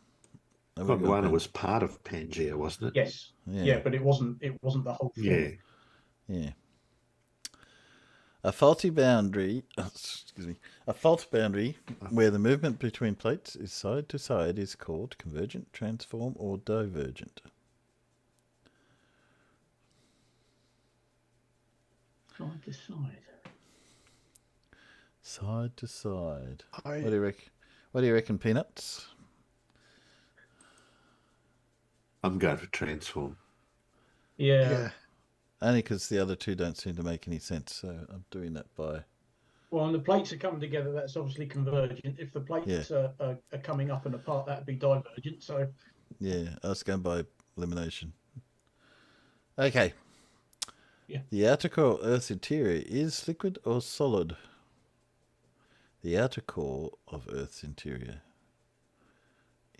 That would've got Gondwana Pan- was part of Pangea, wasn't it? Yes. Yeah, but it wasn't the whole thing. Yeah. A fault boundary where the movement between plates is side to side is called convergent, transform, or divergent. Side to side. Side to side. What do you reckon? What do you reckon, Peanuts? I'm going for transform. Yeah. Only because the other two don't seem to make any sense, so I'm doing that by... Well, and the plates are coming together, that's obviously convergent. If the plates are coming up and apart, that'd be divergent. So Yeah, I was going by elimination. Okay. Yeah. The outer core of Earth's interior is liquid or solid? The outer core of Earth's interior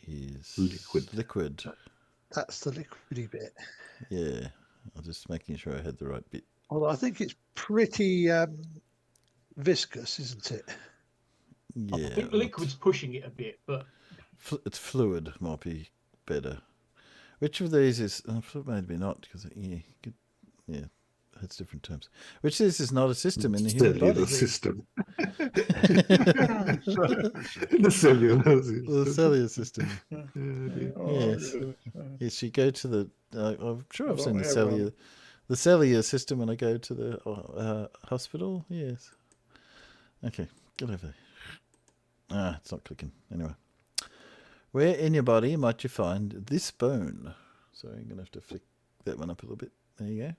is liquid. That's the liquidy bit. Yeah, I was just making sure I had the right bit. Although I think it's pretty viscous, isn't it? Yeah, I think liquid's pushing it a bit, but it's fluid might be better. Which of these is fluid? Maybe not, because that's different terms. Which of these is not a system in the human body? System. The cellular system. The cellular system. Yes. Oh, Yes, you go to the. I'm sure I've seen the cellular system when I go to the hospital. Yes. Okay, get over there. Ah, it's not clicking. Anyway, where in your body might you find this bone? So I'm gonna have to flick that one up a little bit. There you go.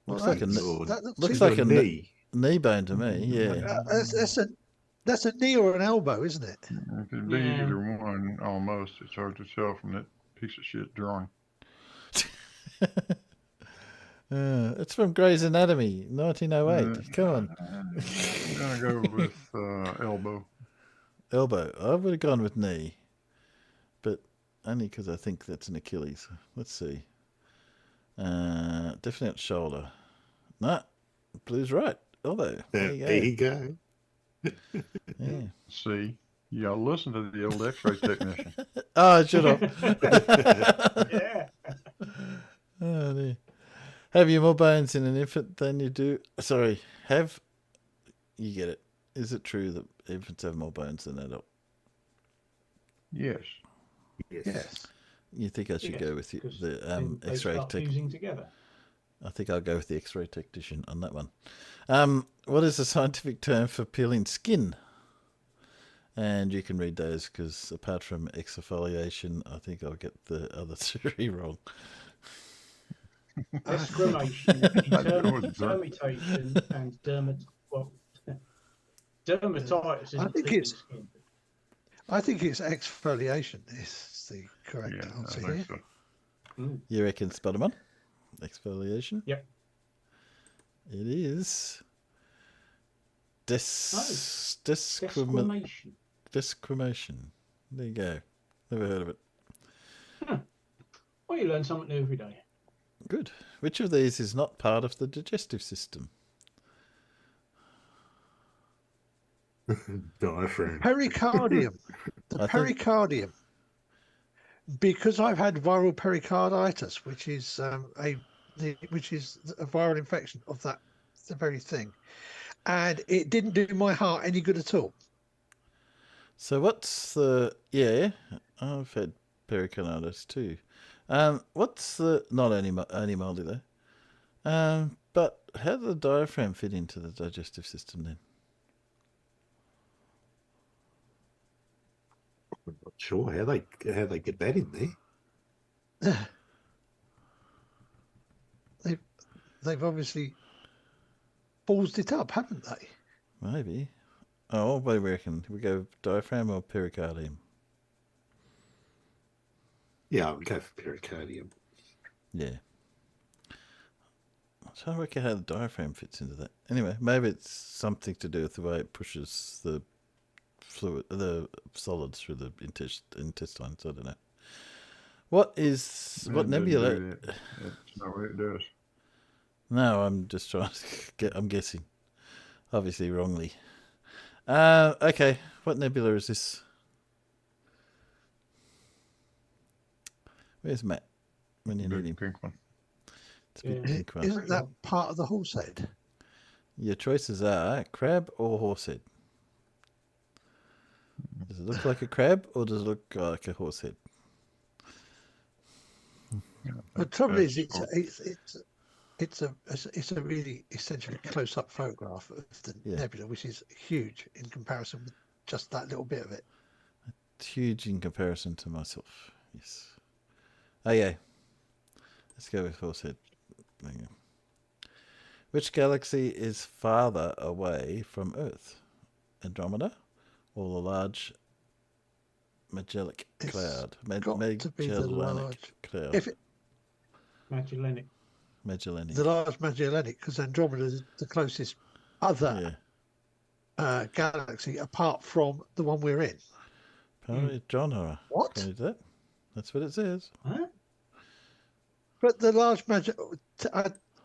Looks like a knee bone to me. Yeah. That's a knee or an elbow, isn't it? It could be either one almost. It's hard to tell from that piece of shit drawing. It's from Grey's Anatomy, 1908. Come on. I'm going to go with elbow. Elbow. I would have gone with knee, but only because I think that's an Achilles. Let's see. Definitely not shoulder. No, Blue's right. Although, There you go. Yeah. See, you gotta listen to the old X-ray technician. Oh, I should have. Yeah. Oh, dear. Have you more bones in an infant than you do? Sorry, have you get it? Is it true that infants have more bones than adults? Yes. Yes. You think I should Yes, go with the Then they X-ray start tech? fusing together. I think I'll go with the X-ray technician on that one. What is the scientific term for peeling skin? And you can read those because apart from exfoliation, I think I'll get the other three wrong. Discrimination, dermatation, and dermatitis isn't peeling skin. I think it's exfoliation is the correct answer here. So. You reckon Spider-Man? Exfoliation? Yep. It is Discrimination. discrimination. There you go. Never heard of it. Well, you learn something new every day. Good. Which of these is not part of the digestive system? Diaphragm. Pericardium. The pericardium. Because I've had viral pericarditis, which is a viral infection of the very thing, and it didn't do my heart any good at all. So what's the I've had pericarditis too. What's the not only moldy though? But how does the diaphragm fit into the digestive system then? I'm not sure how they get that in there. They've obviously ballsed it up, haven't they? Maybe. Oh, what do we reckon? We go diaphragm or pericardium? Yeah, I would go for pericardium. Yeah. I'm trying to work out how the diaphragm fits into that. Anyway, maybe it's something to do with the way it pushes the fluid, the solids through the intestines. I don't know. What nebula? That's not what it does. No, I'm just trying to get. I'm guessing, obviously wrongly. Okay, what nebula is this? Where's Matt when you need him? Pink one. It's a big pink one. Isn't that part of the horse head? Your choices are crab or horsehead. Does it look like a crab or does it look like a horsehead? The trouble is, it's a really essentially close-up photograph of the nebula, which is huge in comparison with just that little bit of it. It's huge in comparison to myself. Yes. Okay. Let's go with horsehead. There you go. Which galaxy is farther away from Earth? Andromeda or the large Magellanic Cloud? Magellanic Cloud. Magellanic. Magellanic. The large Magellanic, because Andromeda is the closest other galaxy apart from the one we're in. Apparently, John. What? Can you do that? That's what it says. Huh? But the large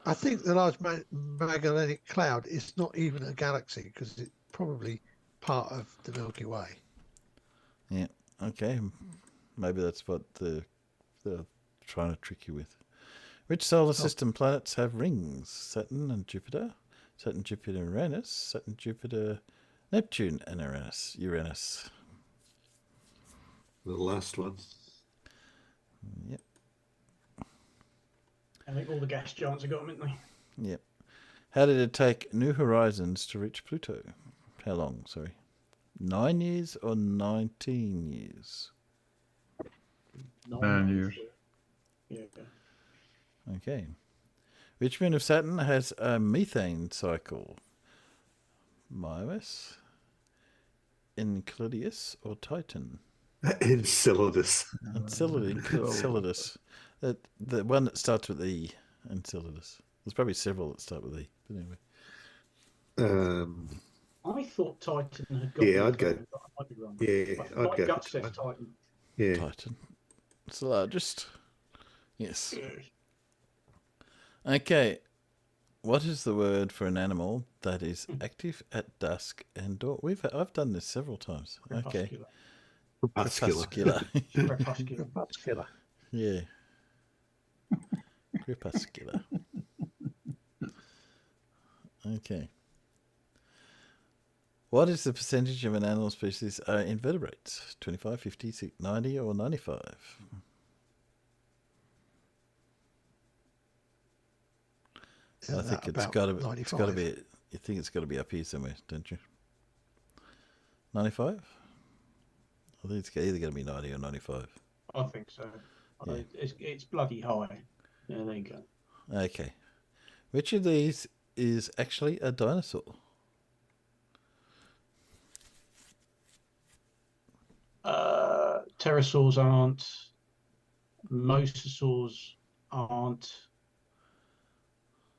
I think the large Magellanic Cloud is not even a galaxy because it's probably part of the Milky Way. Yeah. Okay. Maybe that's what they're trying to trick you with. Which solar system planets have rings? Saturn and Jupiter. Saturn, Jupiter, Uranus. Saturn, Jupiter, Neptune, and Uranus. The last one. Yep. I think all the gas giants have got them, haven't they? Yep. How did it take New Horizons to reach Pluto? How long? Sorry. 9 years or 19 years? 9 years. Yeah. Okay. Which moon of Saturn has a methane cycle? Mimas, Enceladus, or Titan? Enceladus. Enceladus. The one that starts with E. Enceladus. There's probably several that start with E. But anyway. I thought Titan had got. Yeah, I'd go. I might be wrong. Yeah, But I'd go. gut says Titan. Yeah. Titan. It's the largest. Yes. Okay. What is the word for an animal that is active at dusk and dawn? I've done this several times. Okay. Crepuscular. Crepuscular. Crepuscular. Yeah. Crepuscular. Okay. What is the percentage of an animal species are invertebrates? 25, 50, 90, or 95? I think it's got to be. You think it's got to be up here somewhere, don't you? 95? I think it's either going to be 90 or 95. I think so. Yeah. It's bloody high. Yeah, there you go. Okay. Which of these is actually a dinosaur? Pterosaurs aren't. Mosasaurs aren't.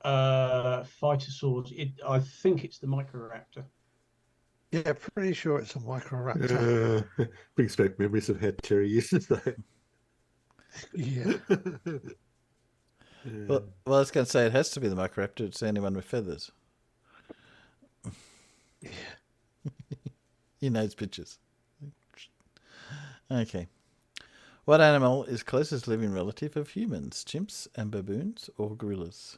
Phytosaurs. I think it's the Microraptor. Yeah, pretty sure it's a Microraptor. Brings back memories of how Terry used to say. Yeah. Well, I was going to say it has to be the Microraptor. It's the only one with feathers. Yeah. He knows pictures. Okay. What animal is closest living relative of humans? Chimps and baboons or gorillas?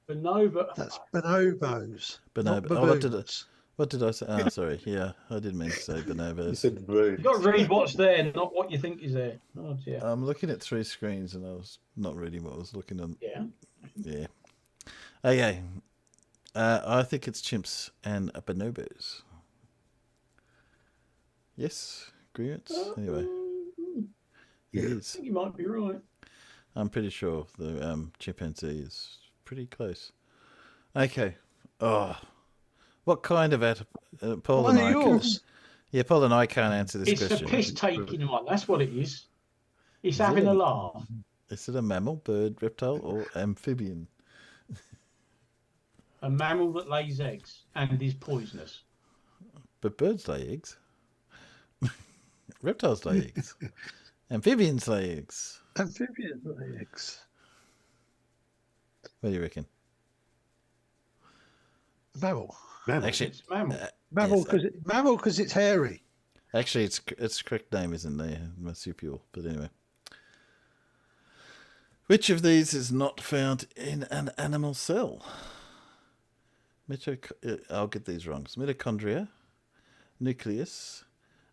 Bonobo. That's bonobos. Not Bonobo. Oh, baboons. what did I say? Oh, sorry. Yeah, I didn't mean to say bonobos. You said birds. You've got to read what's there, not what you think is there. Oh dear. I'm looking at 3 screens and I was not reading what I was looking at. Yeah. Yeah. Okay. I think it's chimps and bonobos. Yes. Agreements? Anyway. It I is. think you might be right. I'm pretty sure the chimpanzee is pretty close. Okay. Oh. What kind of Paul One and of I yours. Yeah, Paul and I can't answer this It's question. a piss-taking one. That's what it is. It's Is having it? a laugh. Is it a mammal, bird, reptile, or amphibian? A mammal that lays eggs and is poisonous. But birds lay eggs. Reptiles lay eggs. Amphibians lay eggs. Amphibians lay eggs. What do you reckon? Mammal. Actually, It's mammal. Mammal because it's hairy. Actually, its correct name isn't there, marsupial. But anyway, which of these is not found in an animal cell? I'll get these wrong. Mitochondria, nucleus,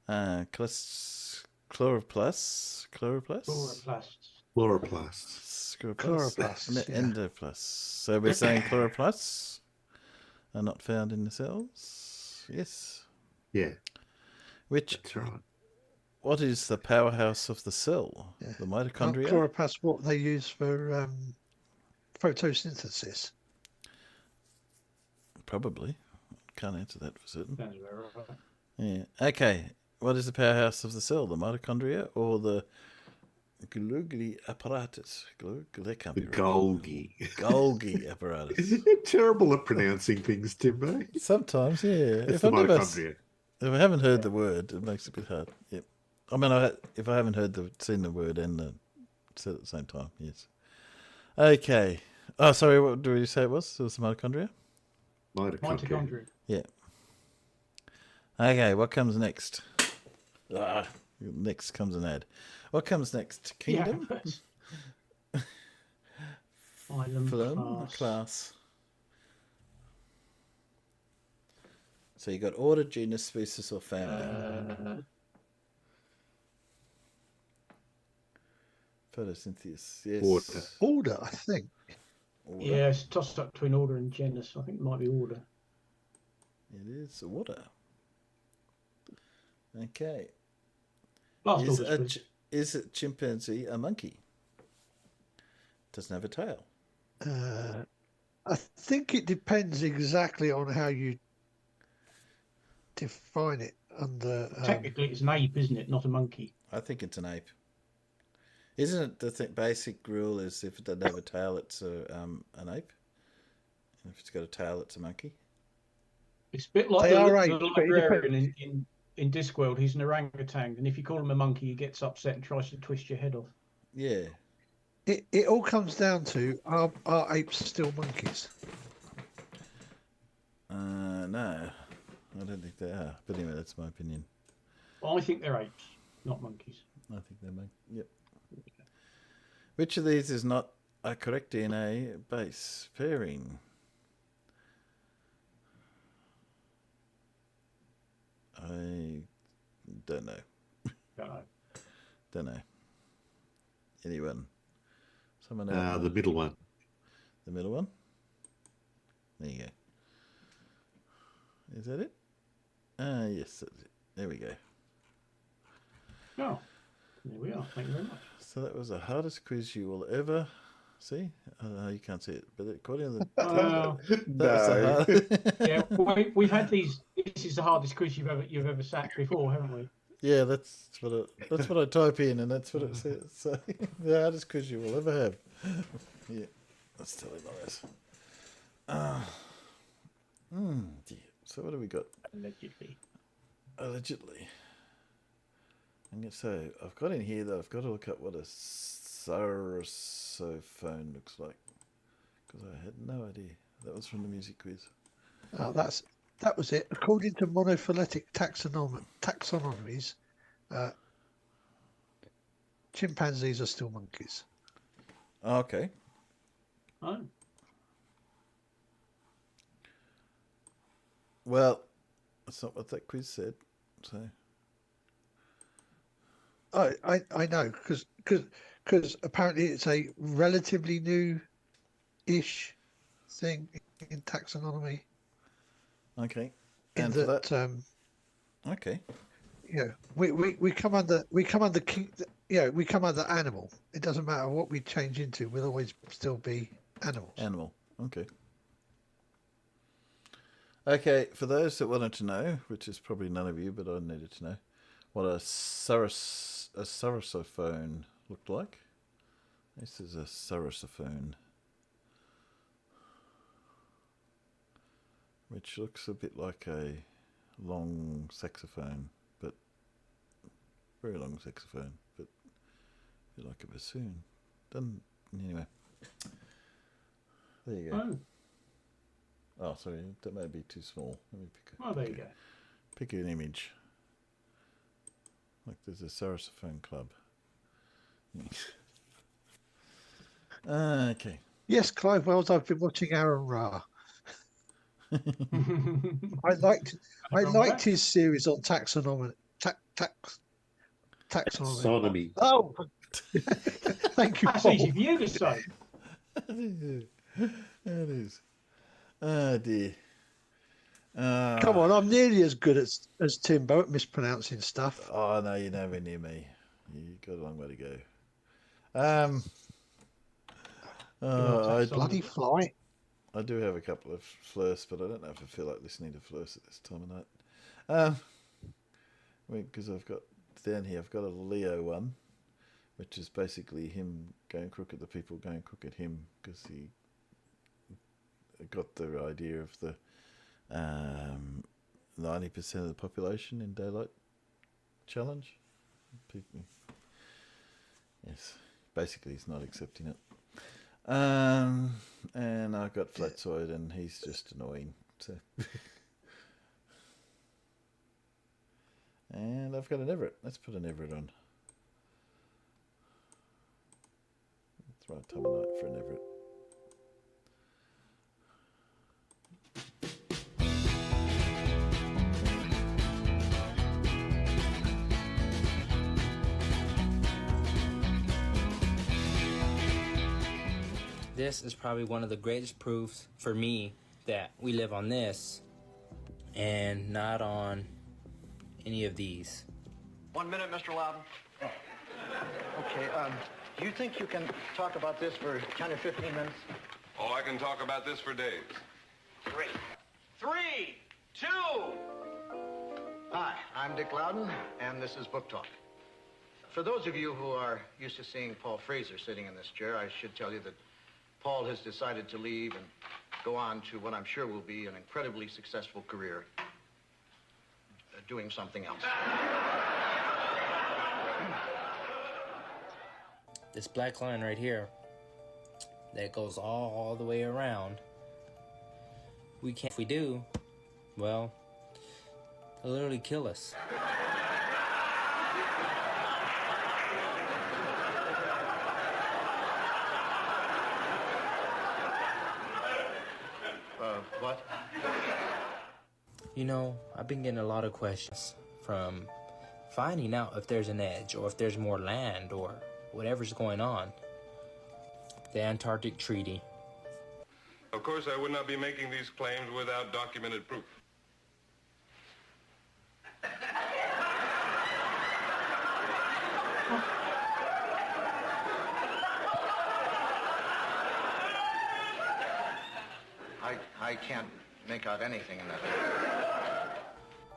chloroplasts, Chloroplasts. Chloroplasts, yeah. Endoplasts. So we're saying chloroplasts are not found in the cells. Yes. Yeah. Which? That's right. What is the powerhouse of the cell? Yeah. The mitochondria? Chloroplasts, what they use for photosynthesis. Probably. Can't answer that for certain. Sounds about right. Yeah. Okay. What is the powerhouse of the cell? The mitochondria or the Golgi apparatus? That can't The be right. Golgi apparatus. Terrible at pronouncing things, Timbo. Sometimes, yeah. It's the mitochondria. If I haven't heard the word, it makes it a bit hard. Yep. I mean, if I haven't seen the word and said at the same time, yes. Okay. Oh, sorry. What did you say it was? It was the mitochondria? Mitochondria. Yeah. Okay. What comes next? Next comes an ad. What comes next? Kingdom? Yeah, Phylum, Phylum? Class. So you got order, genus, species, or family. Photosynthesis. Yes. Order, I think. Order. Yeah, it's tossed up between order and genus. I think it might be order. It is order. Okay. Last order, please. Is a chimpanzee a monkey? Doesn't have a tail. I think it depends exactly on how you define it under. Technically, it's an ape, isn't it? Not a monkey. I think it's an ape. Isn't it the basic rule is if it doesn't have a tail, it's an ape? And if it's got a tail, it's a monkey? It's a bit like They the are apes, but it librarian in Discworld. He's an orangutan, and if you call him a monkey, he gets upset and tries to twist your head off. Yeah. it all comes down to are apes still monkeys? No, I don't think they are. But anyway, that's my opinion. I think they're apes, not monkeys. I think they're monkeys. Yep. Which of these is not a correct DNA base pairing? I don't know. Don't know. Anyone? Someone else? The middle one. The middle one? There you go. Is that it? Yes, that's it. There we go. Oh, there we are. Thank you very much. So that was the hardest quiz you will ever see. You can't see it, but according to the Yeah, we've had these. This is the hardest quiz you've ever sat before, haven't we? Yeah, that's what I type in, and that's what it says. So the hardest quiz you will ever have. Yeah, that's totally nice. Dear. So what have we got? Allegedly. So I've got in here that I've got to look up what a saxophone looks like, because I had no idea. That was from the music quiz. Oh, that was it. According to monophyletic taxonomies, chimpanzees are still monkeys. Okay. Oh. Well, that's not what that quiz said. So. I know, because apparently it's a relatively new-ish thing in taxonomy. Okay. And that, okay. Yeah, we come under king. Yeah, we come under animal. It doesn't matter what we change into; we'll always still be animals. Animal. Okay. Okay, for those that wanted to know, which is probably none of you, but I needed to know, what a saxophone looked like. This is a saxophone, which looks a bit like a long saxophone, but very long saxophone, but a bit like a bassoon. Anyway. There you go. Oh, sorry, that may be too small. Let me there you go. Pick an image. Like there's a saxophone club. Okay. Yes, Clive Wells. I've been watching Aaron Ra. I liked his series on taxonomy. Taxonomy. Oh, thank you, That's Paul. easy for you to say. It is. Oh dear. Come on, I'm nearly as good as Timbo at mispronouncing stuff. Oh no, you're nowhere near me. You got a long way to go. Bloody fly. I do have a couple of flirts, but I don't know if I feel like listening to flirts at this time of night. Because I've got down here, I've got a Leo one, which is basically him going crook at the people going crook at him, because he got the idea of the 90% of the population in daylight challenge. People, yes, basically he's not accepting it. And I've got Flatsoid, and he's just annoying. So. And I've got an Everett. Let's put an Everett on. It's the right time of night for an Everett. This is probably one of the greatest proofs for me that we live on this and not on any of these. 1 minute, Mr. Loudon. Okay, do you think you can talk about this for 10 or 15 minutes? Oh, I can talk about this for days. Great. 3, 2. Hi, I'm Dick Loudon, and this is Book Talk. For those of you who are used to seeing Paul Fraser sitting in this chair, I should tell you that Paul has decided to leave and go on to what I'm sure will be an incredibly successful career doing something else. this black line right here that goes all the way around. We can't. If we do, well, they'll literally kill us. What? You know, I've been getting a lot of questions from finding out if there's an edge or if there's more land or whatever's going on. The Antarctic Treaty. Of course, I would not be making these claims without documented proof. I can't make out anything in that.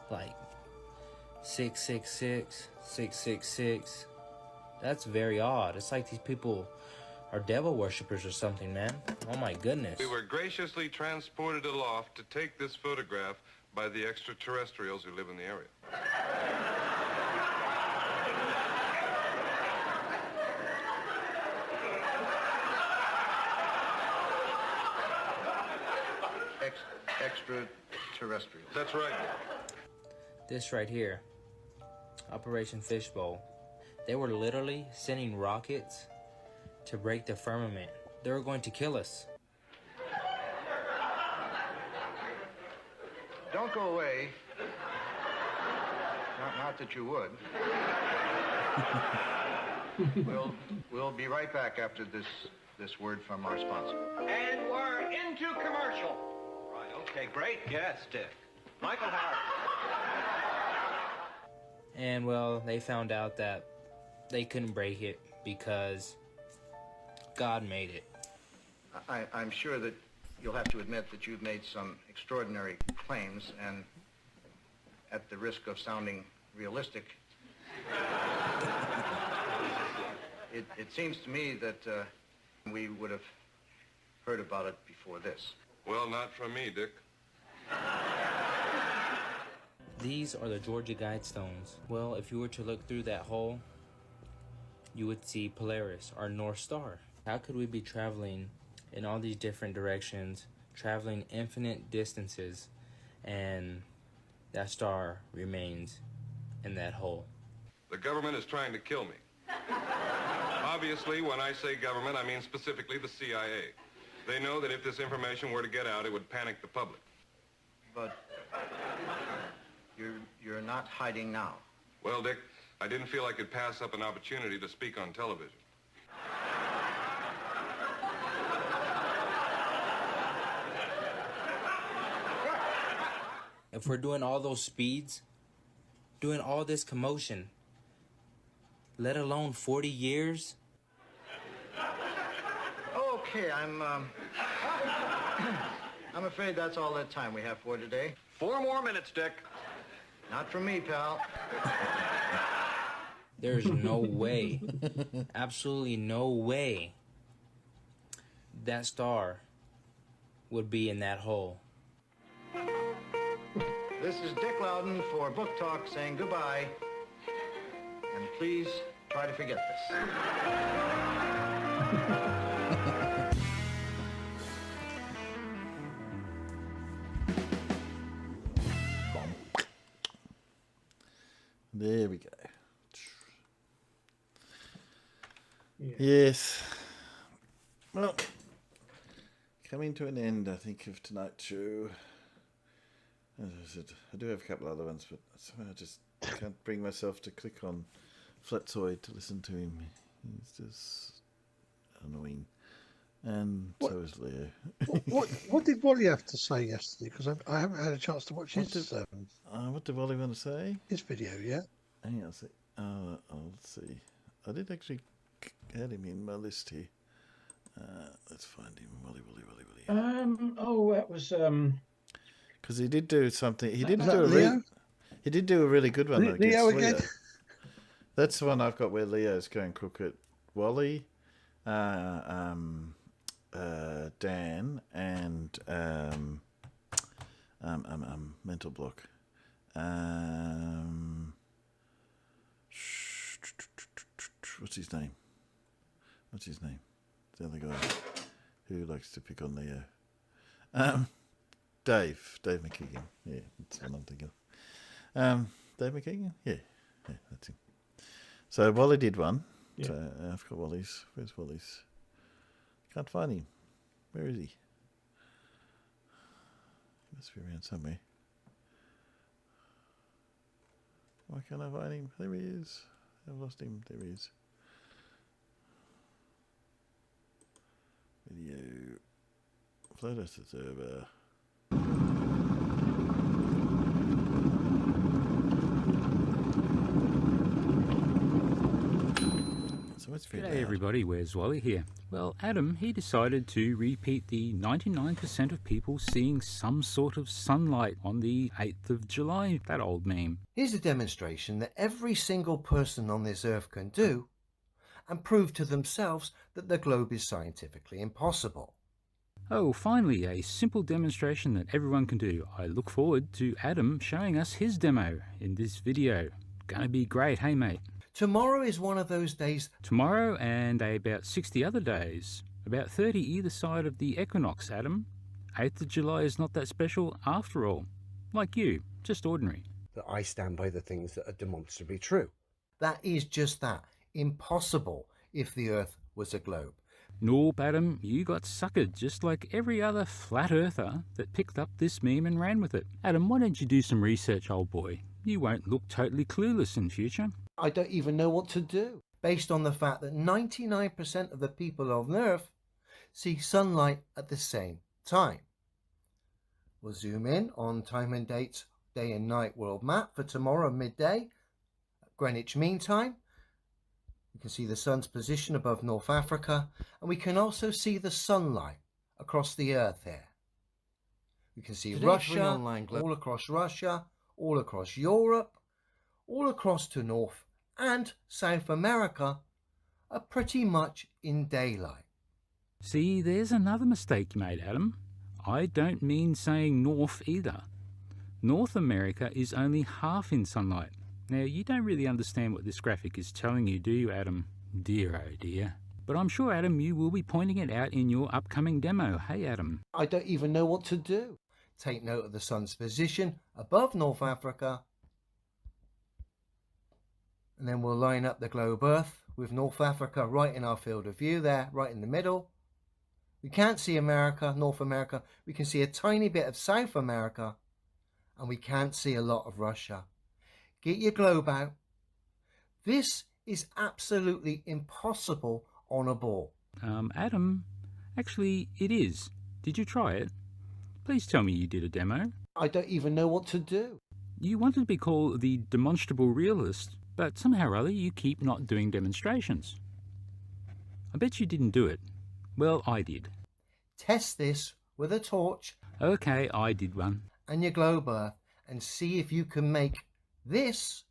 Like 666, 666. That's very odd. It's like these people are devil worshippers or something, man. Oh my goodness. We were graciously transported aloft to take this photograph by the extraterrestrials who live in the area. Extraterrestrials. That's right. This right here, Operation Fishbowl, they were literally sending rockets to break the firmament. They were going to kill us. Don't go away. Not that you would. We'll be right back after this word from our sponsor. And we're into commercial. Right, okay, great. Yes, Dick. Michael Howard. And well, they found out that they couldn't break it because God made it. I'm sure that you'll have to admit that you've made some extraordinary claims, and at the risk of sounding realistic, it seems to me that we would have heard about it before this. Well, not from me, Dick. These are the Georgia Guidestones. Well, if you were to look through that hole, you would see Polaris, our North Star. How could we be traveling in all these different directions, traveling infinite distances, and that star remains in that hole? The government is trying to kill me. Obviously, when I say government, I mean specifically the CIA. They know that if this information were to get out, it would panic the public. But you're not hiding now. Well, Dick, I didn't feel I could pass up an opportunity to speak on television. If we're doing all those speeds, doing all this commotion, let alone 40 years? Okay, I'm afraid that's all that time we have for today. 4 more minutes, Dick. Not from me, pal. There's no way, absolutely no way, that star would be in that hole. This is Dick Loudon for Book Talk saying goodbye. And please try to forget this. There we go. Yeah. Yes. Well, coming to an end, I think, of tonight's show. As I said, I do have a couple other ones, but somehow I just can't bring myself to click on Flatzoid to listen to him. He's just annoying. And so is Leo. what did Wally have to say yesterday? Because I haven't had a chance to watch his what did Wally want to say? His video yet. Hang on a sec. Let's see. I did actually add him in my list here. Let's find him. Wally. Oh, that was Because he did do something. He did Was do that a Leo? he did do a really good one. Leo against again? That's the one I've got where Leo's going crooked. Wally, Dan, and mental block. What's his name? What's his name? The other guy who likes to pick on Leo. Dave McKeegan. Yeah, that's what I'm thinking of. Dave McKeegan? Yeah, that's him. So Wally did one. Yeah. So I've got Wally's. Where's Wally's? Can't find him. Where is he? He must be around somewhere. Why can't I find him? There he is. I've lost him. There he is. Video. Flat Earth Observer. So it's very G'day loud. everybody, where's Wally here? Well, Adam, he decided to repeat the 99% of people seeing some sort of sunlight on the 8th of July, that old meme. Here's a demonstration that every single person on this earth can do and prove to themselves that the globe is scientifically impossible. Oh, finally, a simple demonstration that everyone can do. I look forward to Adam showing us his demo in this video. Gonna be great, hey mate? Tomorrow is one of those days. Tomorrow and about 60 other days. About 30 either side of the equinox, Adam. 8th of July is not that special after all. Like you, just ordinary. That I stand by the things that are demonstrably true. That is just that. Impossible if the earth was a globe. Nope, Adam, you got suckered just like every other flat earther that picked up this meme and ran with it. Adam, why don't you do some research, old boy? You won't look totally clueless in future. I don't even know what to do, based on the fact that 99% of the people on Earth see sunlight at the same time. We'll zoom in on time and dates, day and night world map for tomorrow midday, Greenwich Mean Time. You can see the sun's position above North Africa, and we can also see the sunlight across the Earth here. We can see Russia, all across Russia, all across Europe, all across to North and South America are pretty much in daylight. See, there's another mistake you made, Adam. I don't mean saying north either. North America is only half in sunlight. Now, you don't really understand what this graphic is telling you, do you, Adam? Dear, oh dear. But I'm sure, Adam, you will be pointing it out in your upcoming demo. Hey, Adam. I don't even know what to do. Take note of the sun's position above North Africa. And then we'll line up the globe Earth with North Africa right in our field of view there, right in the middle. We can't see America, North America. We can see a tiny bit of South America. And we can't see a lot of Russia. Get your globe out. This is absolutely impossible on a ball. Adam, actually it is. Did you try it? Please tell me you did a demo. I don't even know what to do. You wanted to be called the demonstrable realist, but somehow or other you keep not doing demonstrations. I bet you didn't do it. Well, I did. Test this with a torch. Okay, I did one. And your globe Earth and see if you can make this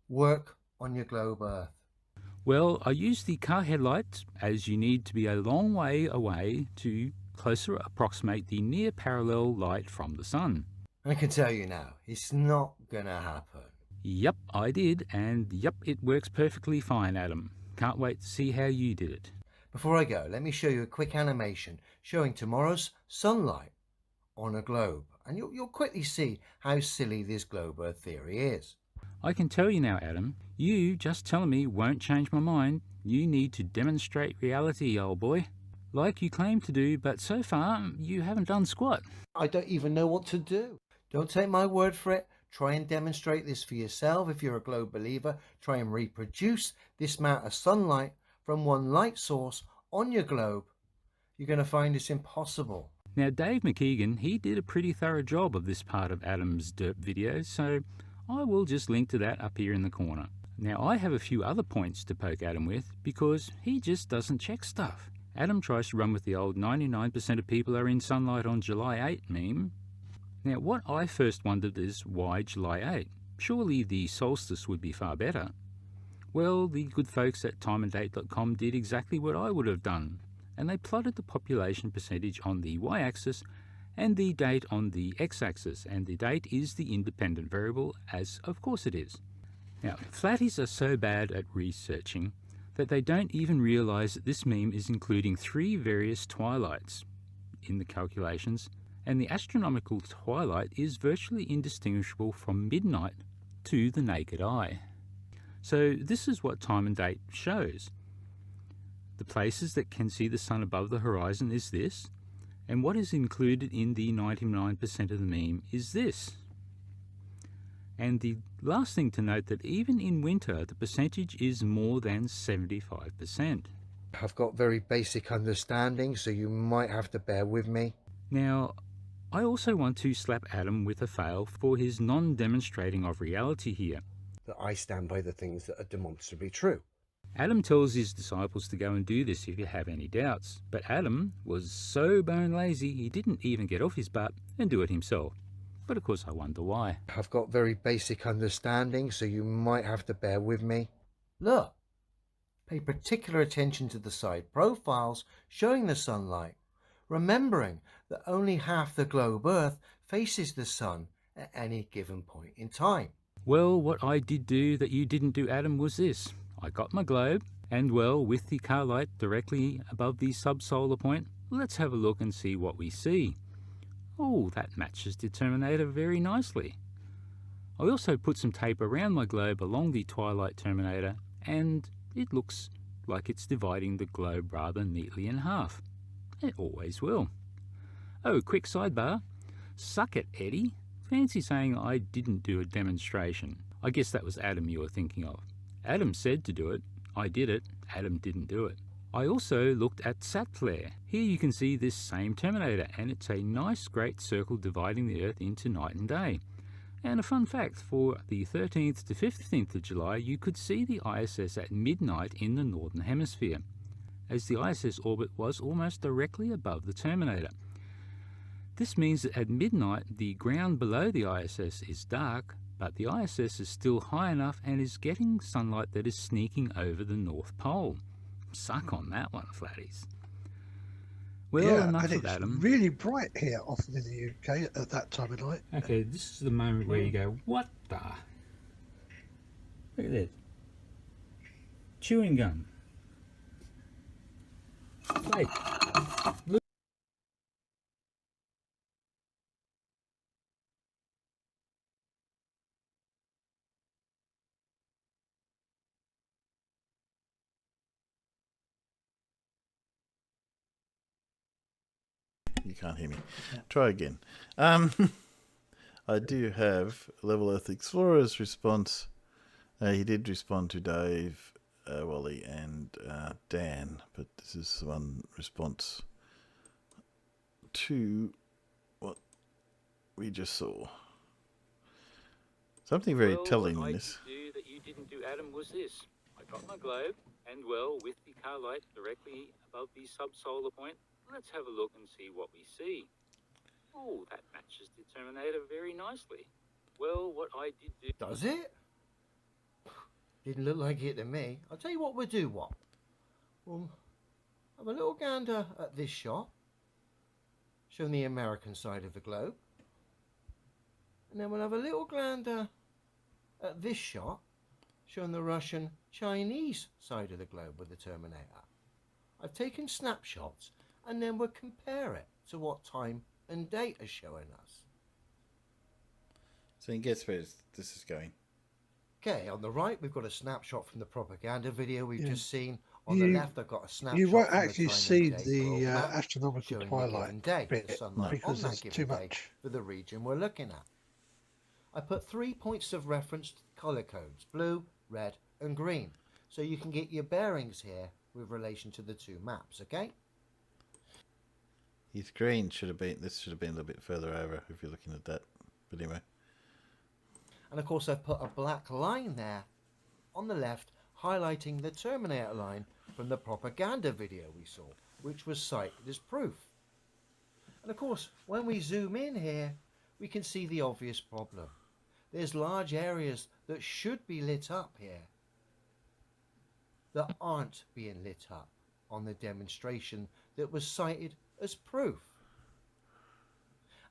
work on your globe Earth. Well, I used the car headlights as you need to be a long way away to closer approximate the near parallel light from the sun. I can tell you now, it's not gonna happen. Yep, I did, and yep, it works perfectly fine, Adam. Can't wait to see how you did it. Before I go, let me show you a quick animation showing tomorrow's sunlight on a globe, and you'll quickly see how silly this globe Earth theory is. I can tell you now, Adam, you just telling me won't change my mind. You need to demonstrate reality, old boy. Like you claim to do, but so far you haven't done squat. I don't even know what to do. Don't take my word for it. Try and demonstrate this for yourself if you're a globe believer. Try and reproduce this amount of sunlight from one light source on your globe. You're going to find it's impossible. Now, Dave McKeegan, he did a pretty thorough job of this part of Adam's derp video, so I will just link to that up here in the corner. Now, I have a few other points to poke Adam with because he just doesn't check stuff. Adam tries to run with the old 99% of people are in sunlight on July 8 meme. Now, what I first wondered is why July 8? Surely the solstice would be far better. Well, the good folks at timeanddate.com did exactly what I would have done, and they plotted the population percentage on the y-axis and the date on the x-axis, and the date is the independent variable, as of course it is. Now, flatties are so bad at researching that they don't even realize that this meme is including 3 various twilights in the calculations, and the astronomical twilight is virtually indistinguishable from midnight to the naked eye. So this is what time and date shows. The places that can see the sun above the horizon is this, and what is included in the 99% of the meme is this. And the last thing to note that even in winter, the percentage is more than 75%. I've got very basic understanding, so you might have to bear with me. Now, I also want to slap Adam with a fail for his non-demonstrating of reality here. That I stand by the things that are demonstrably true. Adam tells his disciples to go and do this if you have any doubts, but Adam was so bone lazy he didn't even get off his butt and do it himself. But of course I wonder why. I've got very basic understanding, so you might have to bear with me. Look, pay particular attention to the side profiles showing the sunlight, remembering that only half the globe Earth faces the sun at any given point in time. Well, what I did do that you didn't do, Adam, was this. I got my globe, and well, with the car light directly above the sub-solar point, let's have a look and see what we see. Oh, that matches the terminator very nicely. I also put some tape around my globe along the twilight terminator, and it looks like it's dividing the globe rather neatly in half. It always will. Oh, quick sidebar. Suck it, Eddie. Fancy saying I didn't do a demonstration. I guess that was Adam you were thinking of. Adam said to do it. I did it. Adam didn't do it. I also looked at sat flare. Here you can see this same terminator, and it's a nice great circle dividing the Earth into night and day. And a fun fact, for the 13th to 15th of July, you could see the ISS at midnight in the Northern Hemisphere, as the ISS orbit was almost directly above the terminator. This means that at midnight, the ground below the ISS is dark, but the ISS is still high enough and is getting sunlight that is sneaking over the North Pole. Suck on that one, flatties. Well, yeah, enough and of it's Adam. really bright here, often in the UK at that time of night. Okay, this is the moment where you go, what the? Look at this. Chewing gum. Play. You can't hear me. Try again. I do have Level Earth Explorer's response. He did respond to Dave, Wally, and Dan, but this is one response to what we just saw. Something very telling in this. What I did do that you didn't do, Adam, was this. I got my globe, and well, with the car light directly above the sub-solar point, let's have a look and see what we see. Oh, that matches the terminator very nicely. Well, what I did do... Does it? Didn't look like it to me. I'll tell you what we'll do, what? We'll have a little gander at this shot, showing the American side of the globe. And then we'll have a little gander at this shot, showing the Russian, Chinese side of the globe with the terminator. I've taken snapshots, and then we'll compare it to what time and date are showing us. So you guess where this is going. Okay, on the right we've got a snapshot from the propaganda video we've Yeah. just seen. On the left I've got a snapshot. You won't from the actually time see and date the world map astronomical showing the twilight given day, bit the sunlight because on it's that too given day much. for the region we're looking at. I put 3 points of reference to colour codes, blue, red and green, so you can get your bearings here with relation to the two maps, okay? His green should have been, this should have been a little bit further over if you're looking at that. But anyway. And of course I've put a black line there on the left highlighting the Terminator line from the propaganda video we saw, which was cited as proof. And of course when we zoom in here we can see the obvious problem. There's large areas that should be lit up here that aren't being lit up on the demonstration that was cited as proof.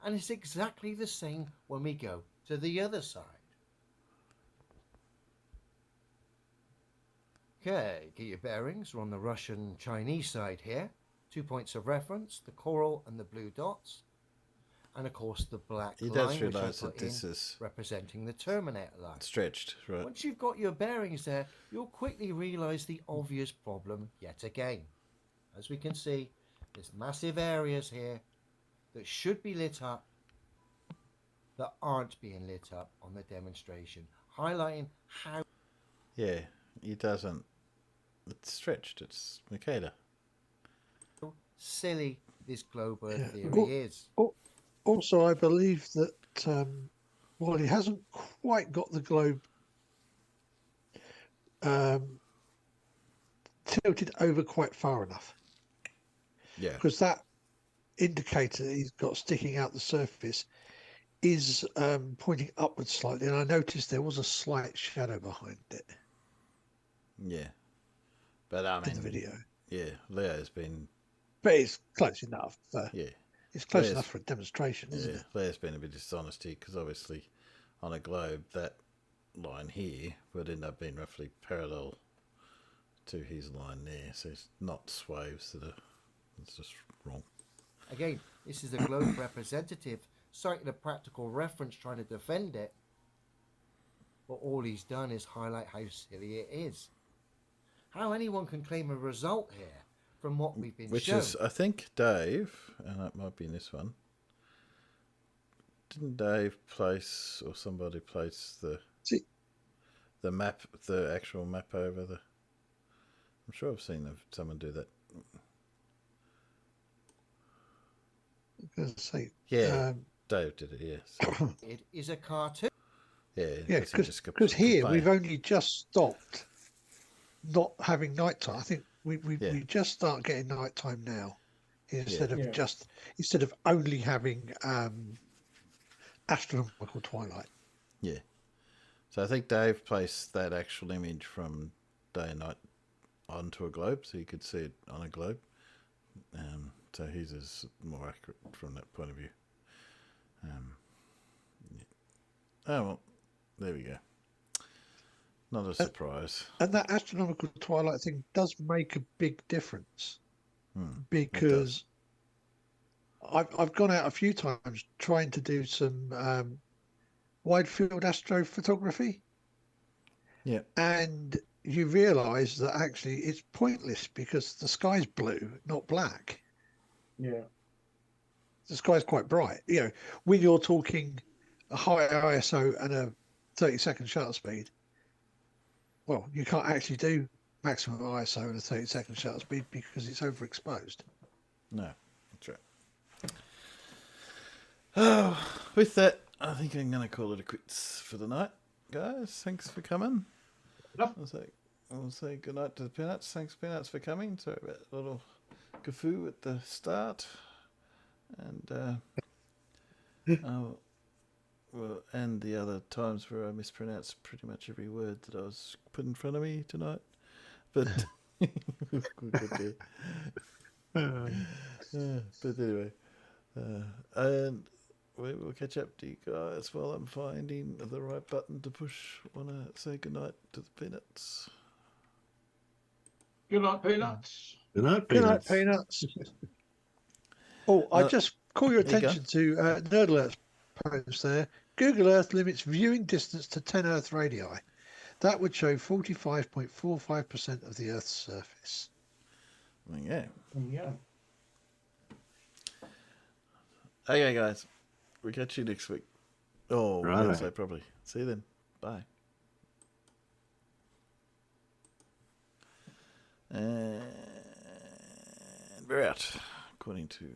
And it's exactly the same when we go to the other side. Okay, get your bearings. We're on the Russian-Chinese side here. 2 points of reference, the coral and the blue dots. And of course the black He line, does which I realise put that this in, is representing the Terminator line. stretched, right? Once you've got your bearings there, you'll quickly realise the obvious problem yet again. As we can see, there's massive areas here that should be lit up that aren't being lit up on the demonstration, highlighting how Yeah, he doesn't. It's stretched. It's Makeda. silly this globe Earth Yeah. theory is. Also, I believe that while he hasn't quite got the globe tilted over quite far enough, Yeah, because that indicator that he's got sticking out the surface is pointing upwards slightly, and I noticed there was a slight shadow behind it. yeah. But I in the mean, video, yeah, Leo's been. but it's close enough. Yeah, it's close Leo's- enough for a demonstration, isn't Yeah, it? Leo's been a bit dishonest here because obviously, on a globe, that line here would end up being roughly parallel to his line there. So it's not swaves that are. It's just wrong. Again, this is a globe representative citing a practical reference trying to defend it, but all he's done is highlight how silly it is. How anyone can claim a result here from what we've been Which shown. is, I think, Dave, and that might be in this one. Didn't Dave place or somebody place the map, the actual map over the? I'm sure I've seen someone do that. I was going to say, Yeah, Dave did it. Yeah, It is a cartoon. yeah, because here we've only just stopped not having nighttime. I think we just start getting nighttime now instead of only having astronomical twilight. Yeah. So I think Dave placed that actual image from day and night onto a globe, so you could see it on a globe. So his is more accurate from that point of view. Oh well, there we go. Not a surprise. And that astronomical twilight thing does make a big difference because I've gone out a few times trying to do some wide field astrophotography. Yeah. And you realise that actually it's pointless because the sky's blue, not black. Yeah. The sky's quite bright. You know, when you're talking a high ISO and a 30-second shutter speed, well, you can't actually do maximum ISO and a 30-second shutter speed because it's overexposed. No, that's right. Oh, with that, I think I'm going to call it a quits for the night, guys. Thanks for coming. I'll say good night to the Peanuts. Thanks, Peanuts, for coming. Sorry about a little gafoo at the start. And and the other times where I mispronounced pretty much every word that I was put in front of me tonight. But but anyway, and we'll catch up to you guys while I'm finding the right button to push. Want to say goodnight to the Peanuts. Good night, Peanuts. Good night, Good night, Peanuts. Peanuts. Oh, I just call your there you go. attention to Nerd Alert's post there. Google Earth limits viewing distance to 10 Earth radii. That would show 45.45% of the Earth's surface. Yeah. Yeah. Okay, guys. We'll catch you next week. Oh, Right. Wednesday probably. See you then. Bye. And we're out, according to